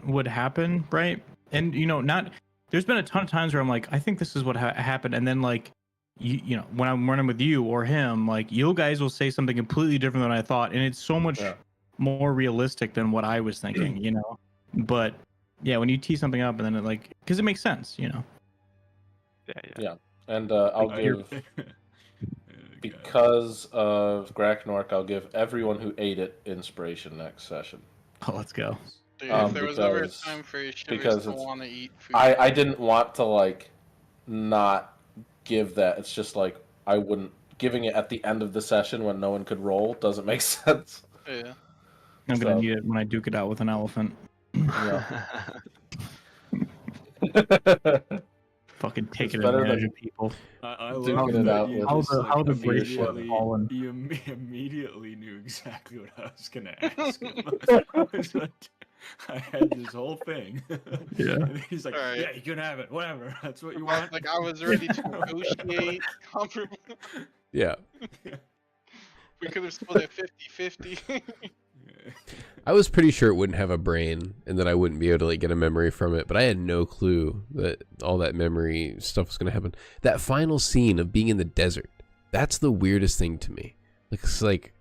would happen, right? And not. There's been a ton of times where I'm like, I think this is what happened, and then like, you know, when I'm running with you or him, like you guys will say something completely different than I thought, and it's so much Yeah. more realistic than what I was thinking, you know. But yeah, when you tee something up and then it like, because it makes sense, you know. Yeah. And I'll I- give, because of Graknork, I'll give everyone who ate it inspiration next session. Oh, let's go. dude, if there was ever a because- time for shivers because to it's- want to eat food, I didn't want to like not give that. It's just like I wouldn't giving it at the end of the session when no one could roll doesn't make sense. yeah. I'm gonna So- need it when I duke it out with an elephant. Yeah. Fucking taking better advantage than- of people. I Duking love it that out you with- just, How the like, bracelet immediately- fallen. You immediately knew exactly what I was gonna ask him. I was like, I had this whole thing. Yeah. And he's like, Alright. yeah, you can have it. Whatever. That's what you want. Like I was ready to negotiate, compromise. Yeah, We could have split it 50-50. I was pretty sure it wouldn't have a brain and that I wouldn't be able to like get a memory from it, but I had no clue that all that memory stuff was going to happen. That final scene of being in the desert, that's the weirdest thing to me. Like, it's like,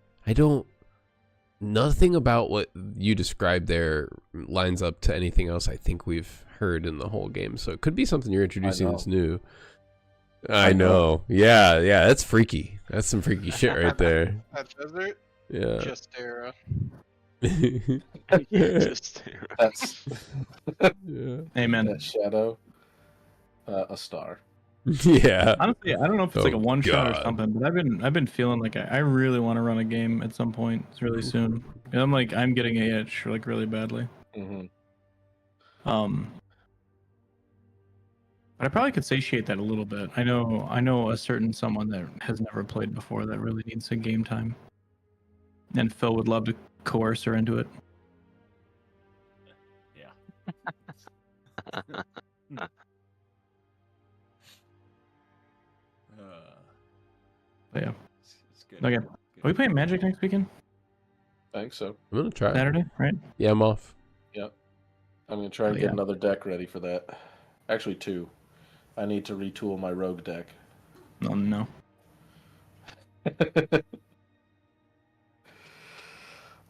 nothing about what you described there lines up to anything else I think we've heard in the whole game. So it could be something you're introducing that's new. I know. Yeah, that's freaky. That's some freaky shit right there. That desert, Yeah. just era. Just That's Yeah. Amen. that shadow, a star. Yeah. Honestly, I don't know if it's like a Oh, one shot or God. something, but I've been feeling like I really want to run a game at some point. It's really soon. And I'm getting a itch like really badly. Hmm. But I probably could satiate that a little bit. I know a certain someone that has never played before that really needs some game time. And Phil would love to coerce her into it. But yeah. It's good. Okay. Good. Are we playing Magic next weekend? I think so. I'm gonna try. Saturday, right? Yeah, I'm off. Yep. I'm gonna try and Oh, get yeah. another deck ready for that. Actually, 2. I need to retool my rogue deck. No, no.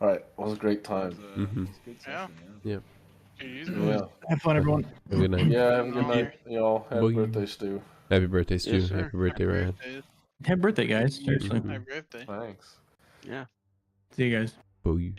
All right, it was a great time. Mhm. It's a good Yeah. session, Yeah. Jeez, Yeah. Have fun, everyone. Have a good night. Yeah, have a good Oh, night, y'all. Happy Boy. birthday, Stu. Happy birthday, Stu. Yes, sir. Happy birthday, Ryan. birthday. Happy birthday, guys. Seriously. Mhm. Happy birthday. Thanks. Yeah. See you guys. Boy.